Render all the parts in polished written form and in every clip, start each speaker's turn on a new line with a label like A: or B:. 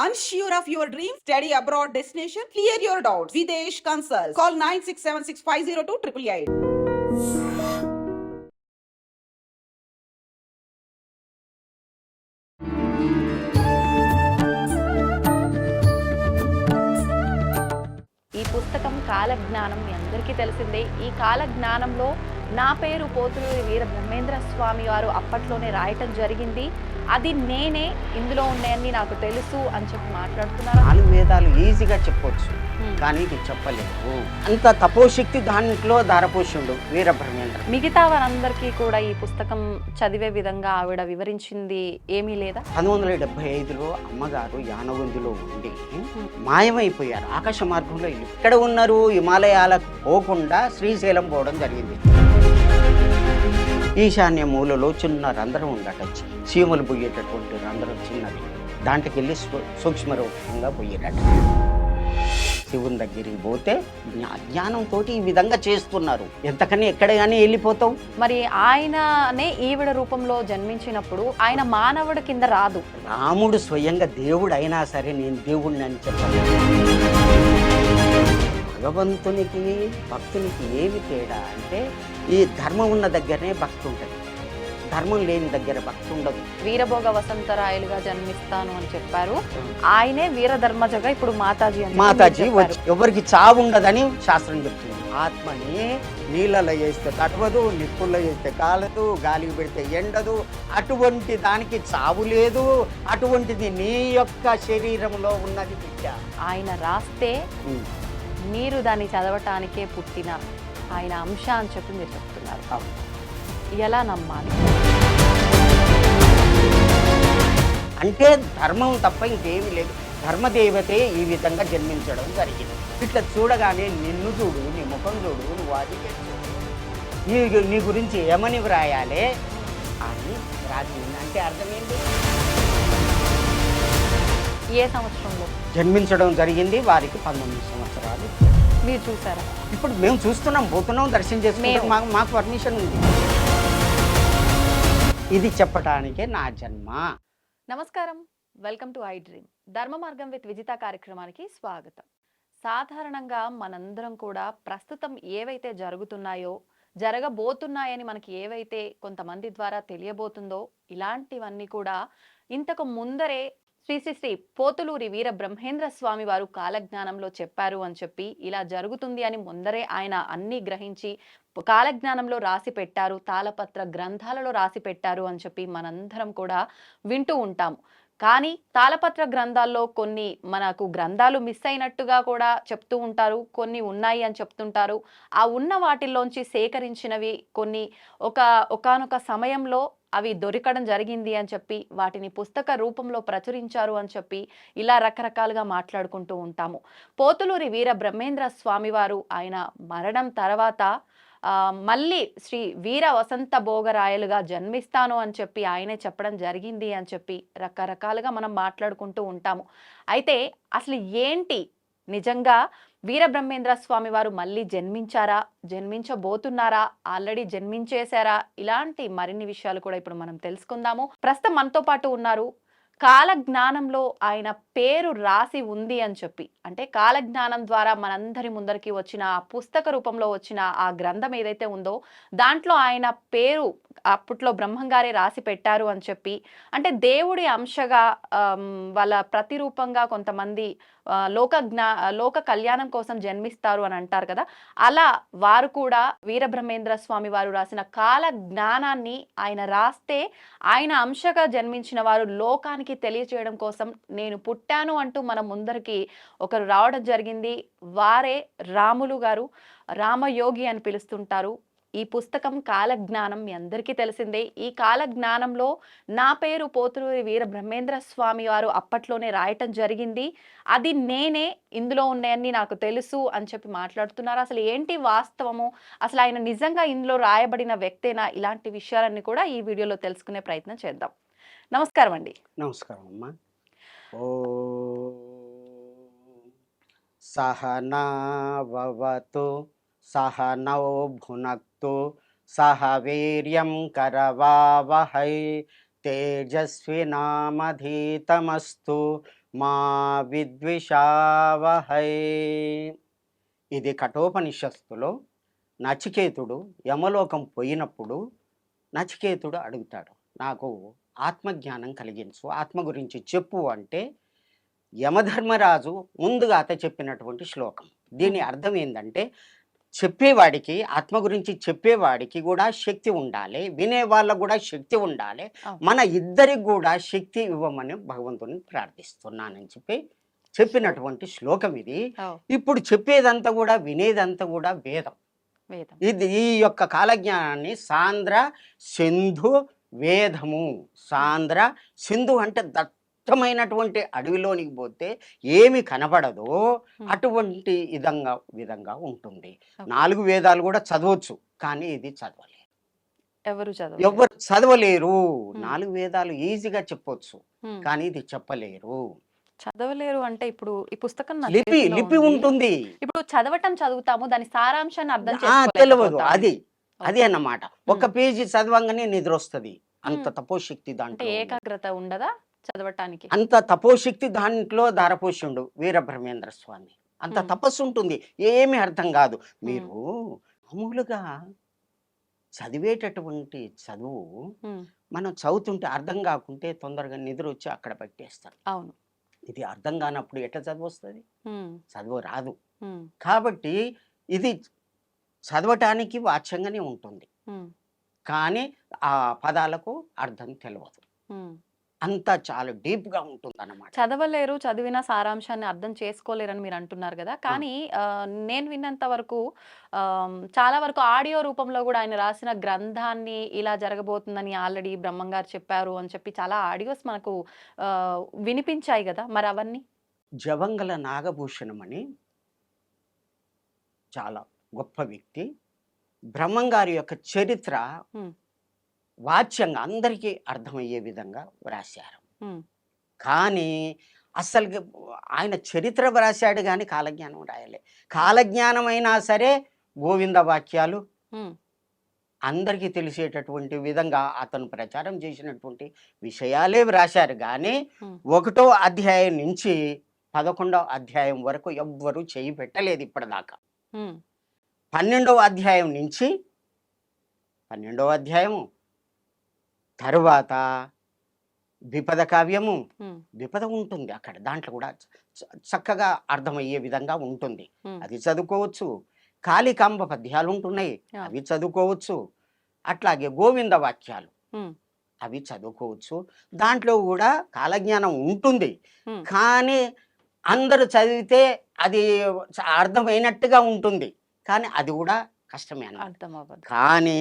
A: Unsure of your dream? Study abroad destination? Clear your doubts. Videsh Consult. Call 9676502888.
B: ఈ పుస్తకం కాలజ్ఞానం మీ అందరికీ తెలిసిందే. ఈ కాలజ్ఞానంలో నా పేరు పోతులూరి వీర బ్రహ్మేంద్ర స్వామి వారు అప్పట్లోనే రాయటం జరిగింది. అది నేనే, ఇందులో ఉన్నాయని నాకు తెలుసు అని చెప్పి మాట్లాడుతున్నారు.
C: 4 వేదాలు ఈజీగా చెప్పొచ్చు, కానీ ఇది చెప్పలేదు. అంత తపోశక్తి దాంట్లో ధారపోషుడు వీరబ్రహ్మేంద్ర.
B: మిగతా వారందరికీ కూడా ఈ పుస్తకం చదివే విధంగా ఆవిడ వివరించింది ఏమీ లేదా?
C: 1975లో అమ్మగారు యానగుందిలో ఉండి మాయమైపోయారు. ఆకాశ మార్గంలో ఇక్కడ ఉన్నారు. హిమాలయాలకు పోకుండా శ్రీశైలం పోవడం జరిగింది. ఈశాన్య మూలలో చిన్న రంధ్రం ఉండట, చీమలు పోయేటటువంటి రంధ్రం చిన్నది. దాంట్లోకి వెళ్ళి సూక్ష్మరూపంగా పోయేటట. శివుని దగ్గరికి పోతే జ్ఞానంతో ఈ విధంగా చేస్తున్నారు. ఎంతకని ఎక్కడ కానీ వెళ్ళిపోతావు.
B: మరి ఆయననే ఈవిడ రూపంలో జన్మించినప్పుడు ఆయన మానవుడి కింద రాదు.
C: రాముడు స్వయంగా దేవుడు అయినా సరే నేను దేవుడిని అని చెప్పాను. భగవంతునికి భక్తునికి ఏమి తేడా అంటే, ఈ ధర్మం ఉన్న దగ్గరనే భక్తి ఉంటుంది, ధర్మం లేని దగ్గర భక్తి ఉండదు.
B: వీరభోగ వసంతరాయలుగా జన్మిస్తాను అని చెప్పారు. ఆయనే వీరధర్మజగా ఇప్పుడు మాతాజీ
C: వచ్చి ఎవరికి చావు ఉండదని శాస్త్రం చెప్తుంది. ఆత్మని నీళ్ళలో వేస్తే తడవదు, నిప్పుల్లో వేస్తే కాలదు, గాలికి పెడితే ఎండదు. అటువంటి దానికి చావు లేదు. అటువంటిది నీ యొక్క శరీరంలో ఉన్నది విద్య.
B: ఆయన రాస్తే మీరు దాన్ని చదవటానికే పుట్టిన ఆయన అంశ అని చెప్పి మీరు చెప్తున్నారు. ఎలా నమ్మాలి?
C: అంటే ధర్మం తప్ప ఇంకేమీ లేదు. ధర్మదేవతే ఈ విధంగా జన్మించడం జరిగింది. ఇట్లా చూడగానే నిన్ను చూడు, నీ ముఖం చూడు, నువ్వు అది నీ గురించి ఏమని వ్రాయాలే అని రాసింది. అంటే అర్థమేంటి?
B: ఏ సంవత్సరంలో
C: జన్మించడం జరిగింది? వారికి 19 సంవత్సరాలు.
B: మీరు చూసారా?
C: ఇప్పుడు మేము చూస్తున్నాం, పోతున్నాం, దర్శనం చేసుకుంటాం. మాకు పర్మిషన్ ఉంది. ఇది చెప్పటానికే నా జన్మ.
B: నమస్కారం, వెల్కమ్ టు ఐ డ్రీమ్. ధర్మ మార్గం విత్ విజిత కార్యక్రమానికి స్వాగతం. సాధారణంగా మనందరం కూడా ప్రస్తుతం ఏవైతే జరుగుతున్నాయో, జరగబోతున్నాయని మనకి ఏవైతే కొంతమంది ద్వారా తెలియబోతుందో, ఇలాంటివన్నీ కూడా ఇంతకు ముందరే శ్రీ శ్రీ శ్రీ పోతులూరి వీర బ్రహ్మేంద్ర స్వామి వారు కాలజ్ఞానంలో చెప్పారు అని చెప్పి, ఇలా జరుగుతుంది అని ముందరే ఆయన అన్ని గ్రహించి కాలజ్ఞానంలో రాసి పెట్టారు, తాళపత్ర గ్రంథాలలో రాసి పెట్టారు అని చెప్పి మనందరం కూడా వింటూ ఉంటాము. కానీ తాళపత్ర గ్రంథాల్లో కొన్ని మనకు గ్రంథాలు మిస్ అయినట్టుగా కూడా చెప్తూ ఉంటారు, కొన్ని ఉన్నాయి అని చెప్తుంటారు. ఆ ఉన్న వాటిల్లోంచి సేకరించినవి కొన్ని ఒకానొక సమయంలో అవి దొరకడం జరిగింది అని చెప్పి, వాటిని పుస్తక రూపంలో ప్రచురించారు అని చెప్పి, ఇలా రకరకాలుగా మాట్లాడుకుంటూ ఉంటాము. పోతులూరి వీర బ్రహ్మేంద్ర స్వామివారు ఆయన మరణం తర్వాత మళ్ళీ శ్రీ వీర వసంత భోగరాయలుగా జన్మిస్తాను అని చెప్పి ఆయనే చెప్పడం జరిగింది అని చెప్పి రకరకాలుగా మనం మాట్లాడుకుంటూ ఉంటాము. అయితే అసలు ఏంటి నిజంగా వీరబ్రహ్మేంద్ర స్వామి వారు మళ్ళీ జన్మించారా, జన్మించబోతున్నారా, ఆల్రెడీ జన్మించేశారా? ఇలాంటి మరిన్ని విషయాలు కూడా ఇప్పుడు మనం తెలుసుకుందాము. ప్రస్తుతం మనతో పాటు ఉన్నారు. కాలజ్ఞానంలో ఆయన పేరు రాసి ఉంది అని చెప్పి, అంటే కాలజ్ఞానం ద్వారా మనందరి ముందరికి వచ్చిన ఆ పుస్తక రూపంలో వచ్చిన ఆ గ్రంథం ఏదైతే ఉందో, దాంట్లో ఆయన పేరు అప్పట్లో బ్రహ్మంగారే రాసి పెట్టారు అని చెప్పి, అంటే దేవుడి అంశగా వాళ్ళ ప్రతిరూపంగా కొంతమంది లోక కళ్యాణం కోసం జన్మిస్తారు అని అంటారు కదా. అలా వారు కూడా వీరబ్రహ్మేంద్ర స్వామి వారు రాసిన కాల జ్ఞానాన్ని ఆయన రాస్తే, ఆయన అంశగా జన్మించిన వారు లోకానికి తెలియచేయడం కోసం నేను పుట్టాను అంటూ మన ముందరికి ఒకరు రావడం జరిగింది. వారే రాములు గారు, రామయోగి అని పిలుస్తుంటారు. ఈ పుస్తకం కాలజ్ఞానం మీ అందరికీ తెలిసిందే. ఈ కాలజ్ఞానంలో నా పేరు పోతులూరి వీర బ్రహ్మేంద్ర స్వామి వారు అప్పట్లోనే రాయటం జరిగింది. అది నేనే, ఇందులో ఉన్నాయని నాకు తెలుసు అని చెప్పి మాట్లాడుతున్నారు. అసలు ఏంటి వాస్తవము, అసలు ఆయన నిజంగా ఇందులో రాయబడిన వ్యక్తేనా? ఇలాంటి విషయాలన్నీ కూడా ఈ వీడియోలో తెలుసుకునే ప్రయత్నం చేద్దాం. నమస్కారం అండి.
C: నమస్కారం అమ్మా. ఓ సహనా భవతు సహనౌ భునక్తు సహ వీర్యం కరవావహై తేజస్వినామధీతమస్తు మా విద్విషావహై. ఇది కఠోపనిషత్తులో నచికేతుడు యమలోకం పోయినప్పుడు నచికేతుడు అడుగుతాడు, నాకు ఆత్మజ్ఞానం కలిగించు, ఆత్మ గురించి చెప్పు అంటే యమధర్మరాజు ముందుగా అత చెప్పినటువంటి శ్లోకం. దీని అర్థం ఏంటంటే చెప్పేవాడికి, ఆత్మ గురించి చెప్పేవాడికి కూడా శక్తి ఉండాలి, వినే వాళ్ళకు కూడా శక్తి ఉండాలి. మన ఇద్దరికి కూడా శక్తి ఇవ్వమని భగవంతుని ప్రార్థిస్తున్నానని చెప్పినటువంటి శ్లోకం ఇది. ఇప్పుడు చెప్పేదంతా కూడా, వినేదంతా కూడా వేదం. ఇది ఈ యొక్క కాలజ్ఞానాన్ని సాంద్ర సింధు వేదము. సాంద్ర సింధు అంటే దట్టమైనటువంటి అడవిలోనికి పోతే ఏమి కనబడదో అటువంటి విధంగా ఉంటుంది. 4 వేదాలు కూడా చదవచ్చు, కానీ ఇది చదవలేరు. ఎవరు చదవలేరు. 4 వేదాలు ఈజీగా చెప్పొచ్చు, కానీ ఇది చెప్పలేరు.
B: చదవలేరు అంటే ఇప్పుడు ఈ పుస్తకం
C: లిపి ఉంటుంది.
B: ఇప్పుడు చదువుతాము, దాని సారాంశాన్ని అర్థం
C: తెలియదు. అది అన్నమాట. ఒక పేజీ చదవంగానే నిద్ర వస్తుంది. అంత తపోశక్తి దాంట్లో.
B: ఏకాగ్రత ఉండదా చదవటానికి?
C: అంత తపోశక్తి దాంట్లో ధారపోషుండు వీరబ్రహ్మేంద్ర స్వామి. అంత తపస్సు ఉంటుంది, ఏమీ అర్థం కాదు. మీరు మామూలుగా చదివేటటువంటి చదువు మనం చదువుతుంటే అర్థం కాకుంటే తొందరగా నిద్ర వచ్చి అక్కడ పెట్టేస్తారు.
B: అవును.
C: ఇది అర్థం కానప్పుడు ఎట్లా చదువు వస్తుంది? చదువు రాదు. కాబట్టి ఇది చదవటానికి వాచ్యంగానే ఉంటుంది, కానీ ఆ పదాలకు అర్థం తెలియదు. అంతా చాలా డీప్ గా ఉంటుంది అన్నమాట.
B: చదవలేరు, చదివిన సారాంశాన్ని అర్థం చేసుకోలేరని మీరు అంటున్నారు కదా. కానీ నేను విన్నంత వరకు చాలా వరకు ఆడియో రూపంలో కూడా ఆయన రాసిన గ్రంథాన్ని ఇలా జరగబోతుందని ఆల్రెడీ బ్రహ్మంగారు చెప్పారు అని చెప్పి చాలా ఆడియోస్ మనకు వినిపించాయి కదా, మరి అవన్నీ?
C: జవంగల నాగభూషణం అని చాలా గొప్ప వ్యక్తి బ్రహ్మంగారి యొక్క చరిత్ర వాచ్యంగా అందరికీ అర్థమయ్యే విధంగా వ్రాశారు. కానీ అసలు ఆయన చరిత్ర వ్రాశాడు, కానీ కాలజ్ఞానం రాయలే. కాలజ్ఞానం అయినా సరే గోవింద వాక్యాలు అందరికీ తెలిసేటటువంటి విధంగా అతను ప్రచారం చేసినటువంటి విషయాలే వ్రాశారు. కానీ 1వ అధ్యాయం నుంచి 11వ అధ్యాయం వరకు ఎవ్వరూ చేయి పెట్టలేదు ఇప్పటిదాకా. 12వ అధ్యాయం నుంచి 12వ అధ్యాయము తరువాత ద్విపద కావ్యము, ద్విపద ఉంటుంది అక్కడ, దాంట్లో కూడా చక్కగా అర్థమయ్యే విధంగా ఉంటుంది, అది చదువుకోవచ్చు. కాళికాంబ పద్యాలు ఉంటున్నాయి, అవి చదువుకోవచ్చు. అట్లాగే గోవింద వాక్యాలు అవి చదువుకోవచ్చు. దాంట్లో కూడా కాలజ్ఞానం ఉంటుంది, కానీ అందరూ చదివితే అది అర్థమైనట్టుగా ఉంటుంది, కానీ అది కూడా కష్టమే అన్నమాట. కానీ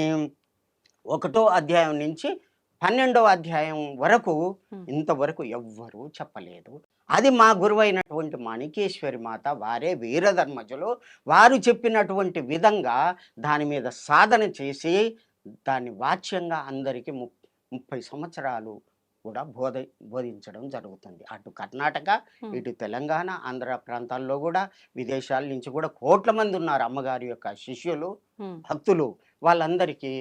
C: 1వ అధ్యాయం నుంచి 12వ అధ్యాయం వరకు ఇంతవరకు ఎవ్వరూ చెప్పలేదు. అది మా గురువైనటువంటి మాణికేశ్వరి మాత, వారే వీరధర్మజులు, వారు చెప్పినటువంటి విధంగా దాని మీద సాధన చేసి దాన్ని వాచ్యంగా అందరికీ 30 సంవత్సరాలు కూడా బోధించడం జరుగుతుంది. అటు కర్ణాటక, ఇటు తెలంగాణ, ఆంధ్ర ప్రాంతాల్లో కూడా, విదేశాల నుంచి కూడా కోట్ల మంది ఉన్నారు అమ్మగారి యొక్క శిష్యులు, భక్తులు. వాళ్ళందరికీ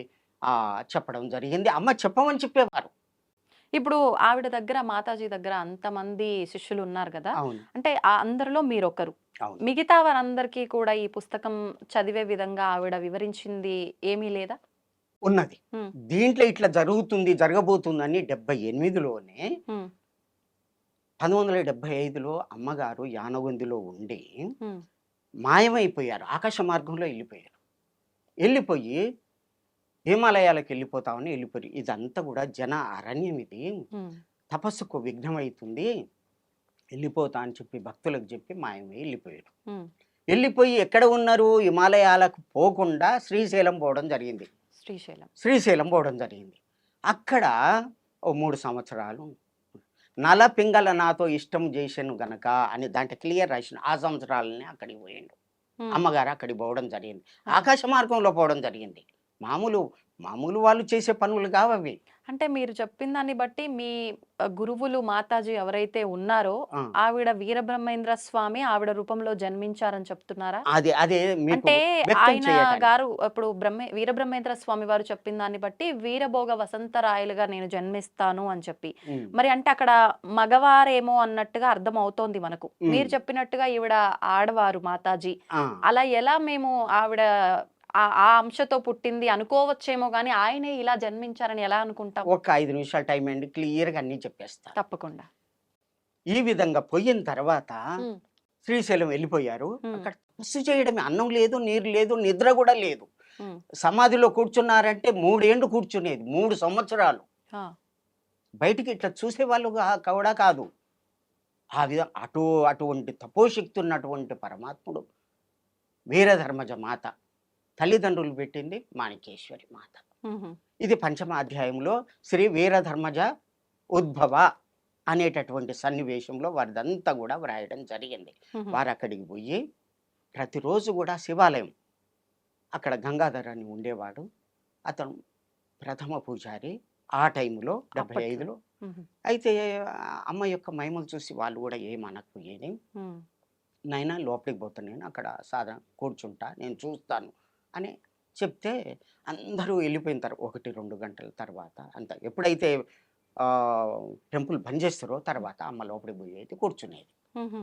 C: చెప్పడం జరిగింది. అమ్మ చెప్పమని చెప్పేవారు.
B: ఇప్పుడు ఆవిడ దగ్గర, మాతాజీ దగ్గర అంతమంది శిష్యులు ఉన్నారు కదా, అంటే అందరిలో మీరొకరు. మిగతా వారందరికీ కూడా ఈ పుస్తకం చదివే విధంగా ఆవిడ వివరించింది ఏమీ లేదా?
C: ఉన్నది. దీంట్లో ఇట్లా జరగబోతుందని 78లోనే 1975లో అమ్మగారు యానగొందిలో ఉండి మాయమైపోయారు. ఆకాశ మార్గంలో వెళ్ళిపోయి హిమాలయాలకు వెళ్ళిపోతామని వెళ్ళిపోయారు. ఇదంతా కూడా జన అరణ్యం, ఇది తపస్సుకు విఘ్నం అవుతుంది, వెళ్ళిపోతా అని చెప్పి భక్తులకు చెప్పి మాయమై వెళ్ళిపోయారు. వెళ్ళిపోయి ఎక్కడ ఉన్నారు? హిమాలయాలకు పోకుండా శ్రీశైలం పోవడం జరిగింది. శ్రీశైలం పోవడం జరిగింది. అక్కడ 3 సంవత్సరాలు నల పింగళ నాతో ఇష్టం చేసాను గనక అని దాంట్లో క్లియర్ రాసిన. ఆ సంవత్సరాలని అక్కడికి పోయిండు. అమ్మగారు అక్కడికి పోవడం జరిగింది. ఆకాశ మార్గంలో పోవడం జరిగింది. మామూలు మామూలు వాళ్ళు చేసే పనులు కావు అవి.
B: అంటే మీరు చెప్పిన దాన్ని బట్టి మీ గురువులు మాతాజీ ఎవరైతే ఉన్నారో
C: ఆ,
B: ఆవిడ వీరబ్రహ్మేంద్ర స్వామి ఆవిడ రూపంలో జన్మించారని చెప్తున్నారా?
C: అదే మీకు
B: అంటే
C: వ్యక్తం
B: ఆయన
C: చేయటానికి.
B: గారు ఇప్పుడు వీరబ్రహ్మేంద్ర స్వామి వారు చెప్పిన దాన్ని బట్టి వీరభోగ వసంతరాయలుగా నేను జన్మిస్తాను అని చెప్పి,
C: ఉమ్,
B: మరి అంటే అక్కడ మగవారేమో అన్నట్టుగా అర్థం అవుతోంది మనకు.
C: ఉమ్,
B: మీరు చెప్పినట్టుగా ఈవిడ ఆడవారు మాతాజీ,
C: ఆ,
B: అలా ఎలా మేము ఆవిడ ఆ అంశతో పుట్టింది అనుకోవచ్చేమో గాని ఆయనే ఇలా జన్మించారని ఎలా అనుకుంటాం?
C: ఒక 5 నిమిషాలు టైం అండి, క్లియర్గా అన్నీ చెప్పేస్తా.
B: తప్పకుండా.
C: ఈ విధంగా పోయిన తర్వాత
B: ఉమ్,
C: శ్రీశైలం వెళ్ళిపోయారు.
B: ఉమ్,
C: అక్కడ తపస్సు చేయడమే, అన్నం లేదు, నీరు లేదు, నిద్ర కూడా లేదు.
B: ఉమ్,
C: సమాధిలో కూర్చున్నారంటే 3 ఏళ్ళు కూర్చునేది, 3 సంవత్సరాలు.
B: ఆ,
C: బయటికి ఇట్లా చూసేవాళ్ళు కూడా కాదు. ఆ విధ అటువంటి తపోశక్తి ఉన్నటువంటి పరమాత్ముడు వీరధర్మజ మాత, తల్లిదండ్రులు పెట్టింది మాణికేశ్వరి మాత.
B: ఉహు,
C: ఇది పంచమ అధ్యాయంలో శ్రీ వీరధర్మజ ఉద్భవ అనేటటువంటి సన్నివేశంలో వారిదంతా కూడా వ్రాయడం జరిగింది.
B: ఉహు,
C: వారు అక్కడికి పోయి ప్రతిరోజు కూడా శివాలయం, అక్కడ గంగాధర్ అని ఉండేవాడు, అతను ప్రథమ పూజారి ఆ టైంలో 75లో.
B: ఉహు,
C: అయితే అమ్మ యొక్క మహిమలు చూసి వాళ్ళు కూడా ఏమనకపోయేది.
B: ఉమ్,
C: నైనా లోపలికి పోతాను, నేను అక్కడ సాధారణ కూర్చుంటా, నేను చూస్తాను అని చెప్తే అందరూ వెళ్ళిపోయిన తర్వాత 1-2 గంటల తర్వాత అంత ఎప్పుడైతే టెంపుల్ బంద్ చేస్తారో తర్వాత అమ్మ లోపలికి పోయేది, కూర్చునేది.
B: ఉహు,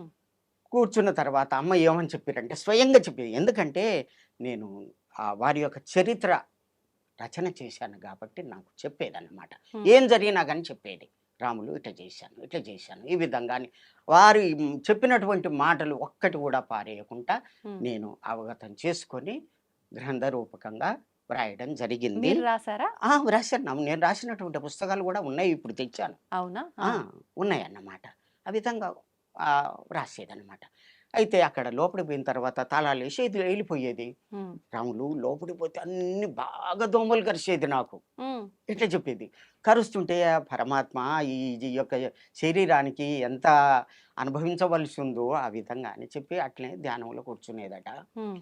C: కూర్చున్న తర్వాత అమ్మ ఏమని చెప్పారంటే స్వయంగా చెప్పేది. ఎందుకంటే నేను వారి యొక్క చరిత్ర రచన చేశాను కాబట్టి నాకు చెప్పేదన్నమాట.
B: ఉమ్,
C: ఏం జరిగినా కానీ చెప్పేది. రాములు ఇట్లా చేశాను, ఇట్లా చేశాను, ఈ విధంగా అని వారు చెప్పినటువంటి మాటలు ఒక్కటి కూడా పారేయకుండా
B: ఉమ్.
C: నేను అవగతం చేసుకొని గ్రంథ రూపకంగా వ్రాయడం జరిగింది.
B: మీరు రాసారా?
C: రాశాను. నేను రాసినటువంటి పుస్తకాలు కూడా ఉన్నాయి, ఇప్పుడు తెచ్చాను.
B: అవునా?
C: ఉన్నాయన్నమాట. ఆ విధంగా రాసేదన్నమాట. అయితే అక్కడ లోపలికి పోయిన తర్వాత తాళాలు వేసి ఇది వెళ్ళిపోయేది.
B: ఉమ్,
C: రాములు లోపలికి పోతే అన్ని బాగా దోమలు కరిచేది నాకు.
B: ఉమ్,
C: ఇట్లా చెప్పేది. కరుస్తుంటే ఆ పరమాత్మ ఈ యొక్క శరీరానికి ఎంత అనుభవించవలసి ఉందో ఆ విధంగా అని చెప్పి అట్లనే ధ్యానంలో కూర్చునేదట.
B: ఉమ్,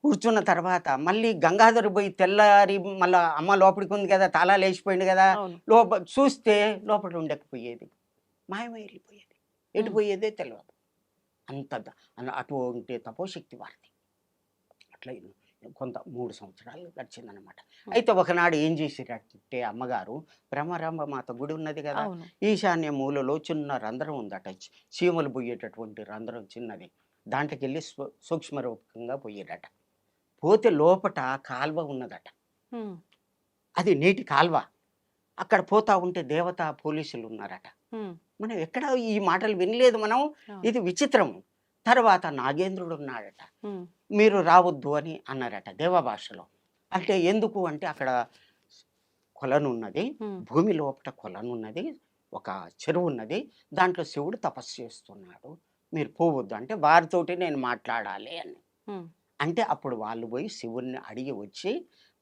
C: కూర్చున్న తర్వాత మళ్ళీ గంగాధర్ పోయి తెల్లారి మళ్ళా అమ్మ లోపలికి ఉంది కదా, తాళాలు వేసిపోయింది కదా,
B: అవును.
C: చూస్తే లోపల ఉండకపోయేది, మాయమై వెళ్ళిపోయేది, ఎటుపోయేదే తెలియదు. అటువంటి తపోశక్తి వారిది. అట్లా కొంత 3 సంవత్సరాలు గడిచిందనమాట. అయితే ఒకనాడు ఏం చేసిరంటే అమ్మగారు, బ్రహ్మరాంబ మాత గుడి ఉన్నది కదా,
B: అవును.
C: ఈశాన్య మూలలో చిన్న రంధ్రం ఉందట, చీమలు పోయేటటువంటి రంధ్రం చిన్నది. దాంట్లోకి వెళ్ళి సూక్ష్మ రూపకంగా పోయేదట. పోతే లోపట కాల్వ ఉన్నదట,
B: ఉమ్,
C: అది నీటి కాల్వ. అక్కడ పోతా ఉంటే దేవత పోలీసులు ఉన్నారట.
B: ఉమ్,
C: మనం ఎక్కడ ఈ మాటలు వినలేదు మనం, ఇది విచిత్రం. తర్వాత నాగేంద్రుడు ఉన్నాడట,
B: ఉమ్,
C: మీరు రావద్దు అని అన్నారట దేవభాషలో. అంటే ఎందుకు అంటే అక్కడ కొలను ఉన్నది,
B: ఉమ్,
C: భూమి లోపల కొలను ఉన్నది, ఒక చెరువు ఉన్నది, దాంట్లో శివుడు తపస్సు చేస్తున్నాడు, మీరు పోవద్దు అంటే వారితోటి నేను మాట్లాడాలి అని.
B: ఉమ్,
C: అంటే అప్పుడు వాళ్ళు పోయి శివుణ్ణి అడిగి వచ్చి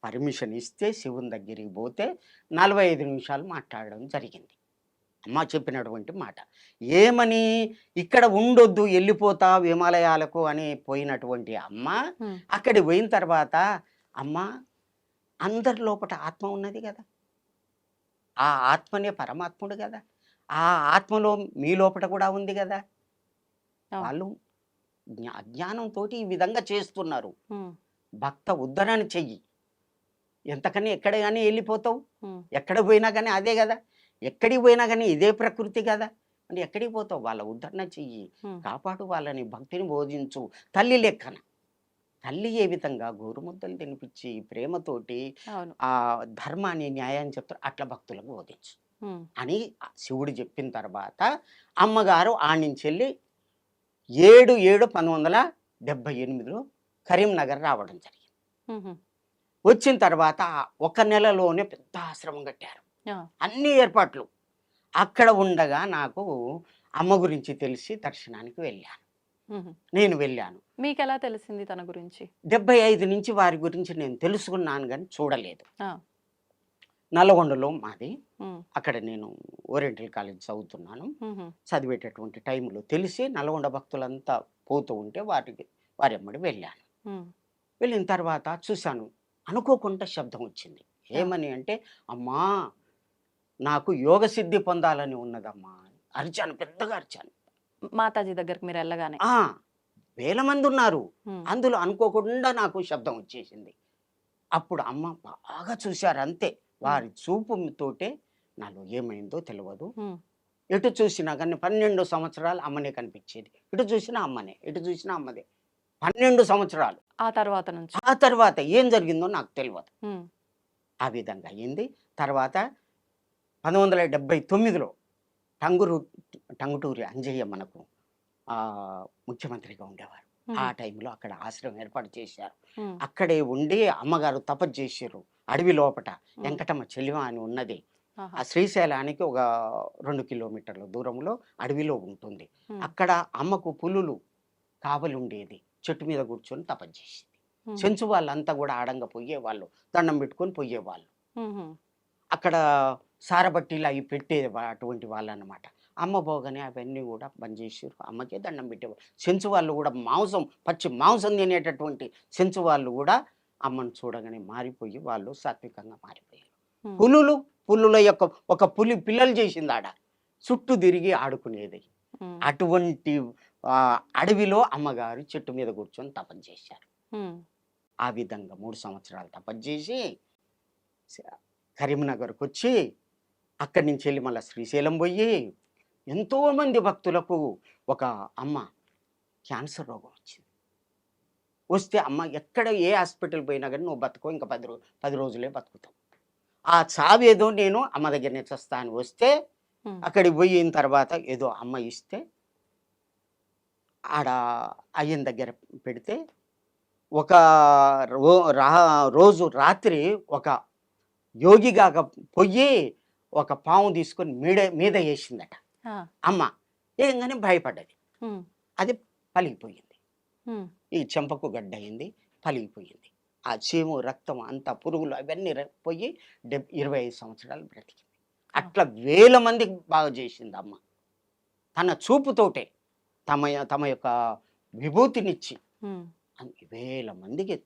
C: పర్మిషన్ ఇస్తే శివుని దగ్గరికి పోతే 45 నిమిషాలు మాట్లాడడం జరిగింది. అమ్మ చెప్పినటువంటి మాట ఏమని, ఇక్కడ ఉండొద్దు వెళ్ళిపోతా హిమాలయాలకు అని పోయినటువంటి అమ్మ
B: ఉమ్,
C: అక్కడికి పోయిన తర్వాత, అమ్మ అందరి లోపల ఆత్మ ఉన్నది కదా, ఆ ఆత్మనే పరమాత్ముడు కదా, ఆ ఆత్మలో మీ లోపల కూడా ఉంది కదా,
B: అవును.
C: వాళ్ళు అజ్ఞానంతో ఈ విధంగా చేస్తున్నారు.
B: ఉమ్,
C: భక్త ఉద్ధరణ చెయ్యి, ఎంతకని ఎక్కడ కానీ వెళ్ళిపోతావు,
B: ఉమ్,
C: ఎక్కడ పోయినా కానీ అదే కదా, ఎక్కడికి పోయినా కానీ ఇదే ప్రకృతి కదా, అంటే ఎక్కడికి పోతావు, వాళ్ళ ఉద్ధరణ చెయ్యి,
B: ఉమ్,
C: కాపాడు వాళ్ళని, భక్తిని బోధించు, తల్లి లెక్కన. తల్లి ఏ విధంగా గోరుముద్దలు తినిపించి ప్రేమతోటి
B: అవును.
C: ఆ ధర్మాన్ని న్యాయాన్ని చెప్తారు, అట్లా భక్తులకు బోధించు
B: ఉమ్,
C: అని శివుడు చెప్పిన తర్వాత అమ్మగారు ఆ నుంచి వెళ్ళి 7/7/1978లో కరీంనగర్ రావడం జరిగింది.
B: ఉహు,
C: వచ్చిన తర్వాత 1 నెలలోనే పెద్ద ఆశ్రమం కట్టారు,
B: ఆ,
C: అన్ని ఏర్పాట్లు. అక్కడ ఉండగా నాకు అమ్మ గురించి తెలిసి దర్శనానికి వెళ్ళాను.
B: ఉహు.
C: నేను వెళ్ళాను.
B: మీకెలా తెలిసింది తన గురించి?
C: 75 నుంచి వారి గురించి నేను తెలుసుకున్నాను కానీ చూడలేదు.
B: ఆ,
C: నల్గొండలో మాది,
B: ఉమ్,
C: అక్కడ నేను ఓరియంటల్ కాలేజ్ చదువుతున్నాను.
B: ఉహు,
C: చదివేటటువంటి టైంలో తెలిసి నల్గొండ భక్తులంతా పోతూ ఉంటే వారి ఎమ్మడి వెళ్ళాను.
B: ఉమ్,
C: వెళ్ళిన తర్వాత చూశాను, అనుకోకుండా శబ్దం వచ్చింది. ఏమని అంటే, అమ్మా నాకు యోగ సిద్ధి పొందాలని ఉన్నదమ్మా అని అరిచాను, పెద్దగా అరిచాను.
B: మాతాజీ దగ్గరికి మీరు వెళ్ళగానే.
C: ఆ! వేల మంది ఉన్నారు.
B: హ్మ్.
C: అందులో అనుకోకుండా నాకు శబ్దం వచ్చేసింది. అప్పుడు అమ్మ బాగా చూశారు అంతే. వారి చూపుతోటే నాలో ఏమైందో తెలవదు.
B: హ్మ్.
C: ఎటు చూసినా కానీ 12 సంవత్సరాలు అమ్మనే కనిపించేది. ఇటు చూసినా అమ్మనే, ఇటు చూసినా అమ్మదే. 12 సంవత్సరాలు.
B: ఆ తర్వాత నుంచి.
C: ఆ తర్వాత ఏం జరిగిందో నాకు తెలవదు.
B: హ్మ్.
C: ఆ విధంగా అయింది. తర్వాత 1979లో టంగురు టంగుటూరి అంజయ్య మనకు ముఖ్యమంత్రిగా ఉండేవారు. ఆ
B: హుహు.
C: టైంలో అక్కడ ఆశ్రమం ఏర్పాటు చేశారు.
B: హ్మ్.
C: అక్కడే ఉండి అమ్మగారు తపస్సు చేసిర్రు. అడవి లోపట
B: హ్మ్.
C: వెంకటమ్మ చెలిమ అని ఉన్నది.
B: ఆహా!
C: ఆ శ్రీశైలానికి ఒక 2 కిలోమీటర్ల దూరంలో అడవిలో ఉంటుంది.
B: హ్మ్.
C: అక్కడ అమ్మకు పులులు కావలి ఉండేది. చెట్టు మీద కూర్చొని తపస్సు చేసేది.
B: హుహు.
C: చెంచు వాళ్ళంతా కూడా ఆడంగా పొయ్యేవాళ్ళు. దండం పెట్టుకొని పొయ్యేవాళ్ళు.
B: హుహు.
C: అక్కడ సారబట్టీలు అవి అటువంటి వాళ్ళన్నమాట. అమ్మ పోగానే అవన్నీ కూడా బంద్ చేసిర్రు. అమ్మకే దండం పెట్టేవాళ్ళు. చెంచు వాళ్ళు కూడా పచ్చి మాంసం తినేటటువంటి చెంచు వాళ్ళు కూడా అమ్మను చూడగానే మారిపోయి వాళ్ళు సాత్వికంగా మారిపోయారు.
B: హ్మ్.
C: పులుల యొక్క ఒక పులి పిల్లలు చేసిందాడ. చుట్టూ తిరిగి ఆడుకునేది.
B: హ్మ్.
C: అటువంటి అడవిలో అమ్మగారు చెట్టు మీద కూర్చొని తపస్సు చేశారు.
B: హ్మ్.
C: ఆ విధంగా 3 సంవత్సరాలు తపస్సు చేసి కరీంనగర్‌కొచ్చి అక్కడి నుంచి వెళ్ళి మళ్ళీ శ్రీశైలం పోయి ఎంతోమంది భక్తులకు ఒక అమ్మ క్యాన్సర్ రోగం వచ్చింది. వస్తే అమ్మ ఎక్కడ ఏ హాస్పిటల్ పోయినా కానీ నువ్వు బతుకో ఇంకా 10 రోజులే బతుకుతావు. ఆ చావేదో నేను అమ్మ దగ్గరనే చస్తా అని వస్తే
B: హ్మ్.
C: అక్కడికి పోయిన తర్వాత ఏదో అమ్మ ఇస్తే ఆడ అయ్యన దగ్గర పెడితే ఒక రోజు రాత్రి ఒక యోగిగా పొయ్యి ఒక పాము తీసుకొని మీద వేసిందట
B: ఆ!
C: అమ్మ. ఏంగానే భయపడ్డది.
B: హ్మ్.
C: అది పలిగిపోయింది.
B: హ్మ్.
C: ఈ చెంపకు గడ్డ అయింది, పలిగిపోయింది. ఆ చీము రక్తం అంతా పురుగులు అవన్నీ పోయి 25 సంవత్సరాలు బ్రతికింది.
B: ఆ!
C: అట్లా వేల మందికి బాగా చేసింది అమ్మ. తన చూపుతోటే తమ యొక్క విభూతినిచ్చి
B: హ్మ్.
C: వేల మందికి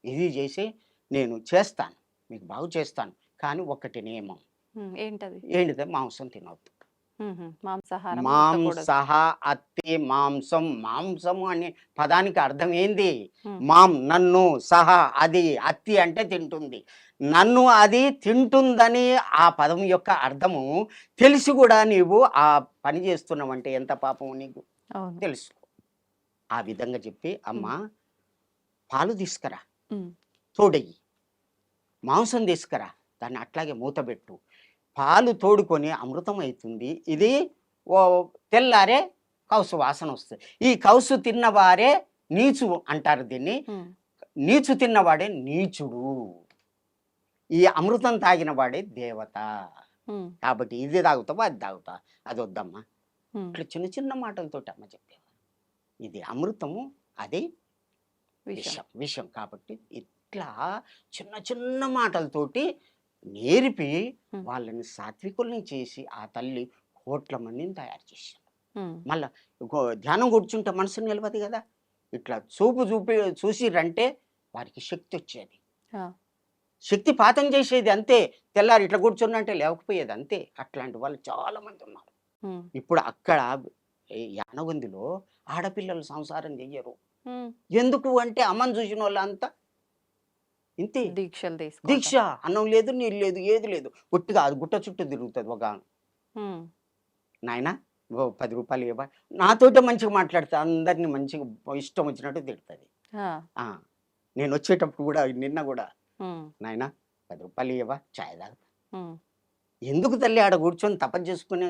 C: ఇది చేసి నేను చేస్తాను, మీకు బాగు చేస్తాను. కానీ ఒక్కటి నియమం.
B: హ్మ్. ఏంటది?
C: ఏంటిదే మాంసం తినొద్దు.
B: హుహు. మాంసాహారం ముట్టకూడదు.
C: మాంసహ అత్తి మాంసం. మాంసము అనే పదానికి అర్థం ఏంది?
B: హ్మ్.
C: నన్ను సహ అది అత్తి అంటే తింటుంది. నన్ను అది తింటుందని ఆ పదం యొక్క అర్థము తెలిసి కూడా నీవు ఆ పని చేస్తున్నావంటే ఎంత పాపము నీకు
B: అవును.
C: తెలుసుకో. ఆ విధంగా చెప్పి అమ్మ
B: హ్మ్.
C: పాలు తీసుకురా,
B: హ్మ్.
C: తోడెయ్యి. మాంసం తీసుకురా, దాన్ని అట్లాగే మూతబెట్టు. పాలు తోడుకొని అమృతం అవుతుంది. ఇది ఓ తెల్లారే కౌసు వాసన వస్తుంది. ఈ కౌసు తిన్నవారే నీచు అంటారు దీన్ని.
B: హ్మ్.
C: నీచు తిన్నవాడే నీచుడు. ఈ అమృతం తాగిన వాడే దేవత.
B: హ్మ్.
C: కాబట్టి ఇది తాగుతావా, అది తాగుతావా, అది వద్దమ్మా.
B: హ్మ్.
C: ఇట్లా చిన్న చిన్న మాటలతోటి అమ్మ చెప్పేవారు. ఇది అమృతము, అది
B: విషం.
C: విషం. కాబట్టి ఇట్లా చిన్న చిన్న మాటలతోటి నేర్పి
B: హ్మ్.
C: వాళ్ళని సాత్వికుల్ని చేసి ఆ తల్లి కోట్ల మందిని తయారు చేశారు.
B: హ్మ్.
C: మళ్ళా ధ్యానం కూర్చుంటే మనసు నిలవదు కదా. ఇట్లా చూసిరంటే వారికి శక్తి వచ్చేది.
B: ఆ!
C: శక్తి పాతం చేసేది అంతే. తెల్లారి ఇట్లా కూర్చున్నంటే లేవకపోయేది అంతే. అట్లాంటి వాళ్ళు చాలా మంది ఉన్నారు.
B: హ్మ్.
C: ఇప్పుడు అక్కడ యానగొందిలో ఆడపిల్లలు సంసారం చెయ్యరు.
B: హ్మ్.
C: ఎందుకు అంటే అమ్మని చూసిన వాళ్ళంతా ఇంతే.
B: దీక్షలు తీసుకోవటం.
C: దీక్ష. అన్నం లేదు, నీళ్ళు లేదు, ఏది లేదు. ఒట్టిగా అది గుట్ట చుట్టూ తిరుగుతుంది ఒక ఆమె.
B: హ్మ్.
C: నాయనా ఓ 10 రూపాయలు ఇవ్వవా? నాతోటే మంచిగా మాట్లాడుతా. అందరిని మంచిగా ఇష్టం వచ్చినట్టు తిడుతుంది.
B: ఆ!
C: ఆ! నేను వచ్చేటప్పుడు కూడా నిన్న కూడా
B: హ్మ్.
C: నాయనా 10 రూపాయలు ఇవ్వవా? చాయ్ తాగుతా.
B: హ్మ్.
C: ఎందుకు తల్లి ఆడ కూర్చొని తపస్సు చేసుకునే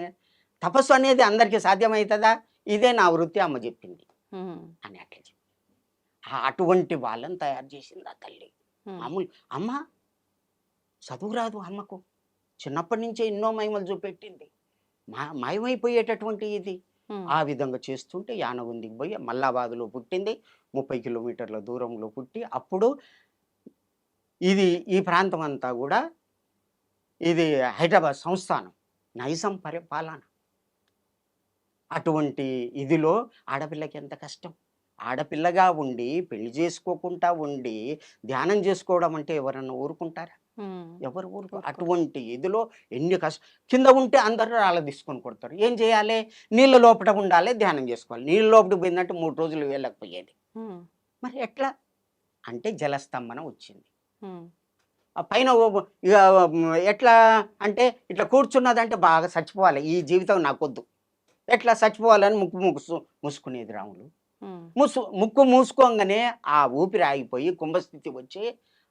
C: తపస్సు అనేది అందరికీ సాధ్యమవుతుందా? ఇదే నా వృత్తి అమ్మ చెప్పింది
B: హ్మ్.
C: అని అట్లా చెప్పి. అటువంటి వాళ్ళని తయారు చేసింది ఆ తల్లి.
B: హ్మ్.
C: మామూలు అమ్మ చదువు రాదు అమ్మకు. చిన్నప్పటి నుంచే ఎన్నో మహిమలు చూపెట్టింది. మాయమైపోయేటటువంటి ఇది.
B: హ్మ్.
C: ఆ విధంగా చేస్తుంటే యానగుందికి పోయి మల్లాబాద్‌లో పుట్టింది. 30 కిలోమీటర్ల దూరంలో పుట్టి అప్పుడు ఇది ఈ ప్రాంతం అంతా గూడా ఇది హైదరాబాద్ సంస్థానం. నైజాం పరిపాలన. అటువంటి ఇదిలో ఆడపిల్లకి ఎంత కష్టం. ఆడపిల్లగా ఉండి, పెళ్లి చేసుకోకుండా ఉండి, ధ్యానం చేసుకోవడం అంటే ఎవరన్నా ఊరుకుంటారా? ఎవరు ఊరుకో
B: ఊరుకోరు.
C: అటువంటి ఇదిలో ఎన్ని కష్ట కింద ఉంటే అందరూ రాళ్ళ తీసుకొని కొడతారు. ఏం చేయాలి? నీళ్ళ లోపల ఉండాలి, ధ్యానం చేసుకోవాలి. నీళ్ళ లోపలికి పోయిందంటే 3 రోజులు వెళ్ళకపోయేది. మరి ఎట్లా అంటే జలస్తంభన వచ్చింది. ఆ పైన ఇక ఎట్లా అంటే ఇట్లా కూర్చున్నదంటే బాగా చచ్చిపోవాలి, ఈ జీవితం నాకొద్దు, ఎట్లా చచ్చిపోవాలని మూసుకునేది రాములు. ముక్కు మూసుకోగానే ఆ ఊపిరి ఆగిపోయి కుంభస్థితి వచ్చి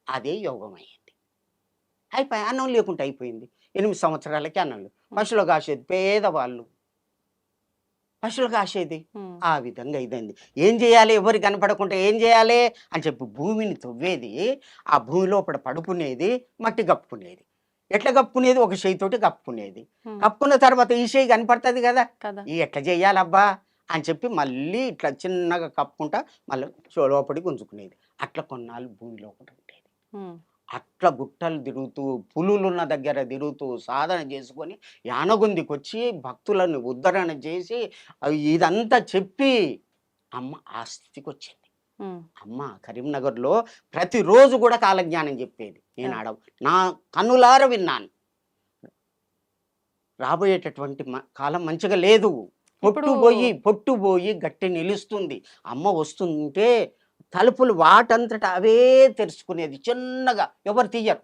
C: అదే యోగం అయ్యింది. అయిపోయి అన్నం లేకుంటే అయిపోయింది. 8 సంవత్సరాలకి అన్నం లేదు. పశువులు కాసేది పేదవాళ్ళు, పశువులు కాసేది. ఆ విధంగా ఇదైంది. ఏం చేయాలి? ఎవరు కనపడకుండా ఏం చేయాలి అని చెప్పి భూమిని తవ్వేది, ఆ భూమి లోపల పడుకునేది, మట్టి కప్పుకునేది. ఎట్లా కప్పుకునేది? ఒక చేయితోటి కప్పుకునేది. కప్పుకున్న తర్వాత ఈ చేయి కనపడుతుంది కదా, ఈ ఎట్లా చేయాలబ్బా అని చెప్పి మళ్ళీ ఇట్లా చిన్నగా కప్పుకుంటా మళ్ళీ లోపలికి గుంజుకునేది. అట్లా కొన్నాళ్ళు భూమి లోపల ఉండేది. అట్లా గుట్టలు తిరుగుతూ, పులులున్న దగ్గర తిరుగుతూ సాధన చేసుకొని యానగుందికి వచ్చి భక్తులను ఉద్ధరణ చేసి ఇదంతా చెప్పి అమ్మ ఆ స్థితికి వచ్చింది. అమ్మ కరీంనగర్లో ప్రతిరోజు కూడా కాలజ్ఞానం చెప్పేది. నేను నా కన్నులార విన్నాను. రాబోయేటటువంటి కాలం మంచిగా లేదు. పొట్టుపోయి గట్టి నిలుస్తుంది. అమ్మ వస్తుంటే తలుపులు వాటంతట అవే తెరుచుకునేది చిన్నగా, ఎవరు తీయరు.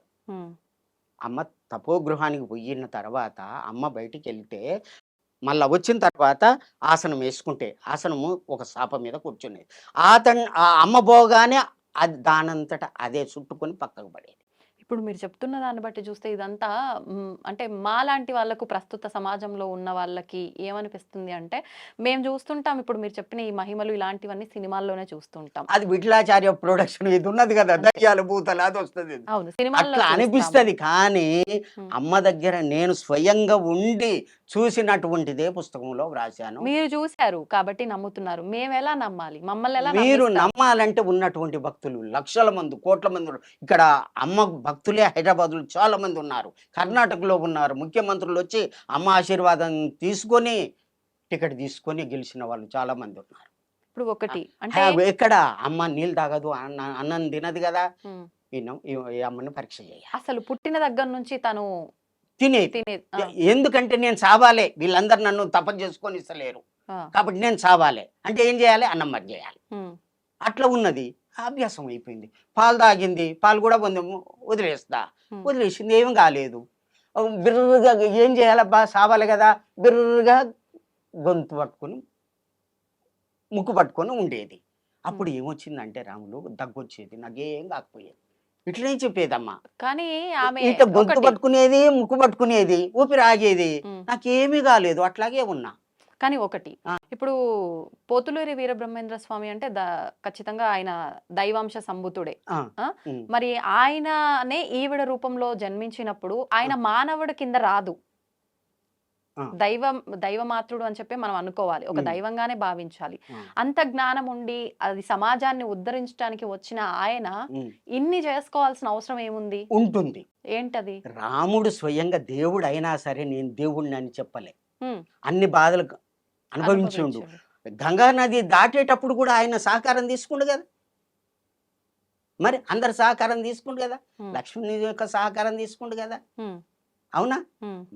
C: అమ్మ తపోగృహానికి పోయిన తర్వాత అమ్మ బయటికి వెళ్తే మళ్ళీ వచ్చిన తర్వాత ఆసనం వేసుకుంటే ఆసనము ఒక సాప మీద కూర్చునేది. ఆ అమ్మ పోగానే అది దానంతట అదే చుట్టుకొని పక్కకు పడేది.
B: ఇప్పుడు మీరు చెప్తున్న దాన్ని బట్టి చూస్తే ఇదంతా అంటే మాలాంటి వాళ్ళకు, ప్రస్తుత సమాజంలో ఉన్న వాళ్ళకి ఏమనిపిస్తుంది అంటే, మేము చూస్తుంటాం ఇప్పుడు మీరు చెప్పిన ఈ మహిమలు ఇలాంటివన్నీ సినిమాల్లోనే చూస్తుంటాం.
C: అది విఠలాచార్య ప్రొడక్షన్ ఇది ఉన్నది కదా, దయ్యాలు భూతలు అది వస్తుంది.
B: అవును, సినిమాల్లో
C: అట్లా అనిపిస్తుంది. కానీ అమ్మ దగ్గర నేను స్వయంగా ఉండి చూసినటువంటిదే పుస్తకంలో వ్రాసాను.
B: మీరు చూశారు కాబట్టి నమ్ముతున్నారు. మేము ఎలా నమ్మాలి? మమ్మల్ని ఎలా
C: మీరు నమ్మాలంటే ఉన్నటువంటి భక్తులు లక్షల మంది, కోట్ల మంది ఉన్నారు. ఇక్కడ అమ్మ భక్తులే హైదరాబాద్లో చాలా మంది ఉన్నారు, కర్ణాటకలో ఉన్నారు. ముఖ్యమంత్రులు వచ్చి అమ్మ ఆశీర్వాదం తీసుకొని టికెట్ తీసుకొని గెలిచిన వాళ్ళు చాలా మంది ఉన్నారు.
B: ఇప్పుడు ఒకటి అంటే
C: ఎక్కడ అమ్మ నీళ్ళు తాగదు, అన్నం తినదు కదా, ఈ అమ్మని పరీక్ష చేయాలి.
B: అసలు పుట్టిన దగ్గర నుంచి తను
C: తినేది. ఎందుకంటే నేను సావాలే, వీళ్ళందరూ నన్ను తపన చేసుకొని ఇస్తలేరు కాబట్టి నేను సావాలే అంటే ఏం చేయాలి? అన్నం మరి చేయాలి. అట్లా ఉన్నది, అభ్యాసం అయిపోయింది. పాలు తాగింది, పాలు కూడా వదిలేసింది, ఏం కాలేదు. బిర్రుగా ఏం చేయాలబ్బా, సావాలి కదా, బిర్రుగా గొంతు పట్టుకొని ముక్కు పట్టుకొని ఉండేది. అప్పుడు ఏమొచ్చిందంటే రాములు దగ్గొచ్చేది, నాకేం కాకపోయేది. ఇట్లనే చెప్పేదమ్మా.
B: కానీ ఆమె
C: ఇట్లా గొంతు పట్టుకునేది, ముక్కు పట్టుకునేది, ఊపిరి ఆగేది, నాకేమీ కాలేదు, అట్లాగే ఉన్నా.
B: కానీ ఒకటి, ఇప్పుడు పోతులూరి వీరబ్రహ్మేంద్ర స్వామి అంటే ఖచ్చితంగా ఆయన దైవాంశ సంభూతుడే. మరి ఆయననే ఈవిడ రూపంలో జన్మించినప్పుడు ఆయన మానవుడి కింద రాదు, దైవమాత్రుడు అని చెప్పి మనం అనుకోవాలి, ఒక దైవంగానే భావించాలి. అంత జ్ఞానం ఉండి అది సమాజాన్ని ఉద్ధరించడానికి వచ్చిన ఆయన ఇన్ని చేసుకోవాల్సిన అవసరం ఏముంది?
C: ఉంటుంది.
B: ఏంటది?
C: రాముడు స్వయంగా దేవుడు అయినా సరే నేను దేవుడిని అని చెప్పలే, అన్ని బాధలు అనుభవించుండు. గంగా నది దాటేటప్పుడు కూడా ఆయన సహకారం తీసుకుండు కదా, మరి అందరు సహకారం తీసుకుండు కదా, లక్ష్మణి యొక్క సహకారం తీసుకుండు కదా, అవునా?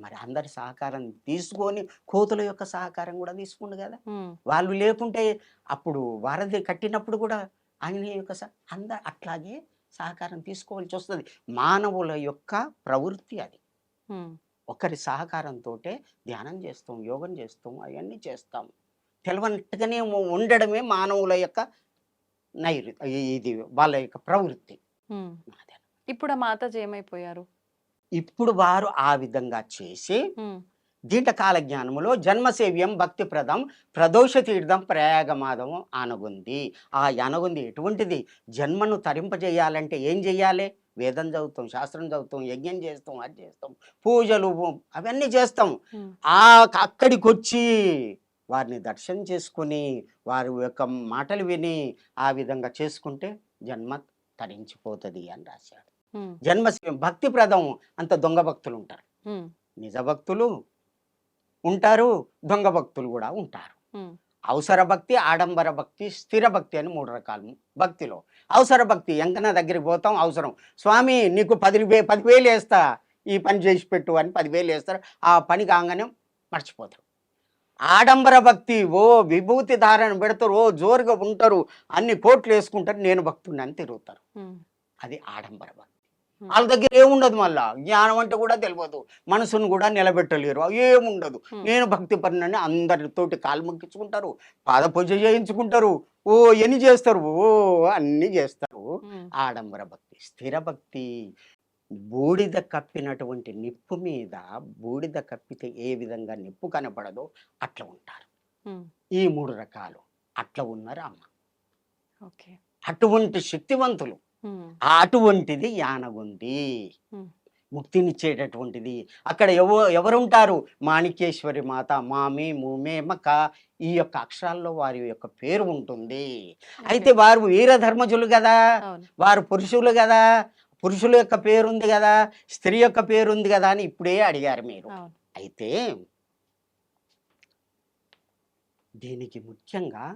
C: మరి అందరి సహకారం తీసుకొని కోతుల యొక్క సహకారం కూడా తీసుకుండు కదా. వాళ్ళు లేకుంటే అప్పుడు వారధి కట్టినప్పుడు కూడా ఆయన యొక్క అట్లాగే సహకారం తీసుకోవాల్సి వస్తుంది. మానవుల యొక్క ప్రవృత్తి అది. ఒకరి సహకారంతో ధ్యానం చేస్తాం, యోగం చేస్తాం, అవన్నీ చేస్తాం. తెలవనట్టుగానే ఉండడమే మానవుల యొక్క ఇది వాళ్ళ యొక్క ప్రవృత్తి.
B: ఇప్పుడు ఆ మాతాజీ ఏమైపోయారు?
C: ఇప్పుడు వారు ఆ విధంగా చేసి దీంటకాల జ్ఞానములో జన్మసేవ్యం భక్తిప్రదం ప్రదోష తీర్థం ప్రయాగమాదము ఆనగుంది. ఆ యానగుంది ఎటువంటిది? జన్మను తరింపజేయాలంటే ఏం చెయ్యాలి? వేదం చదువుతాం, శాస్త్రం చదువుతాం, యజ్ఞం చేస్తాం, అది చేస్తాం, పూజలు అవన్నీ చేస్తాం. అక్కడికి వచ్చి వారిని దర్శనం చేసుకుని వారి యొక్క మాటలు విని ఆ విధంగా చేసుకుంటే జన్మ తరించిపోతుంది అని రాశాడు. జన్మ భక్తిప్రదం. అంత దొంగ భక్తులు ఉంటారు, నిజ భక్తులు ఉంటారు, దొంగ భక్తులు కూడా ఉంటారు. అవసర భక్తి, ఆడంబర భక్తి, స్థిర భక్తి అని 3 రకాలు భక్తిలో. అవసర భక్తి ఎంకన్నా దగ్గరికి పోతాం అవసరం. స్వామి నీకు 10,000 వేస్తా ఈ పని చేసి పెట్టు అని 10,000 వేస్తారు. ఆ పని కాగానే మర్చిపోతారు. ఆడంబర భక్తి విభూతి ధారణ పెడతారు, జోరుగా ఉంటారు, అన్ని కోట్లు వేసుకుంటారు, నేను భక్తుడిని అని తిరుగుతారు. అది ఆడంబర భక్తి. వాళ్ళ దగ్గర ఏముండదు, మళ్ళా జ్ఞానం అంటే కూడా తెలియదు, మనసును కూడా నిలబెట్టలేరు, ఏముండదు. నేను భక్తి పడినని అందరితోటి కాలు మొక్కించుకుంటారు, పాద పూజ చేయించుకుంటారు, ఎన్ని చేస్తారు, అన్ని చేస్తారు. ఆడంబర భక్తి. స్థిర భక్తి బూడిద కప్పినటువంటి నిప్పు మీద బూడిద కప్పితే ఏ విధంగా నిప్పు కనపడదో అట్లా ఉంటారు. ఈ 3 రకాలు అట్లా ఉన్నారు అమ్మ. అటువంటి శక్తివంతులు. అటువంటిది యానగుంది, ముక్తినిచ్చేటటువంటిది. అక్కడ ఎవరుంటారు? మాణిక్యేశ్వరి మాత, మామి మూమే మక, ఈ యొక్క అక్షరాల్లో వారి యొక్క పేరు ఉంటుంది. అయితే వారు వీరధర్మజులు కదా, వారు పురుషులు కదా, పురుషుల యొక్క పేరుంది కదా, స్త్రీ యొక్క పేరుంది కదా అని ఇప్పుడే అడిగారు మీరు. అయితే దీనికి ముఖ్యంగా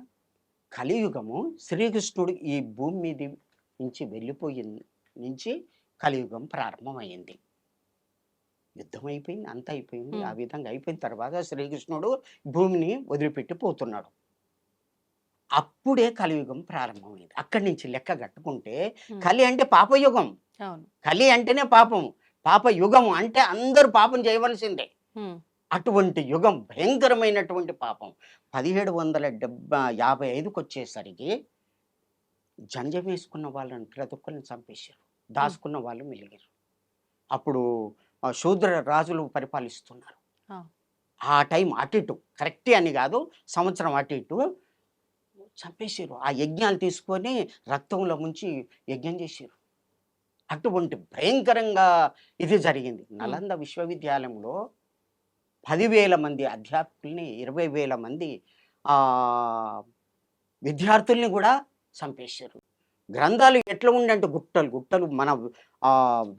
C: కలియుగము శ్రీకృష్ణుడు ఈ భూమి మీద నుంచి వెళ్ళిపోయింది నుంచి కలియుగం ప్రారంభమైంది. యుద్ధం అయిపోయింది, అంతా అయిపోయింది. ఆ విధంగా అయిపోయిన తర్వాత శ్రీకృష్ణుడు భూమిని వదిలిపెట్టి పోతున్నాడు. అప్పుడే కలియుగం ప్రారంభమైంది. అక్కడి నుంచి లెక్క కట్టుకుంటే కలి అంటే పాపయుగం. కలి అంటేనే పాపం, పాపయుగము అంటే అందరూ పాపం చేయవలసిందే. అటువంటి యుగం, భయంకరమైనటువంటి పాపం. 1755 వచ్చేసరికి జంజం వేసుకున్న వాళ్ళని ప్రతి ఒక్కరిని చంపేశారు, దాచుకున్న వాళ్ళు మిలిగారు. అప్పుడు శూద్ర రాజులు పరిపాలిస్తున్నారు. ఆ టైం అటు ఇటు కరెక్టే అని కాదు, సంవత్సరం అటు ఇటు చంపేశారు. ఆ యజ్ఞాలు తీసుకొని రక్తంలో ముంచి యజ్ఞం చేశారు. అటువంటి భయంకరంగా ఇది జరిగింది. నలంద విశ్వవిద్యాలయంలో 10,000 మంది అధ్యాపకుల్ని, 20,000 మంది విద్యార్థుల్ని కూడా చంపేశారు. గ్రంథాలు ఎట్లా ఉండంటే గుట్టలు గుట్టలు, మన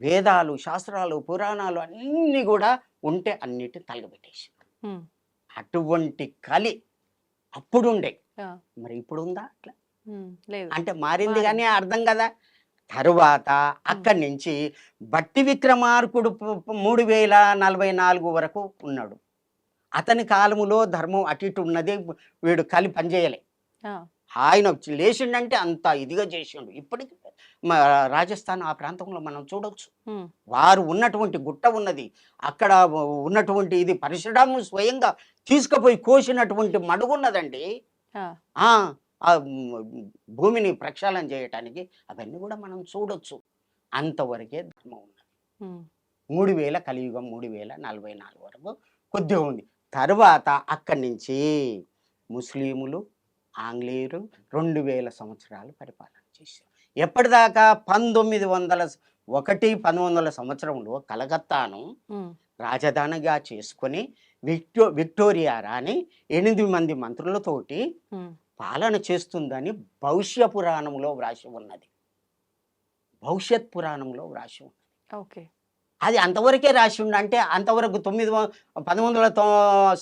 C: వేదాలు, శాస్త్రాలు, పురాణాలు అన్నీ కూడా ఉంటే అన్నిటిని తలగబెట్టేశారు. అటువంటి కలి అప్పుడుండే, మరి ఇప్పుడు ఉందా అట్లా? అంటే మారింది కానీ అర్థం కదా. తరువాత అక్కడి నుంచి భట్టి విక్రమార్కుడు 3044 వరకు ఉన్నాడు. అతని కాలములో ధర్మం అటు ఇటు ఉన్నది, వీడు కలి పనిచేయలే. ఆయన లేచిండంటే అంత ఇదిగా చేసిండు. ఇప్పటికి రాజస్థాన్ ఆ ప్రాంతంలో మనం చూడవచ్చు. వారు ఉన్నటువంటి గుట్ట ఉన్నది, అక్కడ ఉన్నటువంటి ఇది పరశురాము స్వయంగా తీసుకుపోయి కోసినటువంటి మడుగున్నదండి. ఆ భూమిని ప్రక్షాళన చేయటానికి అవన్నీ కూడా మనం చూడొచ్చు. అంతవరకే ధర్మం ఉన్నది. 3000 కలియుగం, 3044 వరకు కొద్దిగా ఉంది. తర్వాత అక్కడి నుంచి ముస్లిములు, ఆంగ్లేయులు 2000 సంవత్సరాలు పరిపాలన చేశారు. ఎప్పటిదాకా 1901-1900 సంవత్సరంలో కలకత్తాను రాజధానిగా చేసుకొని విక్టోరియా రాణి 8 మంది మంత్రులతోటి పాలన చేస్తుందని భవిష్య పురాణంలో వ్రాసి ఉన్నది. భవిష్యత్ పురాణంలో వ్రాసి ఉన్నది. అది అంతవరకే రాసి ఉండ. అంటే అంతవరకు 1900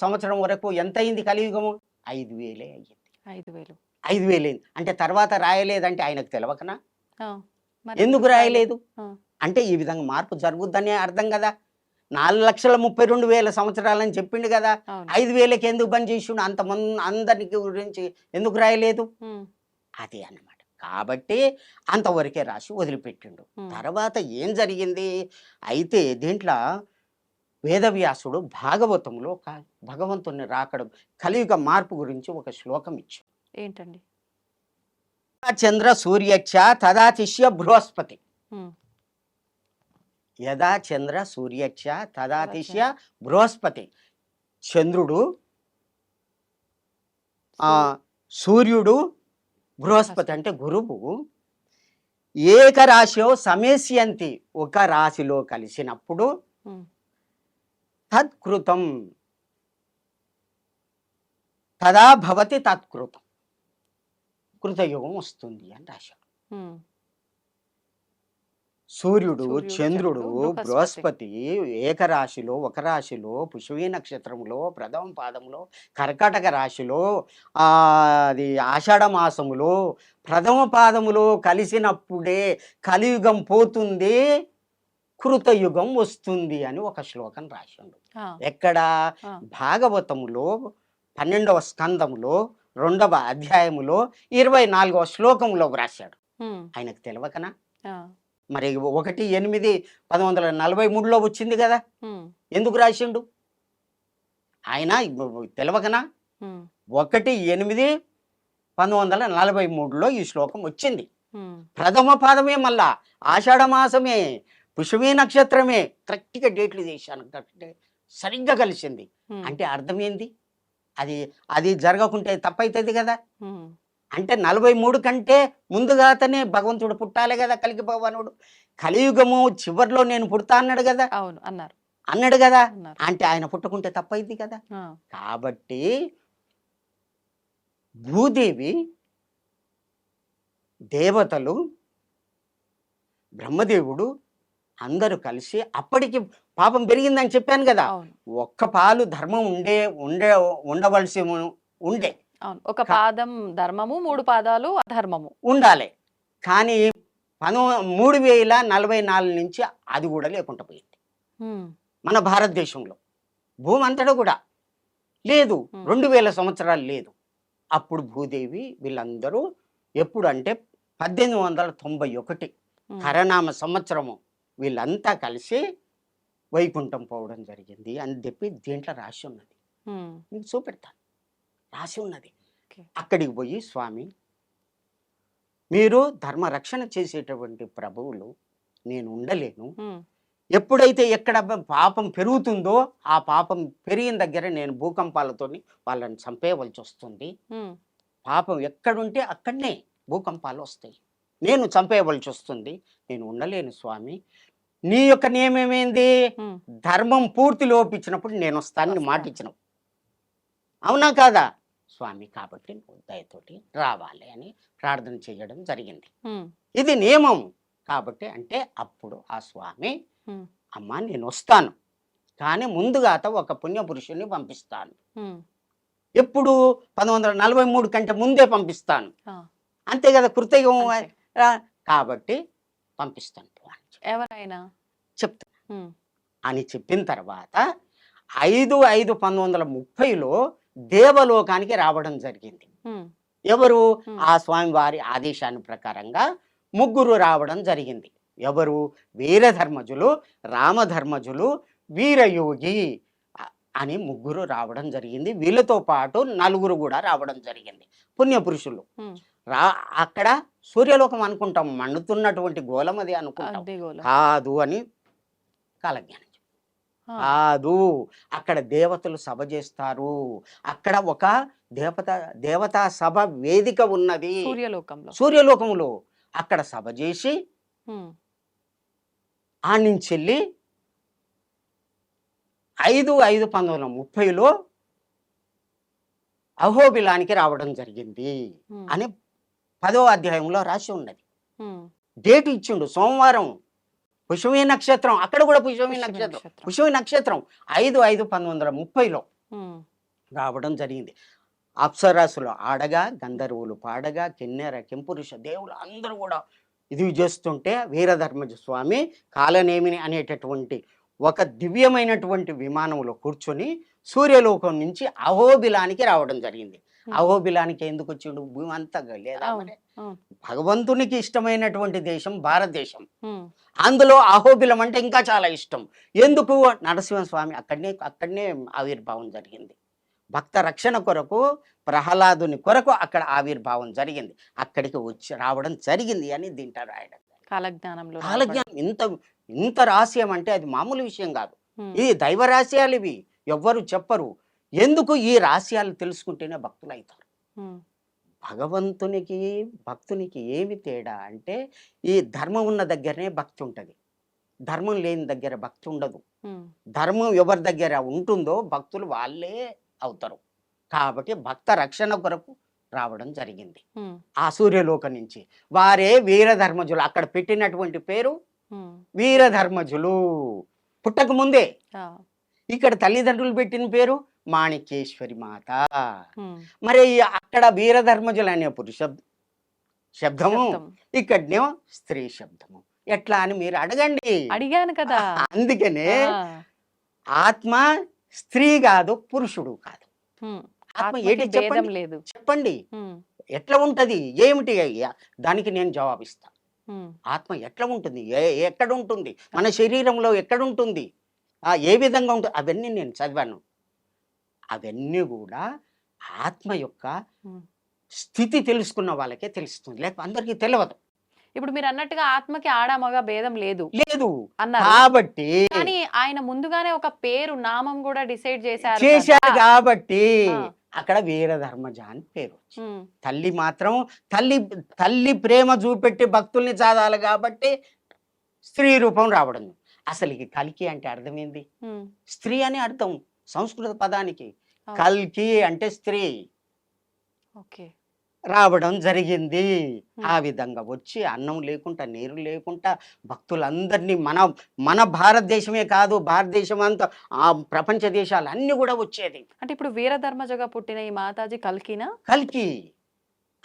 C: సంవత్సరం వరకు ఎంత అయింది కలియుగము? 5,000 అయ్యింది. 5,000 అయింది. అంటే తర్వాత రాయలేదంటే ఆయనకు తెలవకనా? ఎందుకు రాయలేదు అంటే ఈ విధంగా మార్పు జరుగుద్దని అర్థం కదా. 4,32,000 సంవత్సరాలని చెప్పిండు కదా, 5,000కి ఎందుకు బంద్ చేసిండు? అంతమంది అందరికి గురించి ఎందుకు రాయలేదు? అది అన్నమాట. కాబట్టి అంతవరకే రాసి వదిలిపెట్టిండు. తర్వాత ఏం జరిగింది? అయితే దీంట్లో వేదవ్యాసుడు భాగవతంలో భగవంతుని రాకడం, కలియుగ మార్పు గురించి ఒక శ్లోకం ఇచ్చాడు.
B: ఏంటండి?
C: చంద్ర సూర్యక్ష తదాతిష్య బృహస్పతి. యదా చంద్ర సూర్యక్ష తదాతిష్య బృహస్పతి. చంద్రుడు, సూర్యుడు, బృహస్పతి అంటే గురువు ఏకరాశిలో సమేస్యంతి, ఒక రాశిలో కలిసినప్పుడు తత్కృతం తదా భవతి తత్కృతం, కృతయుగం వస్తుంది అని రాశాడు. సూర్యుడు,
B: సూర్యుడు,
C: చంద్రుడు,
B: చంద్రుడు, బృహస్పతి.
C: బృహస్పతి ఏకరాశిలో, ఒక రాశిలో, పుష్యమీ నక్షత్రంలో, ప్రథమ పాదంలో, కర్కాటక రాశిలో, అది ఆషాఢ మాసములో, ప్రథమ పాదములో కలిసినప్పుడే కలియుగం పోతుంది, కృతయుగం వస్తుంది అని ఒక శ్లోకం రాసిండు.
B: ఆ,
C: ఎక్కడ?
B: ఆ,
C: భాగవతములో 12వ స్కందములో 2వ అధ్యాయములో 24వ శ్లోకములో వ్రాశాడు.
B: ఉమ్,
C: ఆయనకు తెలియకనా?
B: ఆ,
C: మరి 1/8/1943లో వచ్చింది కదా,
B: ఉమ్,
C: ఎందుకు రాసిండు ఆయన? తెలియకనా?
B: ఉమ్,
C: 1/8/1943లో ఈ శ్లోకం వచ్చింది.
B: ఉమ్,
C: ప్రథమ పాదమే, మళ్ళా ఆషాఢ మాసమే, పుష్యమీ నక్షత్రమే. కరెక్ట్గా డేట్లు చేశాను, కరెక్ట్ సరిగ్గా కలిసింది.
B: ఉమ్,
C: అంటే అర్థం ఏంది? అది అది జరగకుంటే తప్పైతుంది కదా.
B: ఉమ్,
C: అంటే 43 కంటే ముందుగానే భగవంతుడు పుట్టాలి కదా, కలికి భగవానుడు. కలియుగము చివరిలో నేను పుడతా అన్నాడు కదా,
B: అవును అన్నారు,
C: అన్నాడు కదా.
B: అన్నారు.
C: అంటే ఆయన పుట్టకుంటే తప్పైంది కదా.
B: ఆ,
C: కాబట్టి భూదేవి, దేవతలు, బ్రహ్మదేవుడు అందరూ కలిసి, అప్పటికి పాపం పెరిగిందని చెప్పాను కదా.
B: అవును,
C: ఒక్క పాలు ధర్మం ఉండవలసి ఉండే
B: అవును. ఒక పాదం ధర్మము, 3 పాదాలు అధర్మము.
C: ఉండాలి. కానీ 3044 నుంచి అది కూడా లేకుండా పోయింది
B: ఉమ్,
C: మన భారతదేశంలో. భూమి అంతటా కూడా లేదు, 2000 సంవత్సరాలు లేదు. అప్పుడు భూదేవి వీళ్ళందరూ ఎప్పుడు అంటే 1891
B: ఉమ్,
C: హరనామ సంవత్సరము వీళ్ళంతా కలిసి వైకుంఠం పోవడం జరిగింది అని చెప్పి దీంట్లో రాసి ఉన్నది.
B: ఉమ్,
C: మీకు చూపెడతాను, రాసి ఉన్నది.
B: ఓకే.
C: అక్కడికి పోయి, స్వామి మీరు ధర్మ రక్షణ చేసేటువంటి ప్రభువులు, నేను ఉండలేను.
B: ఉమ్,
C: ఎప్పుడైతే ఎక్కడ పాపం పెరుగుతుందో ఆ పాపం పెరిగిన దగ్గర నేను భూకంపాలతోని వాళ్ళని చంపేయవలసి వస్తుంది.
B: ఉమ్,
C: పాపం ఎక్కడుంటే అక్కడనే భూకంపాలు వస్తాయి, నేను చంపేయవలసి వస్తుంది. నేను ఉండలేను స్వామి. నీ యొక్క నియమేమైంది?
B: ఉమ్,
C: ధర్మం పూర్తి లోపించినప్పుడు నేను వస్తానని మాట
B: వస్తాను.
C: ఇచ్చినావు, అవునా కాదా స్వామి? కాబట్టి నువ్వు దయతోటి రావాలి అని ప్రార్థన చేయడం జరిగింది.
B: ఉమ్,
C: ఇది నియమం కాబట్టి. అంటే అప్పుడు ఆ స్వామి,
B: ఉమ్,
C: అమ్మా నేను వస్తాను, కానీ ముందుగా ఒక పుణ్యపురుషుని పంపిస్తాను.
B: ఉమ్,
C: ఎప్పుడు? 1943 కంటే ముందే పంపిస్తాను.
B: ఆ,
C: అంతే కదా, కృతయుగం
B: అంతే.
C: కాబట్టి పంపిస్తాను అని
B: ఎవరైనా
C: చెప్తా
B: ఉమ్,
C: అని చెప్పిన తర్వాత 5/5/1930లో దేవలోకానికి రావడం జరిగింది.
B: ఉమ్,
C: ఎవరు?
B: ఉమ్,
C: ఆ స్వామి వారి ఆదేశాన్ని ప్రకారంగా ముగ్గురు రావడం జరిగింది. ఎవరు? వీరధర్మజులు, రామధర్మజులు, వీరయోగి అని ముగ్గురు రావడం జరిగింది. వీళ్ళతో పాటు 4 కూడా రావడం జరిగింది, పుణ్యపురుషులు.
B: ఉమ్,
C: అక్కడ సూర్యలోకం అనుకుంటాం, మండుతున్నటువంటి గోళం అది అనుకుంటాం.
B: అద్దెగోళం.
C: కాదు అని కాలజ్ఞానం.
B: ఆ,
C: కాదు, అక్కడ దేవతలు సభ చేస్తారు. అక్కడ ఒక దేవతా సభ వేదిక ఉన్నది
B: సూర్యలోకంలో.
C: సూర్యలోకములో. అక్కడ సభ చేసి
B: ఉమ్,
C: ఆ నుంచి వెళ్ళి 5/5/1930లో అహోబిలానికి రావడం జరిగింది
B: ఉమ్,
C: అని 10వ అధ్యాయంలో రాసి ఉన్నది.
B: ఉమ్,
C: డేట్ ఇచ్చిండు, సోమవారం, పుష్యమీ నక్షత్రం. అక్కడ కూడా పుష్యమీ
B: పుష్యమీ
C: నక్షత్రం,
B: నక్షత్రం.
C: పుష్యమీ నక్షత్రం 5/5/1930లో
B: ఉమ్,
C: రావడం జరిగింది. అప్సరసులు ఆడగా, గంధర్వులు పాడగా, కిన్నెర కింపురుష దేవులు అందరూ కూడా ఇది చేస్తుంటే, వీరధర్మజ స్వామి కాలనేమిని అనేటటువంటి ఒక దివ్యమైనటువంటి విమానంలో కూర్చొని సూర్యలోకం నుంచి అహోబిలానికి రావడం జరిగింది. అహోబిలానికి ఎందుకు వచ్చిండు? భూమి అంతా లేదా?
B: అవును,
C: మరి
B: అవును.
C: భగవంతునికి ఇష్టమైనటువంటి దేశం భారతదేశం.
B: ఉమ్,
C: అందులో అహోబిలం అంటే ఇంకా చాలా ఇష్టం. ఎందుకు? నరసింహస్వామి అక్కడనే ఆవిర్భావం జరిగింది. భక్త రక్షణ కొరకు, ప్రహ్లాదుని కొరకు అక్కడ ఆవిర్భావం జరిగింది. అక్కడికి వచ్చి రావడం జరిగింది అని దీంట్లో రాయడం.
B: కాలజ్ఞానంలో.
C: కాలజ్ఞానం ఇంత రహస్యం అంటే అది మామూలు విషయం కాదు.
B: ఉమ్,
C: ఇది దైవ రహస్యాలు, ఇవి ఎవ్వరు చెప్పరు. ఎందుకు? ఈ రహస్యాలు తెలుసుకుంటేనే భక్తులు అవుతారు.
B: ఉమ్,
C: భగవంతునికి భక్తునికి ఏమి తేడా అంటే, ఈ ధర్మం ఉన్న దగ్గరనే భక్తి ఉంటుంది, ధర్మం లేని దగ్గర భక్తి ఉండదు.
B: ఉమ్,
C: ధర్మం ఎవరి దగ్గర ఉంటుందో భక్తులు వాళ్ళే అవుతారు. కాబట్టి భక్త రక్షణ కొరకు రావడం జరిగింది
B: ఉమ్,
C: ఆ సూర్యలోకం నుంచి. వారే వీరధర్మజులు. అక్కడ పెట్టినటువంటి పేరు
B: ఉమ్,
C: వీరధర్మజులు పుట్టక ముందే
B: ఆ,
C: ఇక్కడ తల్లిదండ్రులు పెట్టిన పేరు మాణిక్యేశ్వరి మాత.
B: ఉమ్,
C: మరి అక్కడ వీరధర్మజులు అనే పురుష శబ్దము,
B: శబ్దం.
C: ఇక్కడనేమో స్త్రీ శబ్దము. ఎట్లా అని మీరు అడగండి.
B: అడిగాను కదా.
C: అందుకనే
B: ఆ,
C: ఆత్మ స్త్రీ కాదు, పురుషుడు కాదు.
B: ఉమ్,
C: ఆత్మ
B: ఆత్మకి
C: ఏంటి
B: భేదం
C: చెప్పండి,
B: లేదు.
C: చెప్పండి
B: ఉమ్,
C: ఎట్లా ఉంటది, ఏమిటి అయ్యా? దానికి నేను జవాబిస్తా.
B: ఉమ్,
C: ఆత్మ ఎట్లా ఉంటుంది, ఎక్కడ ఉంటుంది, మన శరీరంలో ఎక్కడ ఉంటుంది, ఏ విధంగా ఉంటుంది, అవన్నీ నేను చదివాను. అవన్నీ కూడా ఆత్మ యొక్క
B: ఉమ్.
C: స్థితి తెలుసుకున్న వాళ్ళకే తెలుస్తుంది, లేకపోతే అందరికీ తెలియదు.
B: ఇప్పుడు మీరు అన్నట్టుగా ఆత్మకి ఆడ మగ భేదం లేదు
C: లేదు
B: అన్నారు.
C: కాబట్టి
B: కానీ ఆయన ముందుగానే ఒక పేరు నామం కూడా డిసైడ్ చేశారు
C: చేశారు
B: కదా.
C: కాబట్టి
B: ఆ.
C: అక్కడ వీరధర్మజ అని పేరు వచ్చింది.
B: ఉమ్,
C: తల్లి మాత్రం తల్లి తల్లి ప్రేమ చూపెట్టి భక్తుల్ని చదాలి కాబట్టి స్త్రీ రూపం రావడం. అసలు ఈ కల్కి అంటే అర్థం ఏంది?
B: ఉమ్,
C: స్త్రీ అని అర్థం సంస్కృత పదానికి.
B: ఆ,
C: కల్కి అంటే స్త్రీ
B: ఓకే.
C: రావడం జరిగింది.
B: Hmm.
C: ఆ విధంగా వచ్చి అన్నం లేకుండా నీరు లేకుండా భక్తులందరినీ మన భారతదేశమే కాదు, భారతదేశం అంతా ఆ ప్రపంచ దేశాలు అన్ని కూడా వచ్చేది.
B: అంటే ఇప్పుడు వీరధర్మజగా పుట్టిన ఈ మాతాజీ కల్కినా?
C: కల్కి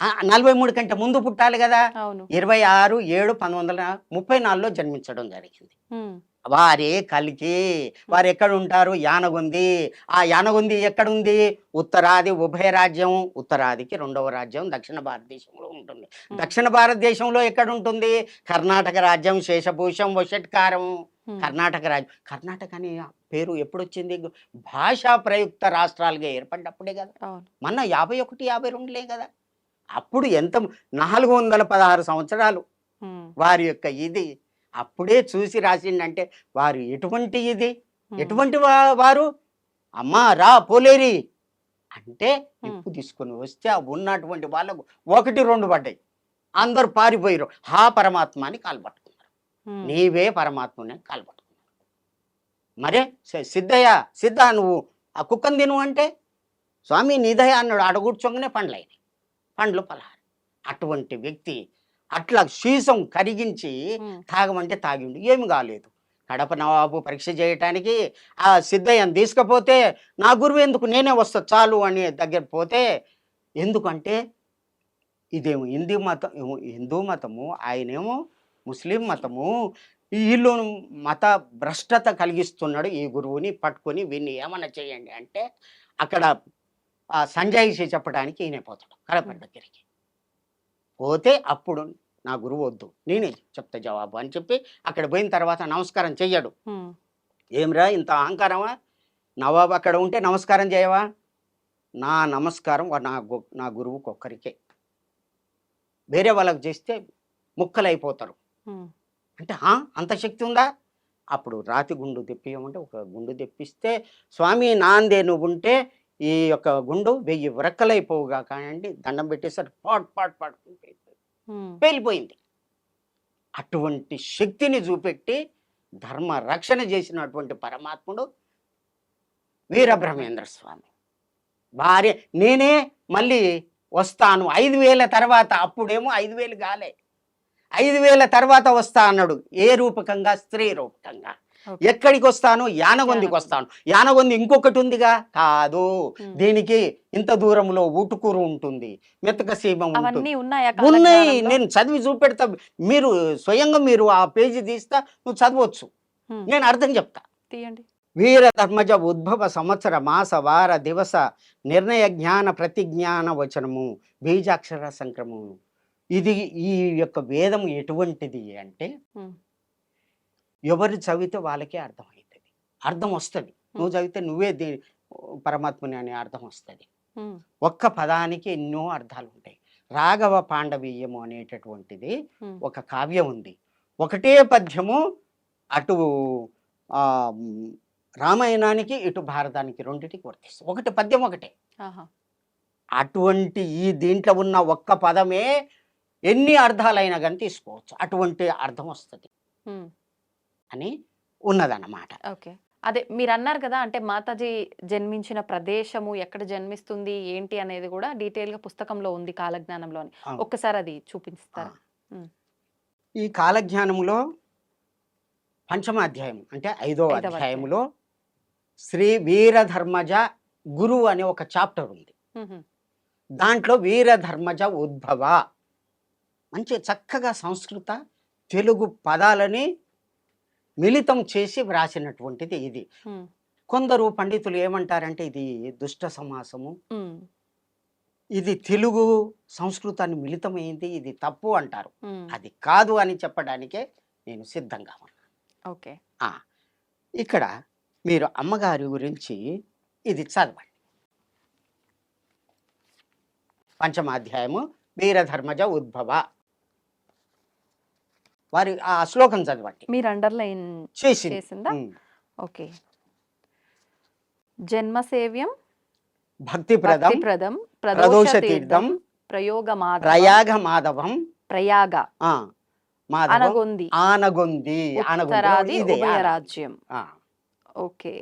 C: 43 కంటే ముందు పుట్టాలి కదా.
B: అవును.
C: 26/7/1934లో జన్మించడం జరిగింది.
B: ఉమ్,
C: వారే కల్కి. వారు ఎక్కడ ఉంటారు? యానగుంది. ఆ యానగుంది ఎక్కడుంది? ఉత్తరాది ఉభయ రాజ్యం, ఉత్తరాదికి 2వ రాజ్యం దక్షిణ భారతదేశంలో ఉంటుంది. దక్షిణ భారతదేశంలో ఎక్కడ ఉంటుంది? కర్ణాటక రాజ్యం, శేషభూషం, వషట్కారం.
B: ఉమ్,
C: కర్ణాటక రాజ్యం. కర్ణాటక అనే పేరు ఎప్పుడు వచ్చింది? భాషా ప్రయుక్త రాష్ట్రాలుగా ఏర్పడినప్పుడే కదా.
B: అవును.
C: మొన్న 51, 52లే కదా. అప్పుడు ఎంత 416 సంవత్సరాలు
B: ఉమ్,
C: వారి యొక్క ఇది అప్పుడే చూసి రాసిండంటే వారు ఎటువంటి ఇది,
B: ఉమ్,
C: ఎటువంటి వారు. అమ్మా రా పోలేరి అంటే నిప్పు తీసుకొని వస్తే ఆ ఉన్నటువంటి వాళ్ళకు 1-2 పడ్డాయి. అందరు పారిపోయారు. హా పరమాత్మ అని కాల్పట్టుకున్నారు.
B: ఉమ్,
C: నీవే పరమాత్మని కాల్పట్టుకున్నారు. మరే సిద్ధ నువ్వు ఆ కుక్కను తిను అంటే స్వామి నీదయ అన్నాడు. ఆడ కూర్చోగానే పండ్లు పలహారం. అటువంటి వ్యక్తి అట్లా సీసం కరిగించి
B: ఉమ్,
C: తాగమంటే తాగిండు, ఏమి కాలేదు. కడప నవాబు పరీక్ష చేయటానికి ఆ సిద్ధయ్యను తీసుకపోతే నా గురువు ఎందుకు, నేనే వస్తా చాలు అని దగ్గర పోతే, ఎందుకంటే ఇదేమో హిందూ మతము, ఆయనేమో ముస్లిం మతము, వీళ్ళు మత భ్రష్టత కలిగిస్తున్నాడు. ఈ గురువుని పట్టుకొని వీన్ని ఏమన్నా చేయండి అంటే అక్కడ సంజాయిషి చెప్పడానికి ఈయన పోతాడు కడప దగ్గరికి. పోతే అప్పుడు నా గురువు వద్దు, నేనే చెప్తా జవాబు అని చెప్పి అక్కడ పోయిన తర్వాత నమస్కారం చెయ్యడు.
B: ఉమ్,
C: ఏమిరా ఇంత అహంకారమా? నవాబు అక్కడ ఉంటే నమస్కారం చేయవా? నా నమస్కారం నా గురువుకి ఒక్కరికే, వేరే వాళ్ళకి చేస్తే ముక్కలైపోతారు
B: ఉమ్,
C: అంటే అంత శక్తి ఉందా? అప్పుడు రాతి గుండు తెప్పియమంటే ఒక గుండు తెప్పిస్తే, స్వామి నాందే నువ్వు ఉంటే ఈ యొక్క గుండు 1000 వ్రక్కలైపోవుగా కానండి దండం పెట్టేసరి పాట్
B: ఉమ్,
C: పేలిపోయింది. అటువంటి శక్తిని చూపెట్టి ధర్మ రక్షణ చేసినటువంటి పరమాత్ముడు వీరబ్రహ్మేంద్ర స్వామి. భార్య నేనే మళ్ళీ వస్తాను 5000 తర్వాత. అప్పుడేమో 5000 కాలే, 5000 తర్వాత వస్తా అన్నాడు. ఏ రూపకంగా? స్త్రీ రూపకంగా.
B: ఓకే.
C: ఎక్కడికి వస్తాను? యానగొందికి వస్తాను. యానగొంది ఇంకొకటి ఉందిగా, కాదు దీనికి ఇంత దూరంలో ఊటుకూరు ఉంటుంది, మెతక సీమ ఉంటుంది,
B: అవన్నీ ఉన్నాయా
C: ఉన్నాయి.
B: కాలజ్ఞానంలో?
C: నేను చదివి చూపెడతా, మీరు స్వయంగా మీరు ఆ పేజీ తీస్తా, నువ్వు చదవచ్చు,
B: ఉమ్,
C: నేను అర్థం చెప్తా.
B: తీయండి.
C: వీరధర్మజ ఉద్భవ సంవత్సర మాస వార దివస నిర్ణయ జ్ఞాన ప్రతిజ్ఞాన వచనము బీజాక్షర సంక్రమము. ఇది ఈ యొక్క వేదం ఎటువంటిది అంటే
B: ఉమ్,
C: ఎవరు చదివితే వాళ్ళకే అర్థమవుతుంది, అర్థం వస్తుంది. నువ్వు చదివితే నువ్వే పరమాత్మని అనే అర్థం వస్తుంది.
B: ఉమ్,
C: ఒక్క పదానికి ఎన్నో అర్థాలు ఉంటాయి. రాఘవ పాండవీయము అనేటటువంటిది
B: ఉమ్,
C: ఒక కావ్యం ఉంది. ఒకటే పద్యము అటు రామాయణానికి ఇటు భారతానికి రెండిటికి వర్తిస్తుంది. ఒకటి పద్యం ఒకటే.
B: ఆహా.
C: అటువంటి ఈ దీంట్లో ఉన్న ఒక్క పదమే ఎన్ని అర్థాలైనా కానీ తీసుకోవచ్చు, అటువంటి అర్థం వస్తుంది
B: ఉమ్,
C: అని ఉన్నదన్నమాట.
B: ఓకే. అదే మీరు అన్నారు కదా, అంటే మాతాజీ జన్మించిన ప్రదేశము ఎక్కడ జన్మిస్తుంది ఏంటి అనేది కూడా డీటెయిల్ గా పుస్తకంలో ఉంది కాలజ్ఞానంలోని.
C: అవును.
B: ఒక్కసారి అది చూపిస్తారా?
C: ఈ కాలజ్ఞానంలో పంచమాధ్యాయం అంటే 5వ
B: ఐదవ
C: అధ్యాయంలో శ్రీ వీరధర్మజ గురువు అనే ఒక చాప్టర్ ఉంది.
B: మ్మ్.
C: దాంట్లో వీరధర్మజ ఉద్భవ మంచి చక్కగా సంస్కృత తెలుగు పదాలని మిళితం చేసి వ్రాసినటువంటిది ఇది.
B: మ్మ్.
C: కొందరు పండితులు ఏమంటారంటే ఇది దుష్ట సమాసము,
B: మ్మ్.
C: ఇది తెలుగు సంస్కృతాన్ని మిళితమైంది, ఇది తప్పు అంటారు.
B: మ్మ్.
C: అది కాదు అని చెప్పడానికే నేను సిద్ధంగా ఉన్నాను.
B: ఓకే.
C: ఆ, ఇక్కడ మీరు అమ్మగారి గురించి ఇది చదవండి. పంచమాధ్యాయము వీరధర్మజ ఉద్భవ వారి ఆ శ్లోకం చదవండి.
B: మీరు అండర్లైన్
C: చేసింది.
B: చేసిందా?
C: ఉమ్.
B: ఓకే. జన్మసేవ్యం
C: భక్తిప్రదం
B: భక్తిప్రదం
C: ప్రదోష
B: ప్రదోషతీర్థం
C: తీర్థం
B: ప్రయోగమాధవం
C: ప్రయాగ మాధవం
B: ప్రయాగ
C: ఆ, మాధవం
B: అనగొంది
C: ఆనగొంది
B: ఉత్తరాది
C: ఇదే
B: ఉభయ రాజ్యం.
C: ఆ,
B: ఓకే.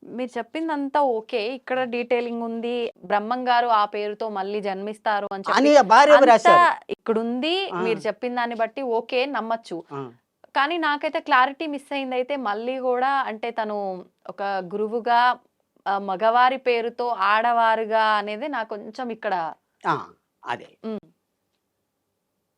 B: మీరు చెప్పిందంతా ఓకే. ఇక్కడ డీటెయిలింగ్ ఉంది. బ్రహ్మం గారు ఆ పేరుతో మళ్ళీ జన్మిస్తారు అని
C: అని
B: చెప్పి
C: భార్య
B: అంతా
C: రాశారు.
B: ఇక్కడుంది.
C: ఆ.
B: మీరు చెప్పిన దాన్ని బట్టి ఓకే నమ్మచ్చు.
C: ఆ,
B: కానీ నాకైతే క్లారిటీ మిస్ అయింది. అయితే మళ్ళీ కూడా అంటే తను ఒక గురువుగా మగవారి పేరుతో ఆడవారుగా అనేది నాకు కొంచెం ఇక్కడ
C: ఆ, అదే
B: ఉమ్,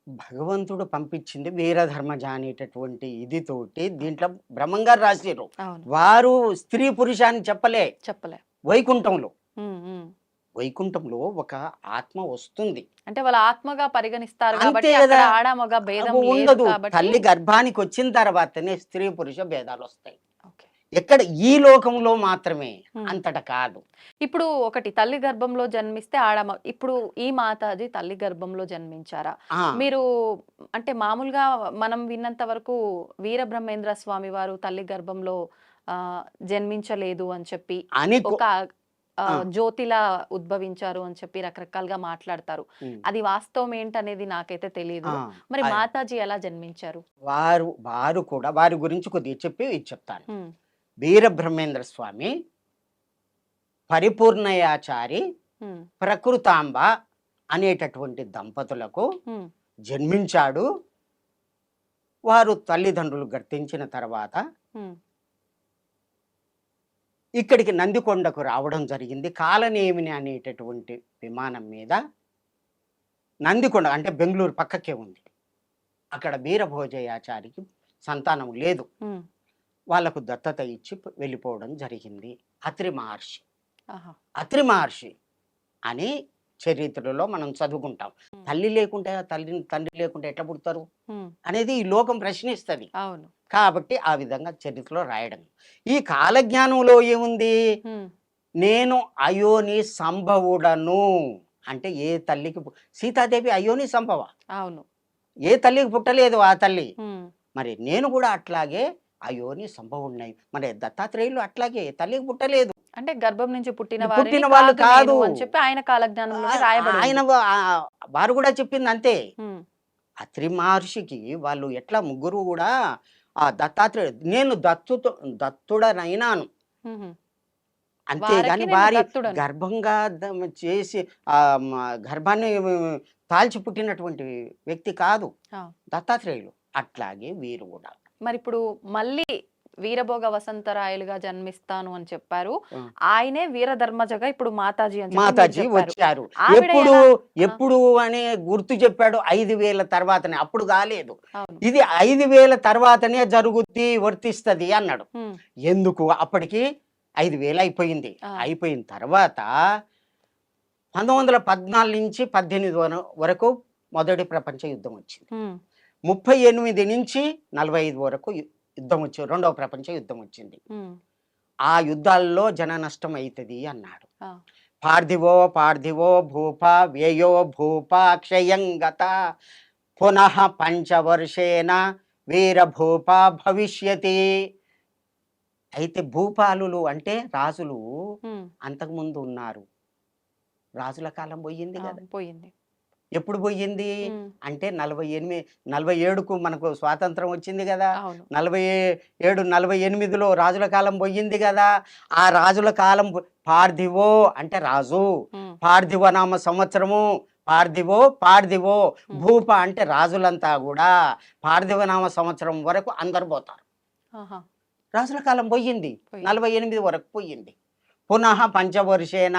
C: భగవంతుడు పంపించింది వీరధర్మజ అనేటటువంటి ఇది తోటి దీంట్లో బ్రహ్మంగారు రాశారు.
B: అవును
C: వారు స్త్రీ పురుష అని చెప్పలే.
B: చెప్పలే.
C: వైకుంఠంలో
B: ఉమ్, ఉమ్.
C: వైకుంఠంలో ఒక ఆత్మ వస్తుంది,
B: అంటే వాళ్ళ ఆత్మగా పరిగణిస్తారు
C: అంతే
B: కాబట్టి
C: కదా.
B: అక్కడ ఆడ మగ భేదం
C: అవి
B: లేదు
C: ఉండదు.
B: కాబట్టి
C: తల్లి గర్భానికి వచ్చిన తర్వాతనే స్త్రీ పురుష భేదాలు వస్తాయి.
B: ఓకే.
C: ఎక్కడ ఈ లోకంలో మాత్రమే,
B: ఉమ్.
C: అంతట కాదు.
B: ఇప్పుడు ఒకటి తల్లి గర్భంలో జన్మిస్తే ఇప్పుడు ఈ మాతాజీ తల్లి గర్భంలో జన్మించారా?
C: ఆ,
B: మీరు అంటే మామూలుగా మనం విన్నంత వరకు వీరబ్రహ్మేంద్ర స్వామి వారు తల్లి గర్భంలో జన్మించలేదు అని చెప్పి
C: అని
B: ఒక
C: ఆ.
B: జ్యోతిలా ఉద్భవించారు అని చెప్పి రకరకాలుగా మాట్లాడతారు.
C: ఉమ్.
B: అది వాస్తవం ఏంటనేది నాకైతే తెలియదు.
C: ఆ,
B: మరి
C: అది.
B: మాతాజీ ఎలా జన్మించారు?
C: వారు కూడా వారి గురించి కొద్దిగా చెప్పి ఇది చెప్తాను.
B: ఉమ్,
C: వీరబ్రహ్మేంద్ర స్వామి పరిపూర్ణయాచారి
B: ఉమ్,
C: ప్రకృతాంబ అనేటటువంటి దంపతులకు
B: ఉమ్,
C: జన్మించాడు. వారు తల్లిదండ్రులు గర్తించిన తర్వాత
B: ఉమ్,
C: ఇక్కడికి నందికొండకు రావడం జరిగింది. కాలనేమిని అనేటటువంటి విమానం మీద నందికొండ అంటే బెంగళూరు పక్కకే ఉంది. అక్కడ వీరభోజయాచారికి సంతానం లేదు.
B: ఉమ్.
C: వాళ్లకు దత్తత ఇచ్చి వెళ్ళిపోవడం జరిగింది. అత్రి మహర్షి
B: ఆహా.
C: అత్రి మహర్షి అని చరిత్రలో మనం చదువుకుంటాం. తల్లి లేకుంటే తండ్రి లేకుంటే ఎట్లా పుడతారు
B: ఉమ్,
C: అనేది ఈ లోకం ప్రశ్నిస్తుంది.
B: అవును.
C: కాబట్టి ఆ విధంగా చరిత్రలో రాయడం. ఈ కాలజ్ఞానంలో ఏముంది?
B: ఉమ్,
C: నేను అయోని సంభవుడను అంటే ఏ తల్లికి సీతాదేవి అయోని సంభవ,
B: అవును.
C: ఏ తల్లికి పుట్టలేదు ఆ తల్లి.
B: ఉమ్,
C: మరి నేను కూడా అట్లాగే అయోని సంభవుడున్నాయి. మరి దత్తాత్రేయులు అట్లాగే తల్లికి పుట్టలేదు.
B: అంటే గర్భం నుంచి పుట్టిన
C: పుట్టిన
B: వారిని
C: వాళ్ళు
B: కాదు
C: కాదు
B: నేను అని చెప్పి ఆయన కాలజ్ఞానంలో రాయబడి
C: ఆయన వారు కూడా చెప్పింది అంతే.
B: ఉమ్,
C: అత్రి మహర్షికి వాళ్ళు ఎట్లా ముగ్గురు కూడా ఆ దత్తాత్రేయుడు నేను దత్తుడనైనాను
B: ఉమ్,
C: అంతేగాని
B: వారికి నేను
C: వారి
B: దత్తుడను.
C: గర్భంగా చేసి ఆ గర్భాన్ని తాల్చి పుట్టినటువంటి వ్యక్తి కాదు
B: ఆ.
C: దత్తాత్రేయులు. అట్లాగే వీరు కూడా
B: మరి ఇప్పుడు మళ్ళీ వీరభోగ వసంతరాయలుగా జన్మిస్తాను అని చెప్పారు.
C: ఆ.
B: ఆయనే వీరధర్మజగా ఇప్పుడు మాతాజీ అని చెప్పి మీరు
C: మాతాజీ
B: చెప్పారు.
C: వచ్చారు.
B: ఆవిడ
C: ఎప్పుడు
B: ఎలా?
C: ఎప్పుడు అనే గుర్తు చెప్పాడు. 5,000 తర్వాతనే, అప్పుడు కాలేదు.
B: అవును.
C: ఇది 5,000 తర్వాతనే జరుగుద్ది వర్తిస్తది అన్నాడు.
B: ఉమ్,
C: ఎందుకు? అప్పటికి 5,000 అయిపోయింది.
B: ఆ.
C: అయిపోయిన తర్వాత 1914 నుంచి 18 వరకు మొదటి ప్రపంచ యుద్ధం వచ్చింది.
B: ఉమ్,
C: 38 నుంచి 45 వరకు యుద్ధం వచ్చి రెండవ ప్రపంచ యుద్ధం వచ్చింది.
B: ఉమ్,
C: ఆ యుద్ధాల్లో జన నష్టం అవుతుంది అన్నాడు.
B: ఆ,
C: పార్థివో భూప వ్యయో భూప క్షయంగత పునః పంచవర్షేణ వీరభూప భవిష్యతి. అయితే భూపాలులు అంటే రాజులు
B: ఉమ్,
C: అంతకుముందు ఉన్నారు. రాజుల కాలం పోయింది
B: ఆ,
C: కదా.
B: పోయింది.
C: ఎప్పుడు పోయింది
B: ఉమ్,
C: అంటే 47కు మనకు స్వాతంత్రం వచ్చింది కదా.
B: అవును
C: 47 48లో రాజుల కాలం పోయింది కదా. ఆ రాజుల కాలం పార్థివో అంటే రాజు,
B: ఉమ్,
C: పార్థివ నామ సంవత్సరము, పార్థివో
B: ఉమ్,
C: భూప అంటే రాజులంతా కూడా పార్థివ నామ సంవత్సరం వరకు అందరు పోతారు.
B: ఆహా,
C: రాజుల కాలం పోయింది,
B: పోయింది.
C: 48 వరకు పోయింది. పునః పంచవర్షేన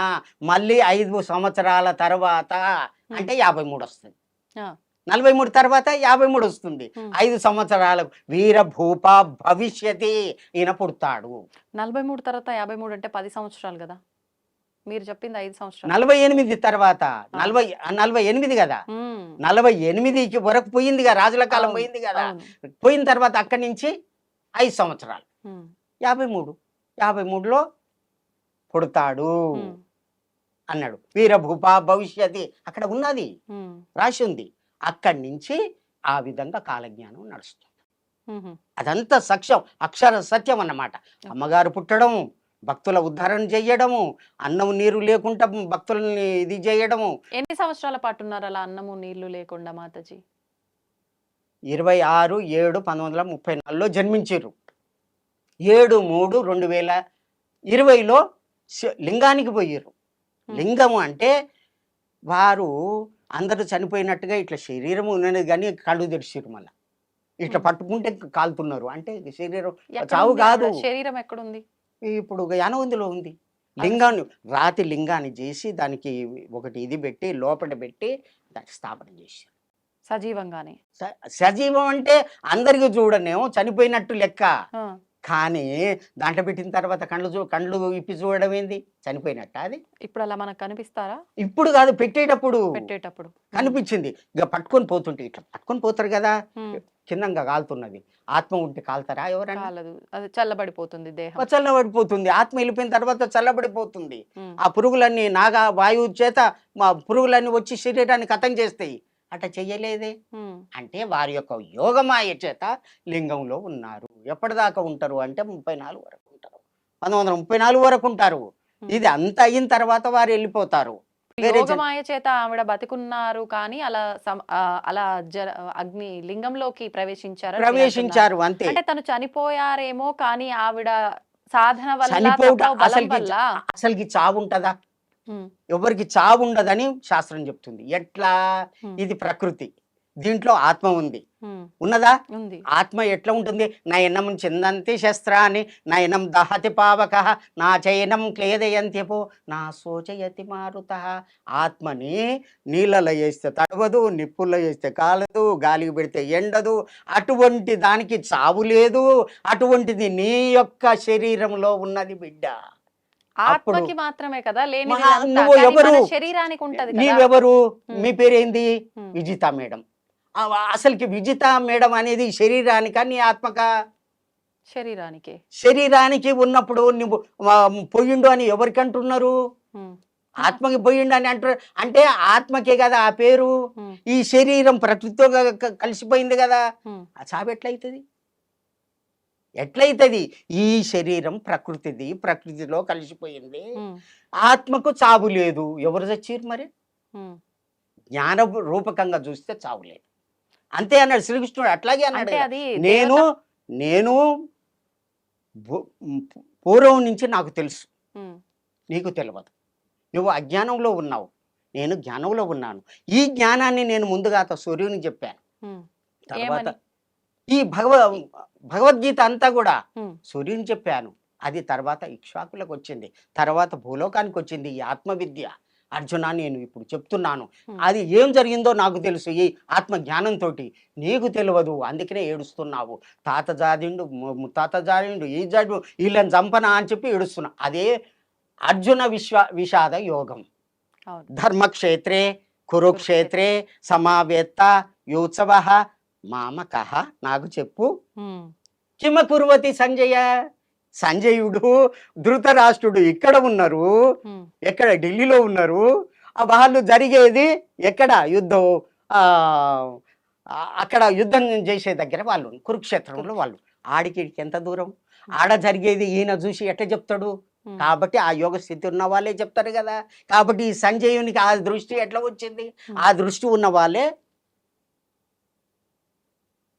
C: మళ్ళీ 5 సంవత్సరాల తర్వాత అంటే 53 వస్తుంది.
B: ఆ,
C: 43 తర్వాత 53 వస్తుంది.
B: ఉమ్.
C: 5 సంవత్సరాలకు వీరభూప భవిష్యతి ఈయన పుడతాడు.
B: 43 తర్వాత 53 అంటే 10 సంవత్సరాలు కదా, మీరు చెప్పింది 5 సంవత్సరాలు.
C: 48 తర్వాత 48 కదా,
B: ఉమ్,
C: 48కి వరకు పోయిందిగా, రాజుల కాలం
B: అవును,
C: పోయింది కదా.
B: అవును.
C: పోయిన తర్వాత అక్కడి నుంచి 5 సంవత్సరాలు
B: ఉమ్,
C: 53లో పుడతాడు
B: ఉమ్,
C: అన్నాడు. వీరభూప భవిష్యతి అక్కడ ఉన్నది,
B: ఉమ్,
C: రాసి ఉంది. అక్కడి నుంచి ఆ విధంగా కాలజ్ఞానం నడుస్తుంది.
B: ఉమ్,
C: అదంతా సత్యం, అక్షర సత్యం అన్నమాట. అమ్మగారు పుట్టడం, భక్తుల ఉద్ధరణ చేయడము, అన్నం నీరు లేకుండా భక్తులని ఇది చేయడము.
B: ఎన్ని సంవత్సరాల పాటు ఉన్నారు అలా అన్నము నీళ్లు లేకుండా మాతాజీ?
C: 26/7/1934లో జన్మించారు. 7/3/2020లో లింగానికి పోయారు. లింగము అంటే వారు అందరూ చనిపోయినట్టుగా ఇట్లా శరీరం ఉన్నది కానీ కళ్ళు తెరిచారు, మళ్ళీ ఇట్లా పట్టుకుంటే కాలుతున్నారు అంటే శరీరం
B: ఎక్కడ
C: చావు
B: ఉంది
C: కాదు.
B: ఆవిడ? శరీరం ఎక్కడుంది?
C: ఇప్పుడు యానవంతిలో ఉంది. లింగాన్ని రాతి లింగాన్ని చేసి దానికి ఒకటి ఇది పెట్టి లోపల పెట్టి దాన్ని స్థాపన చేశారు.
B: సజీవంగానే.
C: సజీవం అంటే అందరికి చూడనేమో చనిపోయినట్టు లెక్క,
B: ఆ,
C: కానీ దాంట్లో పెట్టిన తర్వాత కళ్ళు ఇప్పి చూడడం ఏంది, చనిపోయినట్ట అది.
B: ఇప్పుడు అలా మనకు కనిపిస్తారా?
C: ఇప్పుడు కాదు, పెట్టేటప్పుడు
B: పెట్టేటప్పుడు
C: కనిపించింది. ఇక పట్టుకొని పోతుంటే ఇట్లా పట్టుకొని పోతారు కదా,
B: ఉమ్,
C: కిందంగా కాలుతున్నది. ఆత్మ ఉంటే కాలుతారా ఎవరైనా?
B: కాలదు, అది చల్లబడిపోతుంది దేహం.
C: చల్లబడిపోతుంది. ఆత్మ వెళ్ళిపోయిన తర్వాత చల్లబడిపోతుంది.
B: ఉమ్,
C: ఆ పురుగులన్నీ వాయువు చేత మా పురుగులన్నీ వచ్చి శరీరాన్ని కథం చేస్తాయి. అట్లా చెయ్యలేదే.
B: ఉమ్,
C: అంటే వారి యొక్క యోగమాయ చేత లింగంలో ఉన్నారు. ఎప్పటిదాకా ఉంటారు అంటే 34 వరకు ఉంటారు, 1934 వరకు ఉంటారు. ఇది అంత అయిన తర్వాత వారు వెళ్ళిపోతారు. వేరే
B: యోగమాయ చేత ఆవిడ బతికున్నారు కానీ అలా అలా అగ్ని లింగంలోకి
C: ప్రవేశించారు అంతే.
B: అంటే తను చనిపోయారేమో కానీ ఆవిడ సాధన వల్ల
C: చనిపోవట
B: తపో బలం
C: అసలుకి
B: వల్ల
C: అసలుకి చావు ఉంటుందా?
B: ఉమ్,
C: ఎవరికి చావు ఉండదని శాస్త్రం చెప్తుంది. ఎట్లా? ఇది ప్రకృతి, దీంట్లో ఆత్మ ఉంది.
B: ఉమ్,
C: ఉన్నదా?
B: ఉంది.
C: ఆత్మ ఎట్లా ఉంటుంది? నయనం చిందంతి శస్త్రాన్ని నయనం దహతి పావక నా చయనం క్లేదయంత్యపో నా శోచయతి మారుత. ఆత్మని నీళ్ళలో వేస్తే తడవదు, నిప్పుల్లో వేస్తే కాలదు, గాలికి పెడితే ఎండదు. అటువంటి దానికి చావు లేదు. అటువంటిది నీ యొక్క శరీరంలో ఉన్నది బిడ్డ.
B: ఆత్మకి మాత్రమే కదా లేని
C: నువ్వు ఎవరు?
B: శరీరానికి ఉంటది కదా.
C: నీవెవరు? మీ పేరేంది?
B: ఉమ్.
C: విజిత మేడం. అసలుకి విజిత మేడం అనేది శరీరానికా నీ ఆత్మకా?
B: శరీరానికి.
C: శరీరానికి ఉన్నప్పుడు నువ్వు పోయిండు అని ఎవరికి అంటున్నారు?
B: ఉమ్,
C: ఆత్మకి పోయిండు అని అంటారు. అంటే ఆత్మకే కదా ఆ పేరు.
B: ఉమ్,
C: ఈ శరీరం ప్రకృతితో కలిసిపోయింది కదా,
B: ఉమ్,
C: ఆ చావు ఎట్లయితుంది? ఎట్లయితుంది? ఈ శరీరం ప్రకృతిది, ప్రకృతిలో కలిసిపోయింది.
B: ఉమ్,
C: ఆత్మకు చావు లేదు. ఎవరు చచ్చిరు మరి?
B: ఉమ్.
C: జ్ఞాన రూపకంగా చూస్తే చావు లేదు. అంతే అన్నాడు శ్రీకృష్ణుడు. అట్లాగే అన్నాడు.
B: అంటే అది
C: నేను పూర్వం నుంచి నాకు తెలుసు,
B: ఉమ్,
C: నీకు తెలియదు. నువ్వు అజ్ఞానంలో ఉన్నావు, నేను జ్ఞానంలో ఉన్నాను. ఈ జ్ఞానాన్ని నేను ముందుగా సూర్యునికి చెప్పాను.
B: ఉమ్,
C: తర్వాత
B: ఏమని?
C: ఈ భగవద్గీత అంతా కూడా
B: ఉమ్,
C: సూర్యుని చెప్పాను. అది తర్వాత ఇక్ష్వాకులకు వచ్చింది, తర్వాత భూలోకానికి వచ్చింది ఈ ఆత్మవిద్య. అర్జున నేను ఇప్పుడు చెప్తున్నాను, అది ఏం జరిగిందో నాకు తెలుసు ఈ ఆత్మ జ్ఞానంతో, నీకు తెలియదు. అందుకనే ఏడుస్తున్నావు. తాత జాదిండు, ముత్తాత జాదిండు, ఈ జాడు, వీళ్ళని చంపనా అని చెప్పి ఏడుస్తున్నా. అదే అర్జున విషాద యోగం.
B: అవును.
C: ధర్మక్షేత్రే కురుక్షేత్రే సమావేత్త యోత్సవ మామక. నాకు చెప్పు,
B: ఉమ్,
C: కిమ కుర్వతి సంజయ? సంజయుడు ధృతరాష్ట్రుడు ఇక్కడ ఉన్నారు,
B: ఉమ్,
C: ఎక్కడ? ఢిల్లీలో ఉన్నారు. వాళ్ళు జరిగేది ఎక్కడ? యుద్ధం అక్కడ యుద్ధం చేసే దగ్గర వాళ్ళు కురుక్షేత్రంలో వాళ్ళు. ఆడికి ఎంత దూరం? ఆడ జరిగేది ఈయన చూసి ఎట్లా చెప్తాడు? కాబట్టి ఆ యోగ స్థితి ఉన్న వాళ్ళే చెప్తారు కదా. కాబట్టి ఈ సంజయునికి ఆ దృష్టి ఎట్లా వచ్చింది? ఆ దృష్టి ఉన్న వాళ్ళే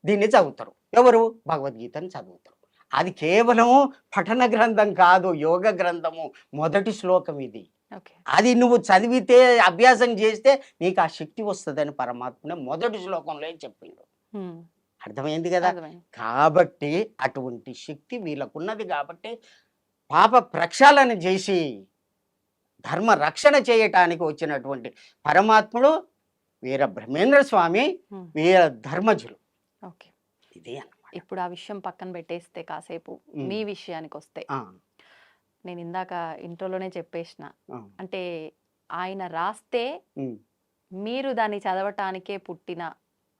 C: దీన్ని చదువుతారు. ఎవరు? భగవద్గీతని చదువుతారు. అది కేవలం పఠన గ్రంథం కాదు, యోగ గ్రంథము. మొదటి శ్లోకం ఇది.
B: ఓకే.
C: అది నువ్వు చదివితే, అభ్యాసం చేస్తే నీకు ఆ శక్తి వస్తుందని పరమాత్మ మొదటి శ్లోకంలో చెప్పిండు. అర్థమైంది కదా.
B: అర్థమైంది.
C: కాబట్టి అటువంటి శక్తి వీళ్ళకున్నది కాబట్టి పాప ప్రక్షాళన చేసి ధర్మ రక్షణ చేయటానికి వచ్చినటువంటి పరమాత్ముడు వీర బ్రహ్మేంద్ర స్వామి, వీర ధర్మజులు.
B: ఓకే.
C: ఇది అన్నమాట.
B: ఇప్పుడు ఆ విషయం పక్కన పెట్టేస్తే కాసేపు మీ విషయానికి వస్తే,
C: ఆ,
B: నేను ఇందాక ఇంట్రోలోనే చెప్పేసిన,
C: ఆ,
B: అంటే ఆయన రాస్తే
C: ఉమ్,
B: మీరు దాన్ని చదవటానికే పుట్టిన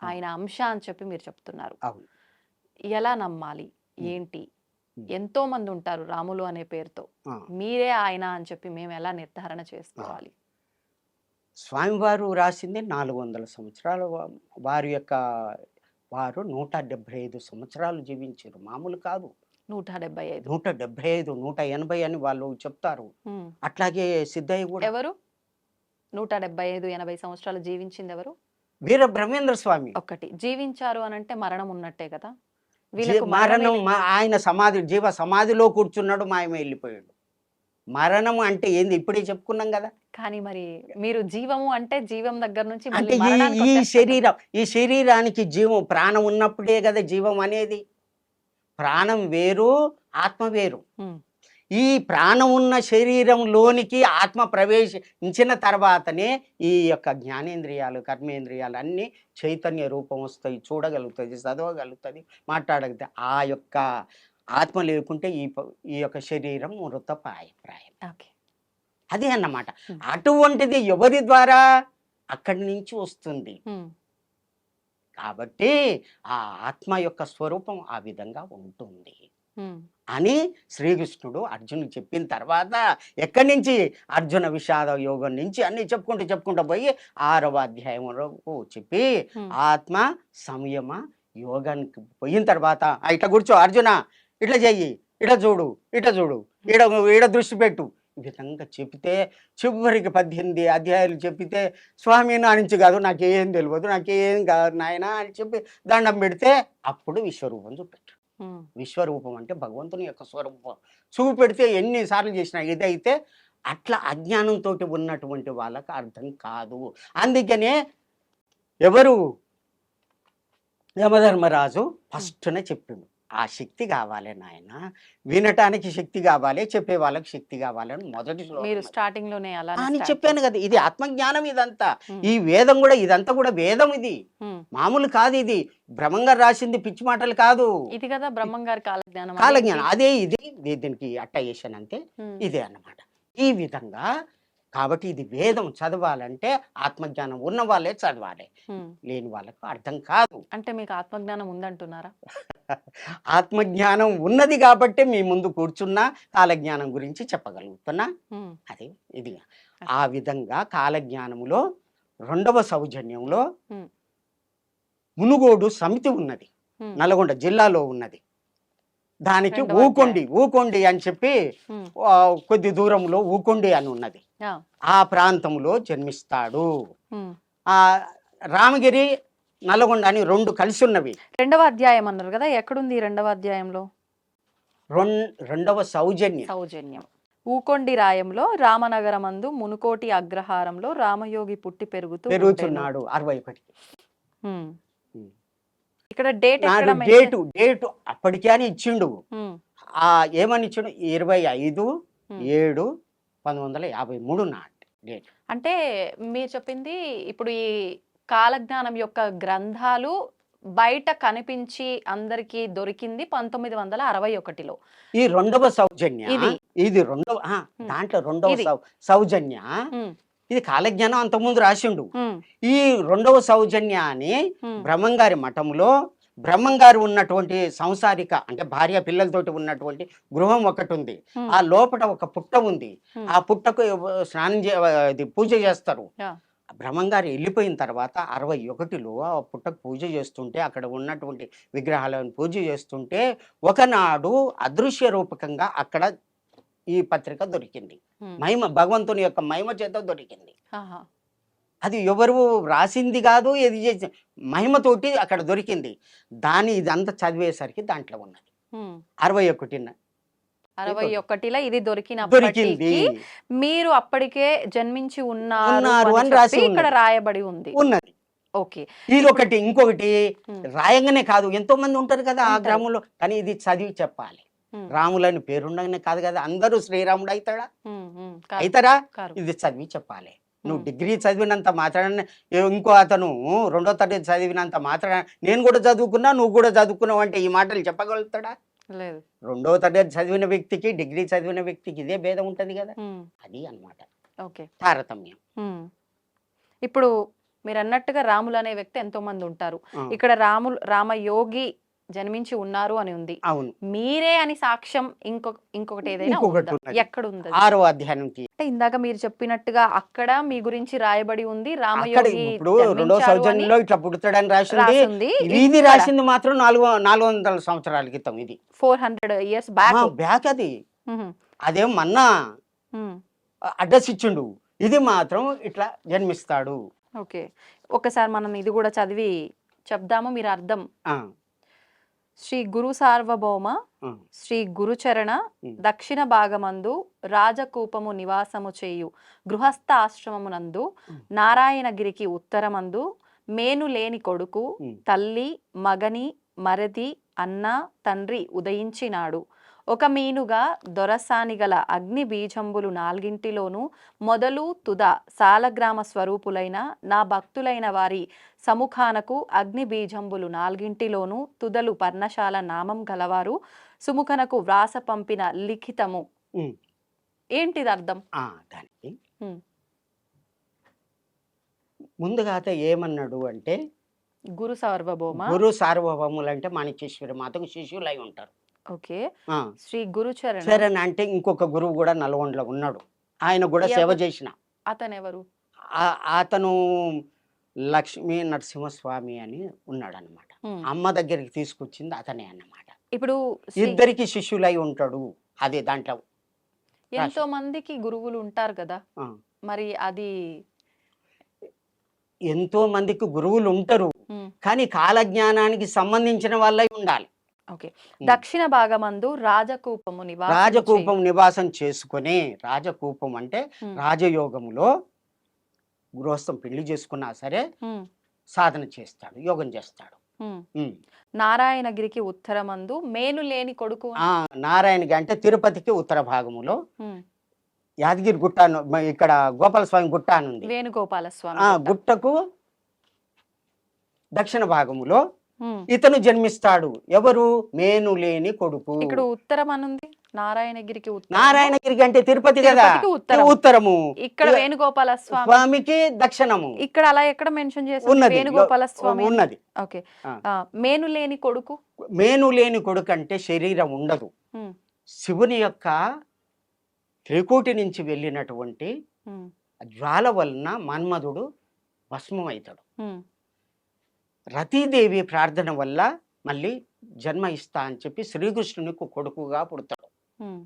B: ఆయన అంశ అని చెప్పి మీరు చెప్తున్నారు.
C: అవును.
B: ఎలా నమ్మాలి ఏంటి? ఎంతో మంది ఉంటారు రాములు అనే పేరుతో,
C: ఆ.
B: మీరే ఆయన అని చెప్పి మేము ఎలా నిర్ధారణ చేసుకోవాలి?
C: స్వామివారు రాసింది 400 సంవత్సరాలు. వారి యొక్క వారు 175 సంవత్సరాలు జీవించారు. మామూలు కాదు.
B: 175.
C: 175, 180 అని వాళ్ళు చెప్తారు. అట్లాగే సిద్ధయ్య కూడా.
B: ఎవరు 175, 80 సంవత్సరాలు జీవించింది ఎవరు?
C: వీర బ్రహ్మేంద్ర స్వామి.
B: ఒక్కటి జీవించారు అని అంటే మరణం ఉన్నట్టే కదా. వీళ్ళకు
C: మరణం ఆయన సమాధి, జీవ సమాధిలో కూర్చున్నాడు, మాయమే వెళ్ళిపోయాడు. మరణం అంటే ఏంది? ఇప్పుడే చెప్పుకున్నాం కదా.
B: కానీ మరి మీరు జీవము అంటే జీవం దగ్గర నుంచి
C: అంటే
B: మళ్ళీ మరణానికి
C: ఈ
B: వచ్చేస్తారు.
C: ఈ శరీరానికి జీవం, ప్రాణం ఉన్నప్పుడే కదా జీవం అనేది. ప్రాణం వేరు, ఆత్మ వేరు.
B: ఉమ్,
C: ఈ ప్రాణం ఉన్న శరీరంలోనికి ఆత్మ ప్రవేశించిన తర్వాతనే ఈ యొక్క జ్ఞానేంద్రియాలు, కర్మేంద్రియాలు అన్నీ చైతన్య రూపం వస్తాయి, చూడగలుగుతుంది, చదవగలుగుతుంది, మాట్లాడగలుగుతుంది. ఆ యొక్క ఆత్మ లేకుంటే ఈ యొక్క శరీరం మృతప్రాయం.
B: ఓకే.
C: అదే అన్నమాట. అటువంటిది ఎవరి ద్వారా? అక్కడి నుంచి వస్తుంది.
B: ఉమ్,
C: కాబట్టి ఆ ఆత్మ యొక్క స్వరూపం ఆ విధంగా ఉంటుంది
B: ఉమ్,
C: అని శ్రీకృష్ణుడు అర్జునుడికి చెప్పిన తర్వాత, ఎక్కడి నుంచి? అర్జున విషాద యోగం నుంచి అన్ని చెప్పుకుంటూ పోయి 6వ అధ్యాయం వరకు చెప్పి ఆత్మ సంయమ యోగానికి పోయిన తర్వాత, ఇట్లా కూర్చో అర్జున, ఇట్లా చెయ్యి, ఇట్లా చూడు, ఇట్లా చూడు, ఈడ దృష్టి పెట్టు, ఈ విధంగా చెప్తే చివరికి 18 అధ్యాయాలు చెప్పితే, స్వామి నా నుంచి కాదు, నాకేం తెలియదు, నాకేం కాదు నాయన అని చెప్పి దండం పెడితే అప్పుడు విశ్వరూపం చూపెట్టు.
B: ఉమ్,
C: విశ్వరూపం అంటే భగవంతుని యొక్క స్వరూపం చూపెడితే ఎన్నిసార్లు చేసినా ఇదైతే అట్లా అజ్ఞానంతో ఉన్నటువంటి వాళ్ళకి అర్థం కాదు. అందుకనే ఎవరు? యమధర్మరాజు ఫస్ట్నే చెప్పిండు, ఆ శక్తి కావాలి నాయన, వినటానికి శక్తి కావాలి, చెప్పే వాళ్ళకి శక్తి కావాలని మొదటి
B: మీరు స్టార్టింగ్ లోనే అలా
C: అని చెప్పాను కదా. ఇది ఆత్మజ్ఞానం. ఇదంతా ఈ వేదం కూడా, ఇదంతా కూడా వేదం. ఇది మామూలు కాదు. ఇది బ్రహ్మంగారు రాసింది పిచ్చి మాటలు కాదు.
B: ఇది కదా బ్రహ్మం గారి కాలజ్ఞానం.
C: కాలజ్ఞానం అదే. ఇది దీనికి అట్టయేషన్ అంతే ఇదే అన్నమాట. ఈ విధంగా కాబట్టి ఇది వేదం చదవాలంటే ఆత్మజ్ఞానం ఉన్న వాళ్ళే చదవాలి, లేని వాళ్ళకు అర్థం కాదు.
B: అంటే మీకు ఆత్మజ్ఞానం ఉందంటున్నారా?
C: ఆత్మజ్ఞానం ఉన్నది కాబట్టి మీ ముందు కూర్చున్నా కాలజ్ఞానం గురించి చెప్పగలుగుతున్నా. అదే ఇది. ఆ విధంగా కాలజ్ఞానములో 2వ సౌజన్యంలో మునుగోడు సమితి ఉన్నది, నల్గొండ జిల్లాలో ఉన్నది. దానికి ఊకొండి అని చెప్పి కొద్ది దూరంలో ఊకొండి అని ఉన్నది. ఆ ప్రాంతంలో జన్మిస్తాడు. ఆ రామగిరి, నల్గొండ అని 2 కలిసి ఉన్నవి.
B: 2వ అధ్యాయం అన్నారు కదా, ఎక్కడుంది 2వ అధ్యాయంలో?
C: 2వ సౌజన్యం.
B: ఊకొండి రాయంలో రామనగరమందు మునుకోటి అగ్రహారంలో రామయోగి పుట్టి
C: పెరుగుతున్నాడు. 61.
B: ఇక్కడ డేట్
C: డేట్ అప్పటికే అని ఇచ్చిండు. ఆ ఏమని ఇచ్చిండు? 25/7/1953 నాటి డేట్.
B: అంటే మీరు చెప్పింది ఇప్పుడు ఈ కాలజ్ఞానం యొక్క గ్రంథాలు బయట కనిపించి అందరికి దొరికింది 1961లో.
C: ఈ 2వ సౌజన్య ఇది దాంట్లో 2వ సౌజన్య ఇది కాలజ్ఞానం అంతకుముందు రాసిండు. ఈ 2వ సౌజన్యాన్ని బ్రహ్మంగారి మఠంలో బ్రహ్మంగారు ఉన్నటువంటి సంసారిక అంటే భార్య పిల్లలతోటి ఉన్నటువంటి గృహం ఒకటి ఉంది. ఆ లోపల ఒక పుట్ట ఉంది. ఆ పుట్టకు స్నానం పూజ చేస్తారు. బ్రహ్మంగారు వెళ్ళిపోయిన తర్వాత 61లో ఆ పుట్టకు పూజ చేస్తుంటే, అక్కడ ఉన్నటువంటి విగ్రహాలను పూజ చేస్తుంటే, ఒకనాడు అదృశ్య రూపకంగా అక్కడ ఈ పత్రిక దొరికింది.
B: ఉమ్,
C: మహిమ భగవంతుని యొక్క మహిమ చేత దొరికింది.
B: ఆహా,
C: అది ఎవరు రాసింది కాదు, ఏది చేసి మహిమతోటి అక్కడ దొరికింది. ఇదంతా చదివేసరికి దాంట్లో ఉన్నది
B: ఉమ్.
C: 61
B: 61లో ఇది
C: దొరికింది.
B: దొరికినప్పటికీ మీరు అప్పటికే జన్మించి
C: ఉన్నారు
B: ఉన్నారు
C: అని
B: అని
C: రాసి
B: చెప్పి ఇక్కడ
C: ఉన్నది.
B: రాయబడి ఉంది.
C: ఉన్నది.
B: ఓకే.
C: ఇదొకటి. ఇంకొకటి
B: ఉమ్,
C: రాయంగానే కాదు, ఎంతో మంది ఉంటారు కదా ఆ
B: ఉంటారు.
C: గ్రామంలో, కానీ ఇది చదివి చెప్పాలి.
B: ఉమ్,
C: రాములని పేరుండగానే కాదు కదా, అందరూ శ్రీరాముడు అవుతాడా?
B: ఉమ్, ఉమ్, కాదు,
C: అవుతారా?
B: కాదు.
C: ఇది చదివి చెప్పాలి. నువ్వు
B: ఉమ్,
C: డిగ్రీ చదివినంత మాత్రాన ఇంకో అతను 2వ తరగతి చదివినంత మాత్రాన నేను కూడా చదువుకున్నా నువ్వు కూడా చదువుకున్నావు అంటే ఈ మాటలు చెప్పగలుగుతాడా?
B: లేదు.
C: 2వ తరగతి చదివిన వ్యక్తికి డిగ్రీ చదివిన వ్యక్తికి ఇదే భేదం ఉంటది కదా.
B: ఉమ్,
C: అది అన్నమాట
B: ఓకే.
C: తారతమ్యం.
B: ఉమ్. ఇప్పుడు మీరు అన్నట్టుగా రాములు అనే వ్యక్తి ఎంతో మంది ఉంటారు.
C: ఆ,
B: ఇక్కడ రామయోగి జన్మించి ఉన్నారు అని ఉంది.
C: అవును.
B: మీరే అని సాక్ష్యం ఇంకొకటి ఏదైనా
C: ఇంకొకటి
B: ఉందా?
C: ఉన్నది.
B: ఎక్కడ ఉంది అది?
C: 6వ అధ్యాయం
B: అంటే ఇందాక మీరు చెప్పినట్టుగా అక్కడ మీ గురించి రాయబడి ఉంది,
C: అక్కడ
B: రామయోగి
C: ఇప్పుడు 2వ
B: జన్మించారు అని
C: సౌజన్యంలో ఇట్లా పుడతాడని రాసింది.
B: రాసింది.
C: ఇది
B: ఇక్కడ
C: రాసింది మాత్రం 400 సంవత్సరాల క్రితం. ఇది
B: 400 years బ్యాక్.
C: బ్యాక్. అది అదేం మన్నా అడ్రస్ ఇచ్చిండు. ఇది మాత్రం ఇట్లా జన్మిస్తాడు.
B: ఓకే. ఒకసారి మనం ఇది కూడా చదివి చెప్దాము, మీరు అర్థం.
C: ఆ,
B: శ్రీ గురు సార్వభౌమ
C: ఆ,
B: శ్రీ గురుచరణ
C: ఉమ్,
B: దక్షిణ భాగమందు రాజకూపము నివాసము చేయు గృహస్థ ఆశ్రమమునందు
C: ఉమ్,
B: నారాయణగిరికి ఉత్తరమందు మేను లేని కొడుకు
C: ఉమ్,
B: తల్లి మగని మరది అన్న తండ్రి ఉదయించినాడు. ఒక మీనుగా దొరసానిగల అగ్ని బీజంబులు 4 మొదలు తుద సాలగ్రామ స్వరూపులైన నా భక్తులైన వారి సముఖానకు అగ్ని బీజంబులు 4 తుదలు పర్ణశాల నామం గలవారు సుముఖనకు వ్రాస పంపిన లిఖితము.
C: ఉమ్.
B: ఏంటిది అర్థం?
C: దానికి
B: ఉమ్,
C: ముందుగా అత ఏమన్నాడు అంటే,
B: గురు సార్వభౌమ.
C: గురు సార్వభౌములు అంటే మాణిక్యేశ్వరి మాతకు శిష్యులై ఉంటారు.
B: ఓకే.
C: ఆ,
B: శ్రీ గురుచరణ.
C: చరణ్ అంటే ఇంకొక గురువు కూడా నల్గొండలో ఉన్నాడు. ఆయన కూడా సేవ
B: ఎవరు?
C: చేసిన.
B: అతను ఎవరు?
C: అతను లక్ష్మీ నరసింహస్వామి అని ఉన్నాడు అన్నమాట.
B: ఉమ్.
C: అమ్మ దగ్గరికి తీసుకొచ్చింది అతనే అన్నమాట.
B: ఇప్పుడు
C: ఇద్దరికి శిష్యులై ఉంటాడు. అదే దాంట్లో
B: ఎంతో మందికి గురువులు ఉంటారు కదా,
C: ఆ,
B: మరి అది
C: ఎంతో మందికి గురువులు ఉంటారు, కానీ కాలజ్ఞానానికి సంబంధించిన వాళ్ళై ఉండాలి.
B: ఓకే. దక్షిణ భాగమందు రాజకూపము నివాసము
C: రాజకూపం నివాసం చేసుకుని, రాజకూపం అంటే
B: చేయు.
C: రాజయోగములో గృహస్థం పెళ్లి చేసుకున్నా సరే
B: ఉమ్,
C: సాధన చేస్తాడు, యోగం చేస్తాడు.
B: ఉమ్.
C: ఉమ్.
B: నారాయణగిరికి ఉత్తరమందు మేను లేని కొడుకు అని.
C: నారాయణగి అంటే తిరుపతికి ఉత్తర భాగములో
B: ఉమ్,
C: యాదగిరి గుట్ట ఇక్కడ గోపాలస్వామి గుట్ట అని ఉంది.
B: వేణుగోపాల స్వామి గుట్ట.
C: గుట్టకు దక్షిణ భాగములో
B: ఉమ్.
C: ఇతను జన్మిస్తాడు. ఎవరు? మేను లేని కొడుకు.
B: ఇక్కడ ఉత్తరం అనుంది, నారాయణగిరికి ఉత్తరం.
C: నారాయణగిరికి అంటే తిరుపతి కదా,
B: తిరుపతికి ఉత్తరం.
C: ఉత్తరము.
B: ఇక్కడ వేణుగోపాల స్వామి,
C: స్వామికి దక్షిణము
B: ఇక్కడ అలా ఎక్కడ మెన్షన్ చేసి
C: ఉన్నది.
B: వేణుగోపాల స్వామి
C: ఉన్నది.
B: ఓకే.
C: ఆ.
B: మేను లేని కొడుకు.
C: మేను లేని కొడుకు అంటే శరీరం ఉండదు.
B: ఉమ్,
C: శివుని యొక్క త్రికోటి నుంచి వెళ్ళినటువంటి
B: ఉమ్,
C: జ్వాల వలన మన్మధుడు భస్మం అవుతాడు.
B: ఉమ్,
C: రతీదేవి ప్రార్థన వల్ల మళ్ళీ జన్మ ఇస్తా అని చెప్పి శ్రీకృష్ణునికి కొడుకుగా పుడతాడు.
B: ఉమ్,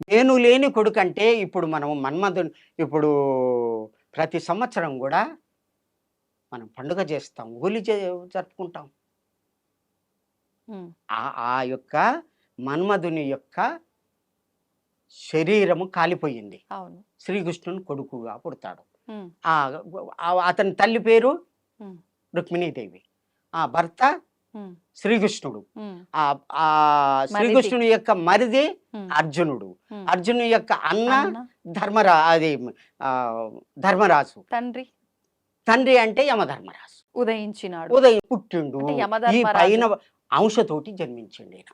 C: మేను లేని కొడుకు అంటే ఇప్పుడు మనం మన్మధుడు ఇప్పుడు ప్రతి సంవత్సరం కూడా మనం పండుగ చేస్తాం, హోలీ జరుపుకుంటాం.
B: ఉమ్,
C: ఆ యొక్క మన్మధుని యొక్క శరీరము కాలిపోయింది.
B: అవును.
C: శ్రీకృష్ణుని కొడుకుగా పుడతాడు.
B: ఉమ్,
C: అతని తల్లి పేరు
B: ఉమ్,
C: రుక్మిణీదేవి, ఆ భర్త
B: ఉమ్,
C: శ్రీకృష్ణుడు.
B: ఉమ్,
C: ఆ శ్రీకృష్ణుని యొక్క మరిది
B: ఉమ్,
C: అర్జునుడు.
B: ఉమ్.
C: అర్జునుని యొక్క అన్న
B: అన్న,
C: ధర్మరాజు.
B: తండ్రి
C: తండ్రి అంటే యమధర్మరాజు.
B: ఉదయించినాడు.
C: ఉదయం పుట్టిండు.
B: అంటే
C: ఈ
B: యమధర్మరాజు.
C: పైన అంశతోటి జన్మించిండు ఈయన.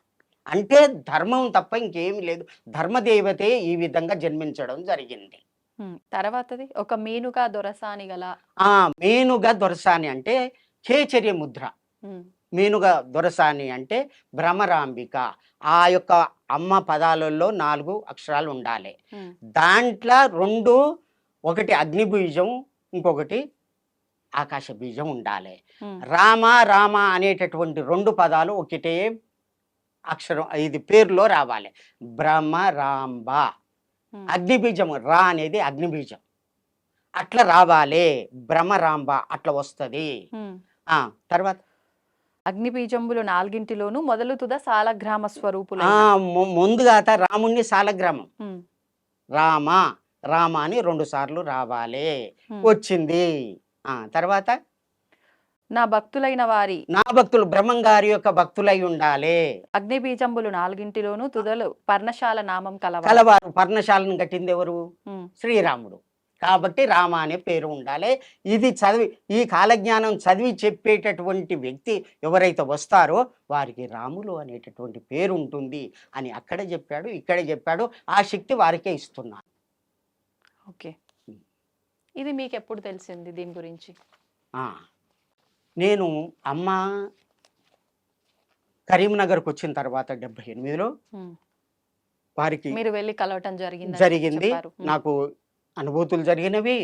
C: అంటే ధర్మం తప్ప ఇంకేమి లేదు. ధర్మదేవతే ఈ విధంగా జన్మించడం జరిగింది.
B: ఉమ్, తర్వాతది ఒక మీనుగా దొరసాని గల.
C: మేనుగా దొరసాని అంటే కేచర్య ముద్ర.
B: ఉమ్,
C: మేనుగా దొరసాని అంటే భ్రమరాంబిక. ఆ యొక్క అమ్మ పదాలలో 4 అక్షరాలు ఉండాలి.
B: ఉమ్,
C: దాంట్లో 2, ఒకటి అగ్ని బీజం, ఇంకొకటి ఆకాశ బీజం ఉండాలి.
B: ఉమ్,
C: రామ రామ అనేటటువంటి 2 పదాలు ఒకటే అక్షరం, ఇది పేరులో రావాలి. భ్రమరాంబ. అగ్నిబీజం రా అనేది అగ్నిబీజం అట్లా రావాలే భ్రమరాంబ అట్లా వస్తుంది. తర్వాత
B: అగ్నిబీజంబులు నాలుగింటిలోను మొదలు తుద సాలగ్రామ స్వరూపులు.
C: ముందుగా రాముణ్ణి సాలగ్రామం రామ రామ అని 2 సార్లు రావాలే వచ్చింది. తర్వాత
B: నా భక్తులైన వారి
C: నా భక్తులు బ్రహ్మంగారి యొక్క భక్తులై ఉండాలి.
B: అగ్నిబీజంబులు నాలుగింటిలోను తుదలు పర్ణశాల నామం
C: కలవారు. పర్ణశాలను కట్టింది ఎవరు? శ్రీరాముడు. కాబట్టి రామ అనే పేరు ఉండాలి. ఇది చదివి ఈ కాలజ్ఞానం చదివి చెప్పేటటువంటి వ్యక్తి ఎవరైతే వస్తారో వారికి రాములు అనేటటువంటి పేరు ఉంటుంది అని అక్కడ చెప్పాడు, ఇక్కడ చెప్పాడు. ఆ శక్తి వారికే ఇస్తున్నాను.
B: ఓకే, ఇది మీకు ఎప్పుడు తెలిసింది దీని గురించి?
C: నేను అమ్మ కరీంనగర్కి వచ్చిన తర్వాత 78లో వారికి
B: మీరు వెళ్ళి కలవటం
C: జరిగింది. నాకు అనుభూతులు జరిగినవి.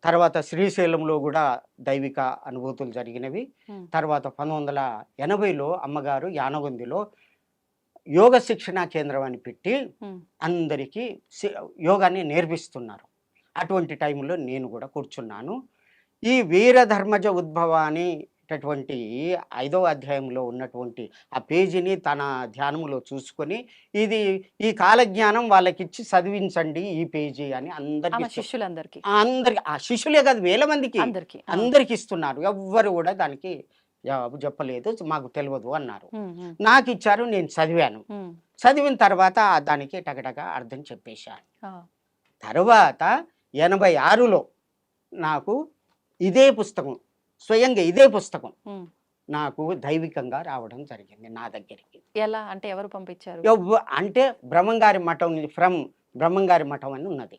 C: తర్వాత శ్రీశైలంలో కూడా దైవిక అనుభూతులు జరిగినవి. తర్వాత 1980లో అమ్మగారు యానగొందిలో యోగ శిక్షణా కేంద్రం అని పెట్టి అందరికీ యోగాన్ని నేర్పిస్తున్నారు. అటువంటి టైంలో నేను కూడా కూర్చున్నాను. ఈ వీరధర్మజ ఉద్భవ అనేటటువంటి 5వ అధ్యాయంలో ఉన్నటువంటి ఆ పేజీని తన ధ్యానములో చూసుకొని ఇది ఈ కాలజ్ఞానం వాళ్ళకిచ్చి చదివించండి ఈ పేజీ అని అందరికి ఆ శిష్యులే కాదు వేల మందికి అందరికి ఇస్తున్నారు. ఎవ్వరు కూడా దానికి జవాబు చెప్పలేదు, మాకు తెలియదు అన్నారు. నాకు ఇచ్చారు, నేను చదివాను. చదివిన తర్వాత దానికి టగటగా అర్థం చెప్పేశాను. తర్వాత 86లో నాకు ఇదే పుస్తకం స్వయంగా ఇదే పుస్తకం నాకు దైవికంగా రావడం జరిగింది నా దగ్గరికి.
B: ఎలా అంటే ఎవరు పంపించారు?
C: అంటే బ్రహ్మంగారి మఠం ఫ్రమ్ బ్రహ్మంగారి మఠం అని ఉన్నది.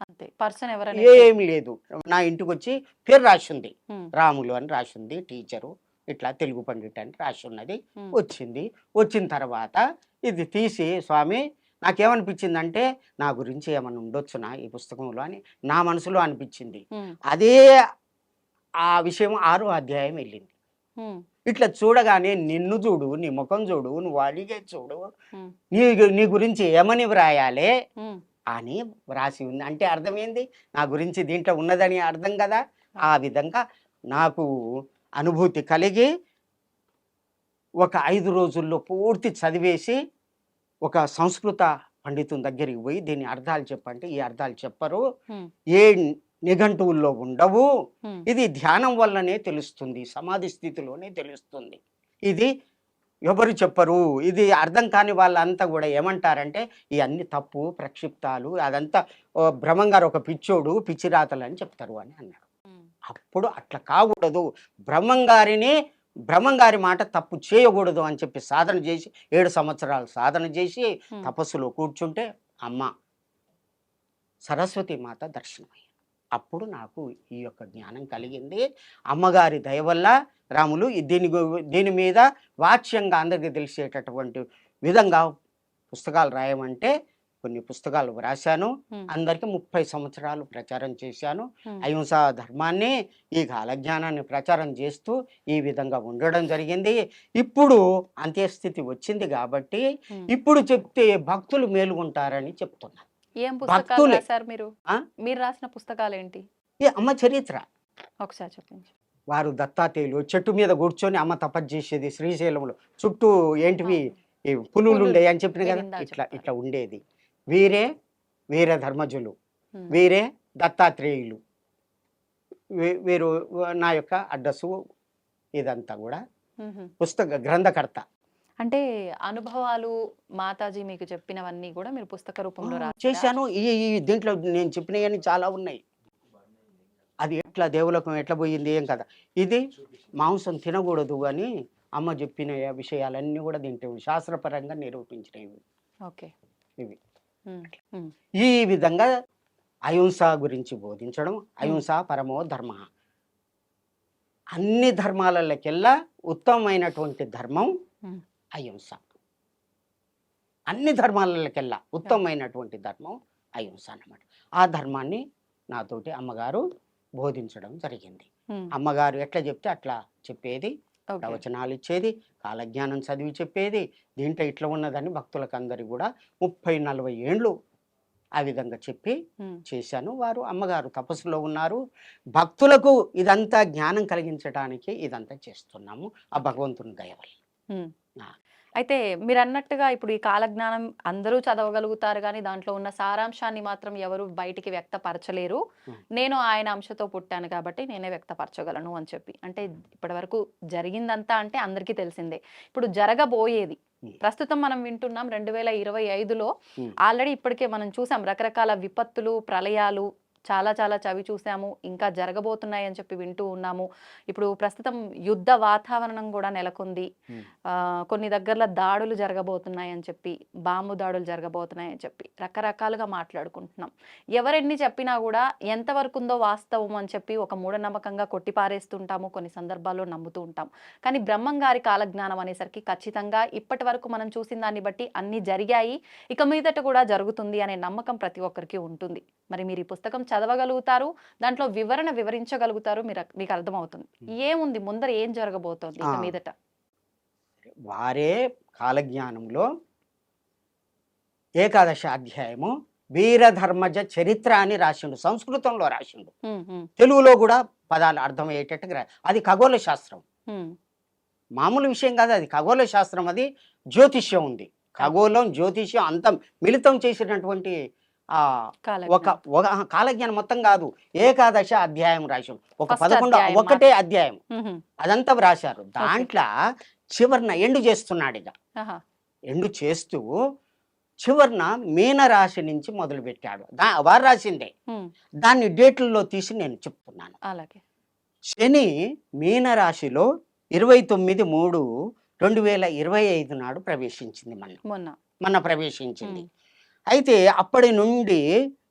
B: అంతే, పర్సన్ ఎవరైనా
C: ఏమి లేదు. నా ఇంటికి వచ్చి పేరు రాసింది, రాములు అని రాసింది. టీచరు ఇట్లా తెలుగు పండిట్ అని రాసి ఉన్నది. వచ్చిన తర్వాత ఇది తీసి స్వామి నాకేమనిపించిందంటే నా గురించి ఏమన్నా ఉండొచ్చునా ఈ పుస్తకంలో అని నా మనసులో అనిపించింది. అదే ఆ విషయం 6వ అధ్యాయం వెళ్ళింది. ఇట్లా చూడగానే నిన్ను చూడు, నీ ముఖం చూడు, నువ్వు అడిగే చూడు, నీ గురించి ఏమని వ్రాయాలే అని వ్రాసి ఉంది. అంటే అర్థమైంది నా గురించి దీంట్లో ఉన్నదని అర్థం కదా. ఆ విధంగా నాకు అనుభూతి కలిగి ఒక 5 రోజుల్లో పూర్తి చదివేసి ఒక సంస్కృత పండితుని దగ్గరికి పోయి దీని అర్థాలు చెప్పంటే ఈ అర్థాలు చెప్పరు, ఏ నిఘంటువుల్లో ఉండవు, ఇది ధ్యానం వల్లనే తెలుస్తుంది, సమాధి స్థితిలోనే తెలుస్తుంది, ఇది ఎవరు చెప్పరు, ఇది అర్థం కాని వాళ్ళంతా కూడా ఏమంటారంటే ఇవన్నీ తప్పు ప్రక్షిప్తాలు, అదంతా బ్రహ్మంగారు ఒక పిచ్చోడు పిచ్చిరాతలు అని చెప్తారు అని అన్నాడు. అప్పుడు అట్లా కాకూడదు, బ్రహ్మంగారి మాట తప్పు చేయకూడదు అని చెప్పి సాధన చేసి 7 సంవత్సరాలు సాధన చేసి తపస్సులో కూర్చుంటే అమ్మ సరస్వతి మాత దర్శనమయ్యారు. అప్పుడు నాకు ఈ యొక్క జ్ఞానం కలిగింది. అమ్మగారి దయ వల్ల రాములు దీని మీద వాచ్యంగా అందరికీ తెలిసేటటువంటి విధంగా పుస్తకాలు రాయమంటే కొన్ని పుస్తకాలు వ్రాశాను. అందరికి 30 సంవత్సరాలు ప్రచారం చేశాను. అహింసా ధర్మాన్ని ఈ కాలజ్ఞానాన్ని ప్రచారం చేస్తూ ఈ విధంగా ఉండడం జరిగింది. ఇప్పుడు అంత్యస్థితి వచ్చింది కాబట్టి ఇప్పుడు చెప్తే భక్తులు మేలుకుంటారని చెప్తున్నారు.
B: ఏం పుస్తకాలు రాశారు మీరు? మీరు రాసిన పుస్తకాలు ఏంటి?
C: ఈ అమ్మ చరిత్ర
B: ఒకసారి చెప్పండి.
C: వారు దత్తాత్రేయులు చెట్టు మీద కూర్చొని అమ్మ తపస్సు చేసేది శ్రీశైలంలో, చుట్టూ ఏంటివి పులులు ఉండే అని చెప్పిన కదా, ఇట్లా ఉండేది. వీరే ధర్మజులు, వీరే దత్తాత్రేయులు, వీరు నా యొక్క అడ్రస్సు ఇదంతా కూడా పుస్తక గ్రంథకర్త.
B: అంటే అనుభవాలు మాతాజీ మీకు చెప్పినవన్నీ కూడా మీరు పుస్తక రూపంలో
C: చేశాను. ఈ దీంట్లో నేను చెప్పినవన్నీ చాలా ఉన్నాయి. అది ఎట్లా దేవులకం ఎట్లా పోయింది ఏం కదా, ఇది మాంసం తినకూడదు అని అమ్మ చెప్పిన విషయాలన్నీ కూడా దీంట్లో శాస్త్రపరంగా నిరూపించినవి.
B: ఓకే,
C: ఇవి ఈ విధంగా అహింస గురించి బోధించడం. అహింస పరమో ధర్మ, అన్ని ధర్మాలకెల్లా ఉత్తమమైనటువంటి ధర్మం అహింస. అన్ని ధర్మాలకెల్లా ఉత్తమమైనటువంటి ధర్మం అహింస అన్నమాట. ఆ ధర్మాన్ని నాతోటి అమ్మగారు బోధించడం జరిగింది. అమ్మగారు ఎట్లా చెప్తే అట్లా చెప్పేది, ప్రవచనాలు ఇచ్చేది, కాలజ్ఞానం చదివి చెప్పేది. దీంట్లో ఇట్లా ఉన్నదని భక్తులకు అందరికి కూడా 30-40 ఏండ్లు ఆ విధంగా చెప్పి
B: ఉమ్,
C: చేశాను. వారు అమ్మగారు తపస్సులో ఉన్నారు. భక్తులకు ఇదంతా జ్ఞానం కలిగించడానికి ఇదంతా చేస్తున్నాము ఆ భగవంతుని దయ వల్ల.
B: ఉమ్.
C: ఆ.
B: అయితే మీరు అన్నట్టుగా ఇప్పుడు ఈ కాలజ్ఞానం అందరూ చదవగలుగుతారు కానీ దాంట్లో ఉన్న సారాంశాన్ని మాత్రం ఎవరు బయటికి వ్యక్తపరచలేరు.
C: ఉమ్.
B: నేను ఆయన అంశతో పుట్టాను కాబట్టి నేనే వ్యక్తపరచగలను అని చెప్పి. అంటే ఇప్పటి వరకు జరిగిందంతా అంటే అందరికీ తెలిసిందే. ఇప్పుడు జరగబోయేది
C: ఉమ్.
B: ప్రస్తుతం మనం వింటున్నాం 2025లో
C: ఉమ్.
B: ఆల్రెడీ ఇప్పటికే మనం చూసాం రకరకాల విపత్తులు, ప్రళయాలు చాలా చాలా చవి చూసాము. ఇంకా జరగబోతున్నాయి అని చెప్పి వింటూ ఉన్నాము. ఇప్పుడు ప్రస్తుతం యుద్ధ వాతావరణం కూడా నెలకొంది.
C: ఉమ్.
B: కొన్ని దగ్గరలో దాడులు జరగబోతున్నాయి అని చెప్పి, బాంబు దాడులు జరగబోతున్నాయి అని చెప్పి రకరకాలుగా మాట్లాడుకుంటున్నాం. ఎవరెన్ని చెప్పినా కూడా ఎంతవరకు ఉందో వాస్తవం అని చెప్పి ఒక మూఢనమ్మకంగా కొట్టిపారేస్తుంటాము. కొన్ని సందర్భాల్లో నమ్ముతూ ఉంటాం. కానీ బ్రహ్మం గారి కాలజ్ఞానం అనేసరికి ఖచ్చితంగా ఇప్పటి వరకు మనం చూసిన దాన్ని బట్టి అన్ని జరిగాయి, ఇక మీదట కూడా జరుగుతుంది అనే నమ్మకం ప్రతి ఒక్కరికి ఉంటుంది. మరి మీరు ఈ పుస్తకం చదవగలుగుతారు, దాంట్లో వివరించగలుగుతారు, మీకు అర్థమవుతుంది ఏముంది ముందర ఏం జరగబోతోంది ఇక
C: ఆ.
B: మీదట.
C: వారే కాలజ్ఞానంలో ఏకాదశ అధ్యాయము వీరధర్మజ చరిత్ర అని రాసిండు. సంస్కృతంలో రాసిండు,
B: ఉమ్, ఉమ్,
C: తెలుగులో కూడా పదాలు అర్థమయ్యేటట్టుగా అది ఖగోళ శాస్త్రం,
B: ఉమ్,
C: మామూలు విషయం కాదు. అది ఖగోళ శాస్త్రం, అది జ్యోతిష్యం ఉంది. ఖగోళం జ్యోతిష్యం అంతం మిళితం చేసినటువంటి ఆ ఒక
B: కాలజ్ఞానం.
C: ఒక కాలజ్ఞానం మొత్తం కాదు, ఏకాదశ అధ్యాయం రాశాడు. ఒక
B: First
C: 11
B: అధ్యాయం
C: ఒకటే అధ్యాయం
B: ఉహుం,
C: అదంతా రాశారు. దాంట్లో చివరిన ఎండు చేస్తున్నాడు. ఇక
B: ఆహా,
C: ఎండు చేస్తూ చివరిన మీనరాశి నుంచి మొదలు పెట్టాడు. వారు రాసిందే,
B: ఉమ్,
C: దాన్ని డేట్లలో తీసి నేను చెప్తున్నాను.
B: అలాగే.
C: శని మీనరాశిలో 29/3/2025 నాడు ప్రవేశించింది. మొన్న ప్రవేశించింది. అయితే అప్పటి నుండి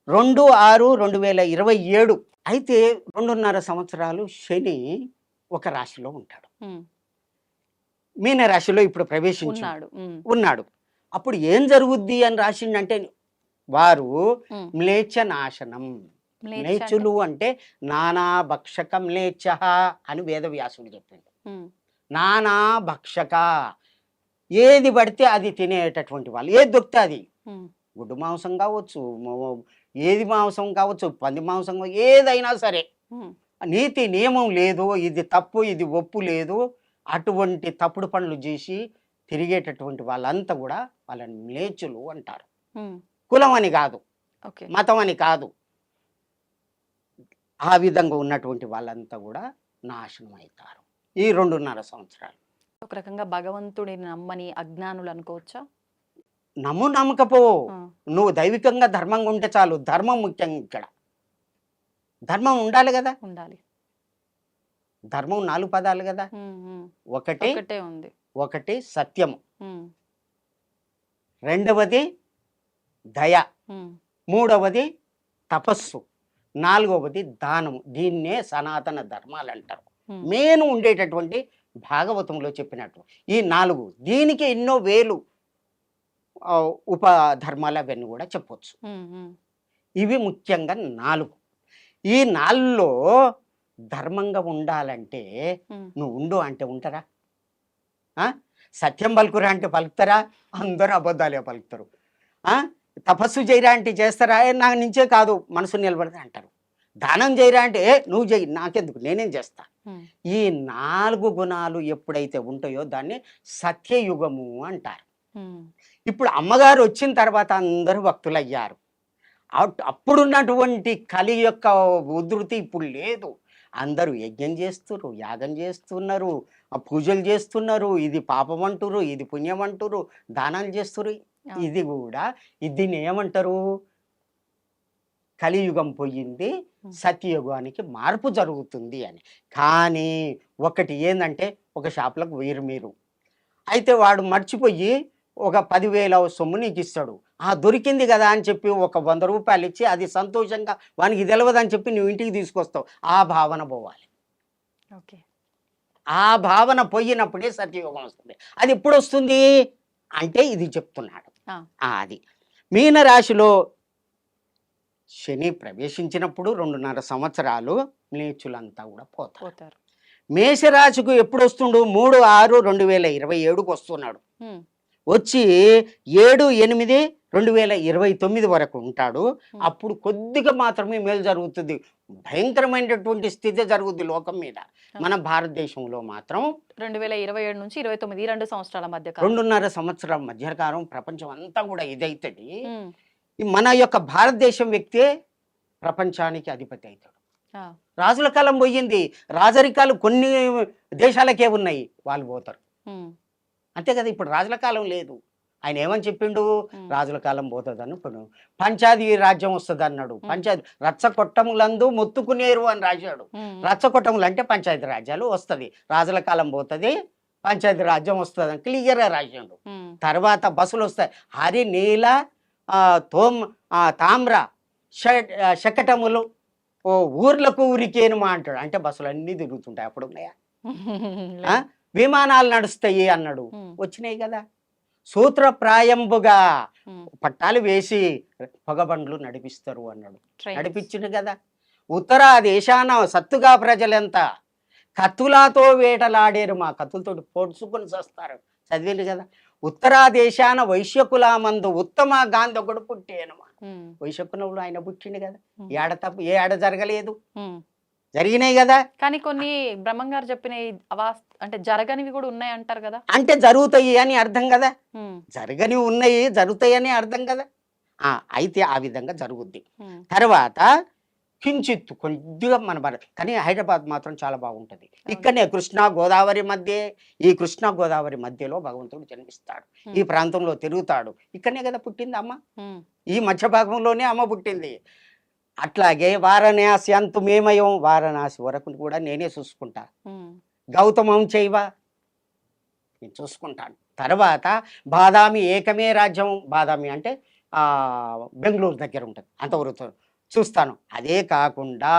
C: 2/6/2027 అయితే 2.5 సంవత్సరాలు శని ఒక రాశిలో ఉంటాడు.
B: ఉమ్,
C: మీనరాశిలో ఇప్పుడు ప్రవేశించి
B: ఉన్నాడు. ఉమ్,
C: ఉన్నాడు. అప్పుడు ఏం జరుగుద్ది అని రాసిండంటే వారు
B: ఉమ్,
C: మ్లేచ్ఛ నాశనం.
B: మ్లేచ్ఛ
C: మ్లేచ్చులు అంటే నానా భక్షక మ్లేచ్ఛ అని వేదవ్యాసుడు చెప్పిండు.
B: ఉమ్,
C: నానా భక్షక, ఏది పడితే అది తినేటటువంటి వాళ్ళు, ఏది దొరికితే అది,
B: ఉమ్,
C: గుడ్డు మాంసం కావచ్చు, ఏది మాంసం కావచ్చు, పంది మాంసం ఏదైనా సరే,
B: ఉమ్,
C: నీతి నియమం లేదు, ఇది తప్పు ఇది ఒప్పు లేదు, అటువంటి తప్పుడు పనులు చేసి తిరిగేటటువంటి వాళ్ళంతా కూడా వాళ్ళని మ్లేచ్చులు అంటారు.
B: ఉమ్,
C: కులం అని కాదు,
B: ఓకే.
C: మతం అని కాదు, ఆ విధంగా ఉన్నటువంటి వాళ్ళంతా కూడా నాశనం అవుతారు ఈ 2.5 సంవత్సరాలు.
B: ఒక రకంగా భగవంతుడిని నమ్మని అజ్ఞానులు అనుకోవచ్చా?
C: నమ్మకపో,
B: ఆ,
C: నువ్వు దైవికంగా ధర్మంగా ఉంటే చాలు. ధర్మం ముఖ్యం. ఇక్కడ ధర్మం ఉండాలి కదా.
B: ఉండాలి.
C: ధర్మం 4 పదాలు కదా.
B: ఉమ్, ఉమ్,
C: ఒకటి
B: ఒకటే ఉంది.
C: సత్యము,
B: ఉమ్,
C: రెండవది దయ,
B: ఉమ్,
C: మూడవది తపస్సు, నాలుగవది దానము. దీన్నే సనాతన ధర్మాలు అంటారు.
B: ఉమ్,
C: మేను ఉండేటటువంటి భాగవతంలో చెప్పినట్టు ఈ 4, దీనికి ఎన్నో వేలు ఉపధర్మాలు అవన్నీ కూడా చెప్పొచ్చు.
B: ఉమ్, ఉమ్,
C: ఇవి ముఖ్యంగా 4. ఈ 4లో ధర్మంగా ఉండాలంటే
B: ఉమ్,
C: నువ్వు ఉండు అంటే ఉంటారా? సత్యం పలుకురా అంటే పలుకుతారా? అందరూ అబద్ధాలే పలుకుతారు. తపస్సు చేయరా అంటే చేస్తారా? నా నుంచే కాదు మనసు నిలబడతా అంటారు. దానం చేయరా అంటే నువ్వు చేయి, నాకెందుకు, నేనేం చేస్తా.
B: ఉమ్,
C: ఈ 4 గుణాలు ఎప్పుడైతే ఉంటాయో దాన్ని సత్యయుగము అంటారు.
B: ఉమ్,
C: ఇప్పుడు అమ్మగారు వచ్చిన తర్వాత అందరూ భక్తులయ్యారు. అప్పుడున్నటువంటి కలి యొక్క ఉధృతి ఇప్పుడు లేదు. అందరూ యజ్ఞం చేస్తున్నారు, యాగం చేస్తున్నారు, పూజలు చేస్తున్నారు. ఇది పాపం అంటురు, ఇది పుణ్యం అంటురు, దానాలు చేస్తున్నారు. ఇది కూడా దీన్ని ఏమంటారు? కలియుగం పోయింది, సత్యయుగానికి మార్పు జరుగుతుంది అని. కానీ ఒకటి ఏంటంటే, ఒక షాప్లకు వేరు మీరు అయితే వాడు మర్చిపోయి ఒక 10,000 సొమ్ము నీకు ఇస్తాడు. దొరికింది కదా అని చెప్పి ఒక 100 రూపాయలు ఇచ్చి అది సంతోషంగా వానికి తెలియదని చెప్పి నువ్వు ఇంటికి తీసుకొస్తావు. ఆ భావన పోవాలి.
B: ఓకే.
C: ఆ భావన పోయినప్పుడే సత్యయోగం వస్తుంది. అది ఎప్పుడు వస్తుంది అంటే ఇది చెప్తున్నాడు. అది మీనరాశిలో శని ప్రవేశించినప్పుడు 2.5 సంవత్సరాలు మ్లేచ్చులంతా కూడా పోతారు. మేషరాశికు ఎప్పుడు వస్తుండు? 3/6/2027 వస్తున్నాడు. వచ్చి 7/8 2029 వరకు ఉంటాడు. అప్పుడు కొద్దిగా మాత్రమే మేలు జరుగుతుంది. భయంకరమైనటువంటి స్థితి జరుగుద్ది లోకం మీద. మన భారతదేశంలో మాత్రం
B: 2027 నుంచి 29 ఈ 2 సంవత్సరాల మధ్య కాలం.
C: 2.5 సంవత్సరాల మధ్యకాలం ప్రపంచం అంతా కూడా ఇదైతుంది.
B: ఉమ్,
C: ఈ మన యొక్క భారతదేశం వ్యక్తే ప్రపంచానికి అధిపతి అవుతాడు.
B: ఆ,
C: రాజుల కాలం పోయింది. రాజరికాలు కొన్ని దేశాలకే ఉన్నాయి, వాళ్ళు పోతారు
B: ఉమ్,
C: అంతే కదా. ఇప్పుడు రాజుల కాలం లేదు. ఆయన ఏమని చెప్పిండు?
B: ఉమ్,
C: రాజుల కాలం పోతుంది ఇప్పుడు పంచాది రాజ్యం వస్తుంది అన్నాడు. పంచాయతీ రచ్చకొట్టములందు మొత్తుకునేరు అని రాశాడు.
B: ఉమ్,
C: రచ్చకొట్టములు అంటే పంచాయతీ రాజ్యాలు వస్తుంది, రాజుల కాలం పోతుంది, పంచాయతీ రాజ్యం వస్తుంది అని క్లియర్గా రాశాడు.
B: ఉమ్,
C: తర్వాత బస్సులు వస్తాయి, హరి నీల తామ్ర శకటములు ఓ ఊర్లకు ఊరికేనుమా అంటాడు. అంటే బస్సులు అన్నీ తిరుగుతుంటాయి. అప్పుడు ఉన్నాయా? ఆ? విమానాలు నడుస్తాయి అన్నాడు.
B: ఉమ్,
C: వచ్చినాయి కదా. సూత్రప్రాయంబుగా
B: ఉమ్,
C: పట్టాలు వేసి పొగబండ్లు నడిపిస్తారు అన్నాడు.
B: trains.
C: నడిపించిండు కదా. ఉత్తర దేశాన సత్తుగా ప్రజలంతా కత్తులతో వేటలాడేరు, మా కత్తులతో పొడుచుకొని చేస్తారు. చదివిండు కదా. ఉత్తరా దేశాన వైశ్యకులామందు ఉత్తమ గాంధకుడు పుట్టేను.
B: ఉమ్,
C: వైశ్యకులంలో ఆయన పుట్టిండు కదా.
B: ఉమ్,
C: ఏడ తప్పు ఏ ఆడ జరగలేదు,
B: ఉమ్.
C: జరిగినాయి కదా.
B: కానీ కొన్ని బ్రహ్మంగారు చెప్పిన అంటే జరగనివి కూడా ఉన్నాయి అంటారు కదా.
C: అంటే జరుగుతాయి అని అర్థం కదా.
B: ఉమ్,
C: జరగని ఉన్నాయి, జరుగుతాయి అని అర్థం కదా. అయితే ఆ విధంగా జరుగుద్ది.
B: ఉమ్,
C: తర్వాత కించిత్తు కొద్దిగా మన భారత్, కానీ హైదరాబాద్ మాత్రం చాలా బాగుంటుంది. ఇక్కడనే కృష్ణా గోదావరి మధ్య, ఈ కృష్ణా గోదావరి మధ్యలో భగవంతుడు జన్మిస్తాడు. ఈ ప్రాంతంలో తిరుగుతాడు. ఇక్కడనే కదా పుట్టింది అమ్మ.
B: ఉమ్,
C: ఈ మధ్య భాగంలోనే అమ్మ పుట్టింది. అట్లాగే వారణాసి అంతు మేమయం, వారణాసి వరకు కూడా నేనే చూసుకుంటా.
B: ఉమ్,
C: గౌతమం చేయవ నేను చూసుకుంటాను. తర్వాత బాదామి ఏకమే రాజ్యం, బాదామి అంటే బెంగళూరు దగ్గర ఉంటుంది, అంతవరకు చూస్తాను. అదే కాకుండా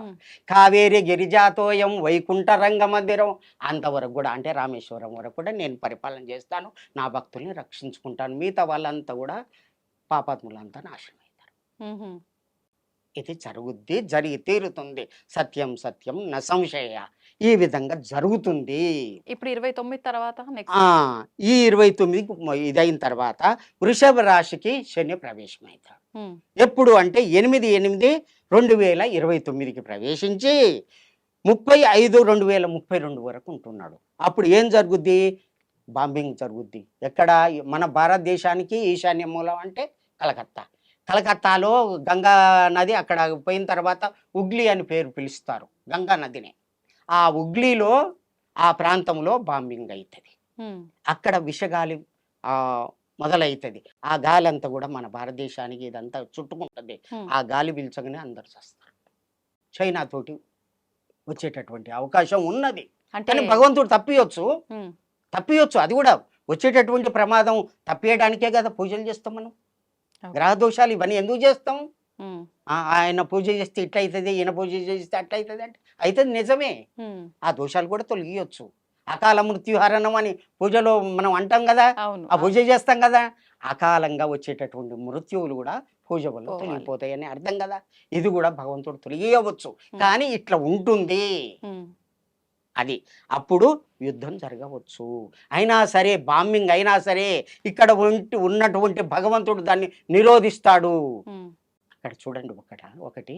B: ఉమ్,
C: కావేరి గిరిజాతోయం వైకుంఠ రంగ మందిరం అంతవరకు కూడా, అంటే రామేశ్వరం వరకు కూడా నేను పరిపాలన చేస్తాను. నా భక్తుల్ని రక్షించుకుంటాను. మిగతా వాళ్ళంతా కూడా పాపాత్ములంతా నాశనం అవుతారు.
B: ఉమ్,
C: ఇది జరుగుద్ది, జరిగి తీరుతుంది. సత్యం సత్యం న సంశయ. ఈ విధంగా జరుగుతుంది.
B: ఇప్పుడు 29 తర్వాత నెక్స్ట్.
C: ఈ 29 ఇదైన తర్వాత వృషభ రాశికి శని ప్రవేశమవుతాడు. ఎప్పుడు అంటే 8/8/2029కి ప్రవేశించి 30/5/2032 వరకు ఉంటున్నాడు. అప్పుడు ఏం జరుగుద్ది? బాంబింగ్ జరుగుద్ది. ఎక్కడ? మన భారతదేశానికి ఈశాన్య మూలం అంటే కలకత్తా. కలకత్తాలో గంగా నది, అక్కడ పోయిన తర్వాత ఉగ్లీ అని పేరు పిలుస్తారు గంగా నదిని. ఆ ఉగ్లీలో ఆ ప్రాంతంలో బాంబింగ్ అవుతుంది. అక్కడ విషగాలి మొదలవుతుంది. ఆ గాలి అంతా కూడా మన భారతదేశానికి ఇదంతా చుట్టుకుంటుంది. ఆ గాలి పీల్చగానే అందరు చేస్తారు. చైనా తోటి వచ్చేటటువంటి అవకాశం ఉన్నది. అంటే భగవంతుడు తప్పియొచ్చు. అది కూడా వచ్చేటటువంటి ప్రమాదం తప్పియడానికే కదా పూజలు చేస్తాం మనం. గ్రహ దోషాలు ఇవన్నీ ఎందుకు చేస్తాం? ఆయన పూజ చేస్తే ఇట్లా అవుతుంది, ఈయన పూజ చేస్తే అట్లా అవుతుంది అంటే అవుతుంది, నిజమే. ఆ దోషాలు కూడా తొలగియొచ్చు. అకాల మృత్యుహరణం అని పూజలో మనం అంటాం కదా, ఆ పూజ చేస్తాం కదా. అకాలంగా వచ్చేటటువంటి మృత్యువులు కూడా పూజ వల్ల తొలగిపోతాయని అర్థం కదా. ఇది కూడా భగవంతుడు తొలగియవచ్చు, కానీ ఇట్లా ఉంటుంది అది. అప్పుడు యుద్ధం జరగవచ్చు. అయినా సరే, బాంబింగ్ అయినా సరే, ఇక్కడ ఉన్నటువంటి భగవంతుడు దాన్ని నిరోధిస్తాడు. అక్కడ చూడండి, ఒకటి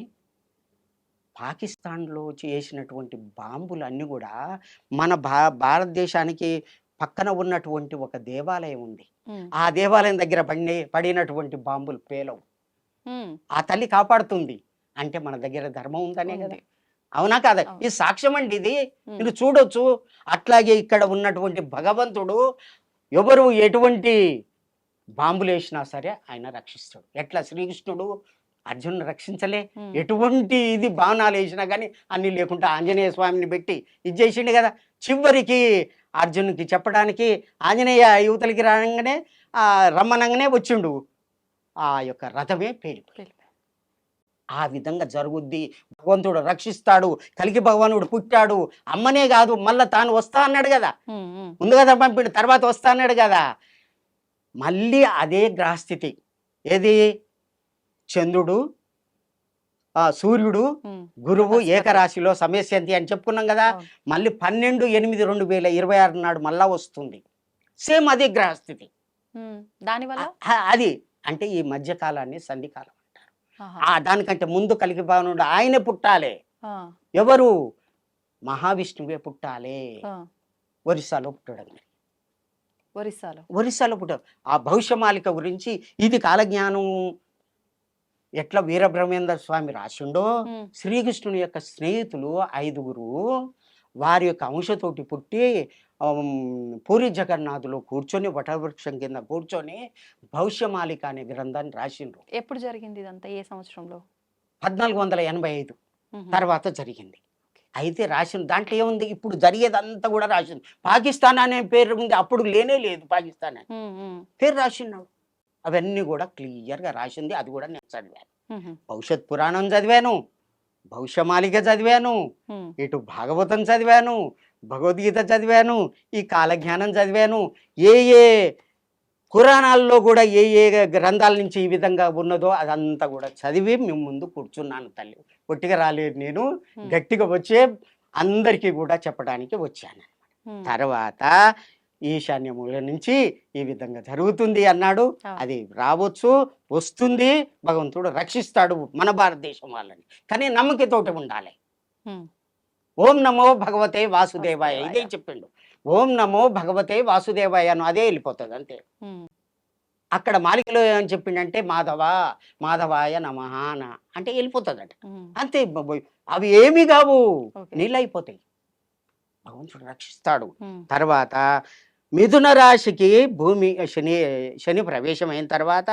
C: పాకిస్తాన్లో చేసినటువంటి బాంబులు అన్నీ కూడా మన భారతదేశానికి పక్కన ఉన్నటువంటి ఒక దేవాలయం ఉంది. ఆ దేవాలయం దగ్గర పడినటువంటి బాంబులు పేలవు. ఆ తల్లి కాపాడుతుంది. అంటే మన దగ్గర ధర్మం ఉందనే కదా. అవునా కాదా? ఈ సాక్ష్యం అండి ఇది, మీరు చూడొచ్చు. అట్లాగే ఇక్కడ ఉన్నటువంటి భగవంతుడు ఎవరు ఎటువంటి బాంబులు వేసినా సరే ఆయన రక్షిస్తాడు. ఎట్లా శ్రీకృష్ణుడు అర్జునుని రక్షించలే, ఎటువంటి ఇది బాణాలు వేసినా కానీ అన్ని లేకుండా ఆంజనేయ స్వామిని పెట్టి ఇది చేసిండు కదా. చివరికి అర్జునునికి చెప్పడానికి ఆంజనేయ యువతలకి రాగానే రమ్మనంగానే వచ్చిండు. ఆ యొక్క రథమే పేలిపోయి. ఆ విధంగా జరుగుద్ది. భగవంతుడు రక్షిస్తాడు. కలికి భగవానుడు పుట్టాడు. అమ్మనే కాదు, మళ్ళా తాను వస్తా అన్నాడు కదా. ముందు కదా పంపిడు, తర్వాత వస్తా అన్నాడు కదా. మళ్ళీ అదే గ్రహస్థితి. ఏది? చంద్రుడు, సూర్యుడు, గురువు ఏకరాశిలో సమస్యంతి అని చెప్పుకున్నాం కదా. మళ్ళీ 12/8/2026 నాడు మళ్ళా వస్తుంది. సేమ్ అదే గ్రహస్థితి.
B: దానివల్ల
C: అది అంటే ఈ మధ్యకాలాన్ని సంధికాలం అంటారు.
B: ఆహా.
C: దానికంటే ముందు కలిగి భావనుడు ఆయనే పుట్టాలి.
B: ఆ,
C: ఎవరు? మహావిష్ణువే పుట్టాలి.
B: ఆ.
C: ఒరిస్సాలో పుట్టడం.
B: ఒరిస్సాలో
C: పుట్టాడు. ఆ భవిష్యమాలిక గురించి ఇది కాలజ్ఞానం ఎట్లా వీరబ్రహ్మేంద్ర స్వామి రాసిండో,
B: ఉమ్,
C: శ్రీకృష్ణుని యొక్క స్నేహితులు 5గురు వారి యొక్క అంశతోటి పుట్టి పూరి జగన్నాథులో కూర్చొని వటవృక్షం కింద కూర్చొని భవిష్యమాలిక అనే గ్రంథాన్ని రాసిండ్రు.
B: ఎప్పుడు జరిగింది ఇదంతా? ఏ సంవత్సరంలో?
C: 1485
B: ఉహు.
C: తర్వాత జరిగింది. అయితే రాసిన దాంట్లో ఏముంది? ఇప్పుడు జరిగేదంతా కూడా రాసింది. పాకిస్తాన్ అనే పేరు ఉంది, అప్పుడు లేనే లేదు పాకిస్తాన్ అని
B: ఉమ్, ఉమ్,
C: పేరు రాసినాడు. అవన్నీ కూడా క్లియర్గా రాసింది. అది కూడా నేను చదివాను.
B: ఉహు,
C: భవిష్యత్ పురాణం చదివాను, భవిష్యమాలిక చదివాను,
B: ఉమ్,
C: ఇటు భాగవతం చదివాను, భగవద్గీత చదివాను, ఈ కాలజ్ఞానం చదివాను. ఏ ఏ పురాణాల్లో కూడా ఏ ఏ గ్రంథాల నుంచి ఈ విధంగా ఉన్నదో అదంతా కూడా చదివి మేము ముందు కూర్చున్నాను తల్లి. ఒట్టిగా రాలేదు నేను,
B: ఉమ్,
C: గట్టిగా వచ్చే అందరికీ కూడా చెప్పడానికి వచ్చాను.
B: ఉమ్.
C: తర్వాత ఈశాన్యముల నుంచి ఈ విధంగా జరుగుతుంది అన్నాడు.
B: ఆ.
C: అది రావచ్చు, వస్తుంది, భగవంతుడు రక్షిస్తాడు మన భారతదేశం వాళ్ళని. కానీ నమ్మకతోటి ఉండాలి.
B: ఉమ్,
C: ఓం నమో భగవతే వాసుదేవాయ
B: వాసుదేవాయ.
C: ఇదే చెప్పిండు. ఓం నమో భగవతే వాసుదేవాయ అను అదే వెళ్ళిపోతుంది అంతే.
B: ఉమ్,
C: అక్కడ మాలికలో ఏమని చెప్పిండంటే మాధవాయ నమః అంటే వెళ్ళిపోతుందట
B: ఉమ్.
C: అంతే. అవి ఏమీ కావు,
B: ఓకే.
C: నీళ్ళు అయిపోతాయి. భగవంతుడు రక్షిస్తాడు.
B: ఉమ్,
C: తర్వాత మిథున రాశికి శని ప్రవేశం అయిన తర్వాత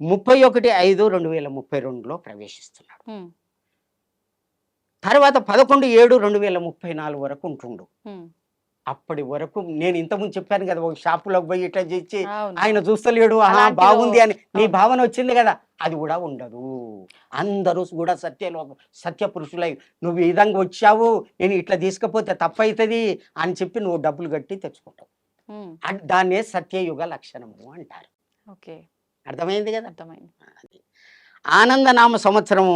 C: 31/5/2032లో ప్రవేశిస్తున్నాడు.
B: ఉమ్,
C: తర్వాత 11/7/2034 వరకు ఉంటుండు.
B: ఉమ్.
C: అప్పటి వరకు నేను ఇంతకుముందు చెప్పాను కదా, ఒక షాపులోకి పోయి ఇట్లా చేసి
B: అవును.
C: ఆయన చూస్తలేడు, ఆహా
B: అలాంటిలో-
C: బాగుంది అని నీ
B: అవును.
C: భావన వచ్చింది కదా, అది కూడా ఉండదు. అందరూ కూడా సత్య పురుషులై నువ్వు ఈ విధంగా వచ్చావు, నేను ఇట్లా తీసుకపోతే తప్పవుతుంది అని చెప్పి నువ్వు డబ్బులు కట్టి తెచ్చుకుంటావు.
B: ఉమ్,
C: దాన్నే సత్యయుగ లక్షణము అంటారు.
B: ఓకే,
C: అర్థమైంది కదా.
B: అర్థమైంది.
C: అది ఆనందనామ సంవత్సరం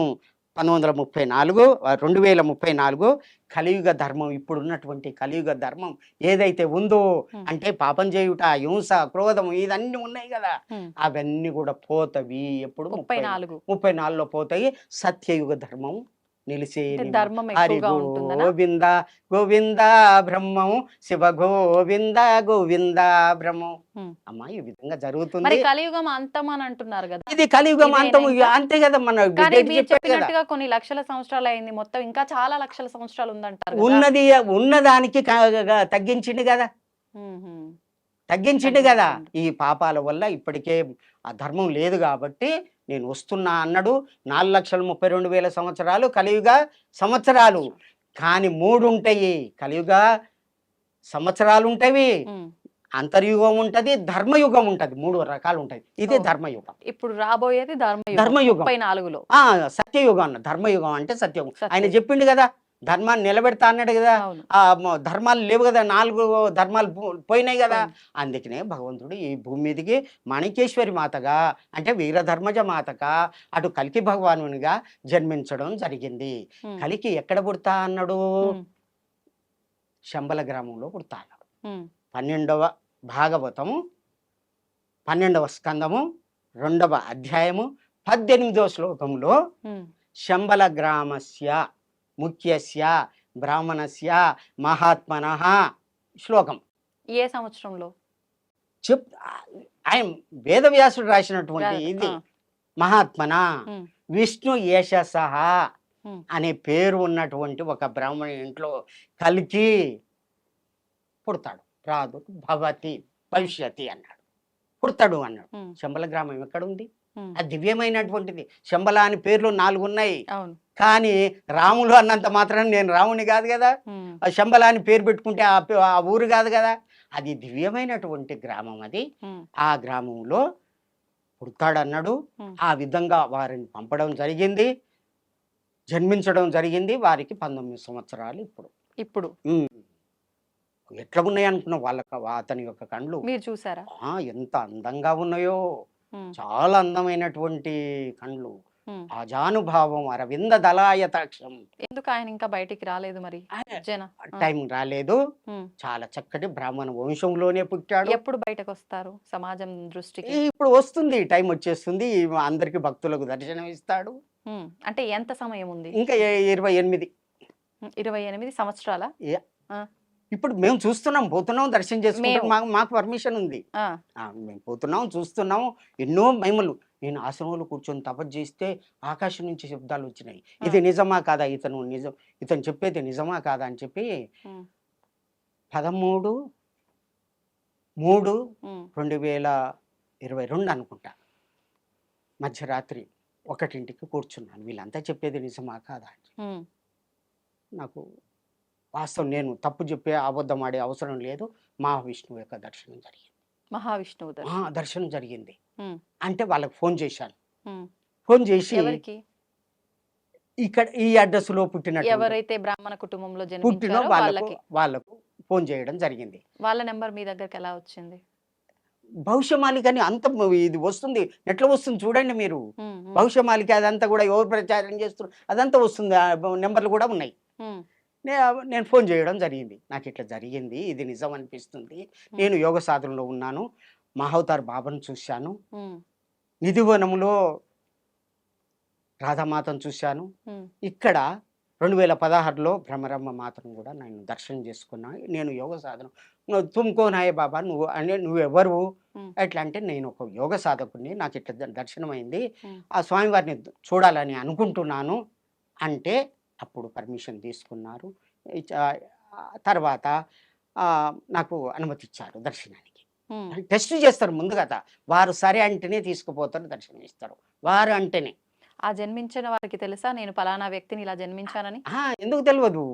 C: 2034 కలియుగ ధర్మం, ఇప్పుడున్నటువంటి కలియుగ ధర్మం ఏదైతే ఉందో
B: ఉమ్,
C: అంటే పాపం చేయుట, హింస, క్రోధం ఇదన్నీ ఉన్నాయి కదా,
B: ఉమ్.
C: అవన్నీ కూడా పోతవి. ఎప్పుడు
B: 34.
C: 34లో పోతాయి. సత్యయుగ ధర్మం నిలిసే
B: అంటే ధర్మం
C: హరి
B: ఎక్కువగా ఉంటుందనా?
C: గోవింద గోవింద బ్రహ్మం శివ గోవింద గోవింద బ్రహ్మం.
B: ఉమ్.
C: అమ్మా ఈ విధంగా
B: మరి
C: జరుగుతుంది.
B: కలియుగం అంతం అని అంటున్నారు కదా,
C: ఇది కలియుగం
B: ఇదేనా
C: అంతం
B: ఇంకా?
C: అంతే కదా. మన
B: కానీ
C: డేట్
B: మీరు
C: చెప్పాడు కదా,
B: చెప్పినట్టుగా కొన్ని లక్షల సంవత్సరాలు అయింది, మొత్తం ఇంకా చాలా లక్షల సంవత్సరాలు ఉందంటారు కదా.
C: ఉన్నదానికి తగ్గించిండు కదా,
B: ఉహుం.
C: తగ్గించిండు కదా.
B: తగ్గించిండు.
C: ఈ పాపాల వల్ల ఇప్పటికే ఆ ధర్మం లేదు కాబట్టి నేను వస్తున్నా అన్నాడు. 4,32,000 సంవత్సరాలు కలియుగ సంవత్సరాలు. కానీ 3 ఉంటాయి కలియుగ సంవత్సరాలు ఉంటాయి,
B: ఉమ్.
C: అంతర్యుగం ఉంటది, ధర్మయుగం ఉంటది. 3 రకాలు ఉంటాయి. ఇదే
B: ఓ.
C: ధర్మయుగం.
B: ఇప్పుడు రాబోయేది ధర్మయుగం.
C: ధర్మయుగం.
B: 34లో.
C: సత్యయుగం అన్న. ధర్మయుగం అంటే సత్యయుగం. ఆయన
B: సత్యయుగం.
C: చెప్పిండు కదా, ధర్మాన్ని నిలబెడతా అన్నాడు కదా.
B: అవును.
C: ధర్మాలు లేవు కదా, 4 ధర్మాలు పోయినాయి కదా.
B: పోయినాయి.
C: అందుకనే భగవంతుడు ఈ భూమి మీదకి మాణికేశ్వరి మాతగా అంటే వీరధర్మజ మాతగా అటు కలికి భగవానునిగా జన్మించడం జరిగింది.
B: ఉమ్.
C: కలికి ఎక్కడ పుడతా అన్నాడు?
B: ఉమ్.
C: శంబల గ్రామంలో పుడతా అన్నాడు.
B: ఉమ్.
C: 12వ భాగవతము 12వ స్కందము 2వ అధ్యాయము 18వ శ్లోకంలో
B: ఉమ్.
C: శంబల గ్రామస్య ముఖ్యస్య బ్రాహ్మణస్య మహాత్మనః శ్లోకం
B: ఏ సంవత్సరంలో?
C: ఆయన వేదవ్యాసుడు రాసినటువంటి
B: కాదు.
C: ఇది.
B: ఆ.
C: మహాత్మన
B: ఉమ్.
C: విష్ణు యశసః
B: ఉమ్.
C: అనే పేరు ఉన్నటువంటి ఒక బ్రాహ్మణ ఇంట్లో కలికి పుడతాడు. రాదు భవతి భవిష్యతి అన్నాడు, పుడతాడు అన్నాడు.
B: ఉమ్.
C: శంబల గ్రామం ఎక్కడ ఉంది?
B: ఉమ్.
C: అది దివ్యమైనటువంటిది. శంబల అని పేర్లు 4 ఉన్నాయి.
B: అవును.
C: కానీ రాములు అన్నంత మాత్రం నేను రాముని కాదు కదా.
B: ఉమ్.
C: ఆ శంబల అని పేరు పెట్టుకుంటే ఆ ఊరు కాదు కదా. అది దివ్యమైనటువంటి గ్రామం. అది
B: ఉమ్.
C: ఆ గ్రామంలో పుడతాడన్నాడు.
B: ఉమ్.
C: ఆ విధంగా వారిని పంపడం జరిగింది, జన్మించడం జరిగింది. వారికి 19 సంవత్సరాలు ఇప్పుడు.
B: ఇప్పుడు
C: ఎట్లా ఉన్నాయి అనుకున్న వాళ్ళకి అతని యొక్క కండ్లు
B: మీరు చూసారా?
C: ఎంత అందంగా ఉన్నాయో,
B: ఉమ్.
C: చాలా అందమైనటువంటి కండ్లు, ఆజానుభావం అరవింద దళాయతాక్షం.
B: ఎందుకు ఆయన ఇంకా బయటికి రాలేదు మరి?
C: టైం రాలేదు. చాలా చక్కటి బ్రాహ్మణ వంశంలోనే పుట్టాడు.
B: ఎప్పుడు బయటకు వస్తారు సమాజం దృష్టికి?
C: ఇప్పుడు వస్తుంది, టైం వచ్చేస్తుంది, అందరికి భక్తులకు దర్శనం ఇస్తాడు.
B: అంటే ఎంత సమయం ఉంది?
C: ఇంకా 28.
B: 28 సంవత్సరాల?
C: ఇప్పుడు మేము చూస్తున్నాం, పోతున్నాం, దర్శనం చేసుకుంటాం. మాకు పర్మిషన్ ఉంది. మేము పోతున్నాం, చూస్తున్నాం. ఎన్నో మహిమలు. నేను ఆశ్రమంలో కూర్చొని తపస్సు చేస్తే ఆకాశం నుంచి శబ్దాలు వచ్చినాయి. ఇది నిజమా కాదా, ఇతను చెప్పేది నిజమా కాదా అని చెప్పి 13/3/2022 అనుకుంటా మధ్యరాత్రి 1ంటికి కూర్చున్నాను. వీళ్ళంతా చెప్పేది నిజమా కాదా అని. నాకు వాస్తవం, నేను తప్పు చెప్పే అబద్ధం ఆడే అవసరం లేదు. మహావిష్ణువు యొక్క దర్శనం జరిగింది.
B: మహావిష్ణువు
C: దర్శనం జరిగింది. అంటే వాళ్ళకి ఫోన్ చేశాను. ఫోన్ చేసి ఇక్కడ ఈ అడ్రస్ లో పుట్టిన
B: ఎవరైతే బ్రాహ్మణ కుటుంబంలో
C: పుట్టిన వాళ్ళకు ఫోన్ చేయడం జరిగింది.
B: వాళ్ళ నెంబర్ మీ దగ్గరికి ఎలా వచ్చింది?
C: భవిష్యమాలిక అని అంత ఇది వస్తుంది, నెట్లో వస్తుంది చూడండి మీరు. భవిష్యమాలిక అదంతా కూడా ఎవరు ప్రచారం చేస్తున్నారు అదంతా వస్తుంది, నెంబర్లు కూడా ఉన్నాయి. నేను ఫోన్ చేయడం జరిగింది. నాకు ఇట్లా జరిగింది, ఇది నిజం అనిపిస్తుంది. నేను యోగ సాధనలో ఉన్నాను, మహావతార్ బాబాను చూశాను, నిధివనంలో రాధామాతను చూశాను, ఇక్కడ 2016లో భ్రమరమ్మ మాతను కూడా నేను దర్శనం చేసుకున్నాను. నేను యోగ సాధన తుమ్కోనాయే బాబా, నువ్వెవరు ఎట్లా అంటే, నేను ఒక యోగ సాధకుడిని, నాకు ఇట్లా దర్శనం అయింది, ఆ స్వామివారిని చూడాలని అనుకుంటున్నాను అంటే అప్పుడు పర్మిషన్ తీసుకున్నారు. తర్వాత నాకు అనుమతి ఇచ్చారు దర్శనానికి. టెస్ట్ చేస్తారు ముందు కదా, వారు సరే అంటేనే తీసుకుపోతారు, దర్శనం ఇస్తారు. వారు అంటేనే.
B: ఆ జన్మించిన వారికి తెలుసా నేను పలానా వ్యక్తిని ఇలా జన్మించానని?
C: ఎందుకు తెలియదు?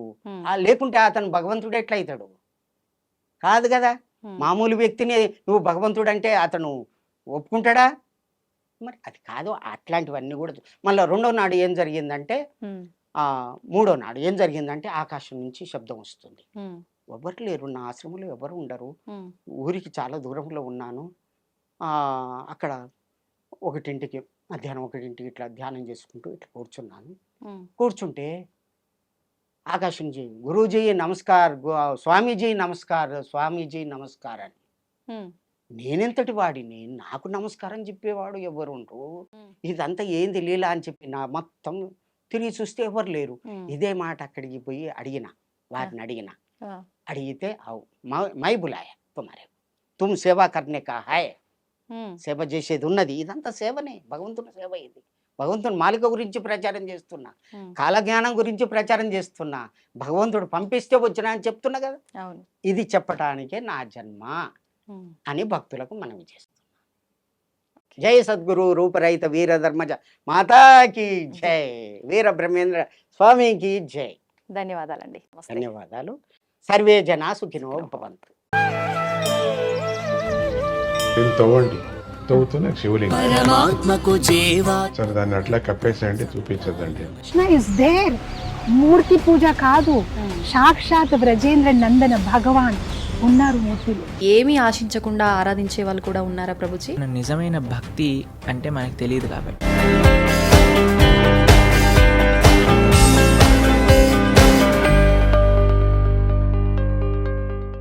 C: లేకుంటే అతను భగవంతుడు ఎట్లా అవుతాడు? కాదు కదా. మామూలు వ్యక్తిని నువ్వు భగవంతుడు అంటే అతను ఒప్పుకుంటాడా? మరి అది కాదు. అట్లాంటివన్నీ కూడా. మళ్ళీ 2వ నాడు ఏం జరిగిందంటే, 3వ నాడు ఏం జరిగిందంటే, ఆకాశం నుంచి శబ్దం వస్తుంది. ఎవరు లేరు, నా ఆశ్రమంలో ఎవరు ఉండరు, ఊరికి చాలా దూరంలో ఉన్నాను. అక్కడ 1ంటికి మధ్యాహ్నం 1ంటికి ఇట్లా ధ్యానం చేసుకుంటూ ఇట్లా కూర్చున్నాను. కూర్చుంటే ఆకాశం జీ, గురూజీ నమస్కార్, స్వామీజీ నమస్కార్, స్వామీజీ నమస్కార్ అని. నేనెంతటి వాడిని, నాకు నమస్కారం చెప్పేవాడు ఎవరు ఉండరు, ఇదంతా ఏంది లీలా అని చెప్పి నా మొత్తం తిరిగి చూస్తే ఎవరు లేరు. ఇదే మాట అక్కడికి పోయి వారిని అడిగితే మై బులాయా తుమారే, తుమ్ సేవా కర్నే కా హాయ్, సేవ చేసేది ఉన్నది, ఇదంతా సేవనే, భగవంతుని సేవ. ఇది భగవంతుని మాలిక గురించి ప్రచారం చేస్తున్నా, కాలజ్ఞానం గురించి ప్రచారం చేస్తున్నా, భగవంతుడు పంపిస్తే వచ్చినా అని చెప్తున్నా కదా. ఇది చెప్పటానికే నా జన్మ అని భక్తులకు మనవి చేస్తున్నా. జై సద్గురు రూపరహిత వీర ధర్మజ మాతాకి జై, వీర బ్రహ్మేంద్ర స్వామికి జై.
B: ధన్యవాదాలండి.
C: ధన్యవాదాలు. సర్వే జనా సుఖినో భవంతు.
D: తవ్వండి, తవ్వుతున్న శివలింగం.
E: సరే,
D: దాన్ని అట్లా కప్పేసేయండి, చూపించదండి.
E: Krishna is there. మూర్తి పూజ కాదు, సాక్షాత్ బ్రజేంద్ర నందన భగవాన్ ఉన్నారు మూర్తిలో.
B: ఏమీ ఆశించకుండా ఆరాధించే వాళ్ళు కూడా ఉన్నారా ప్రభుజీ?
F: నిజమైన భక్తి అంటే మనకు తెలియదు కాబట్టి.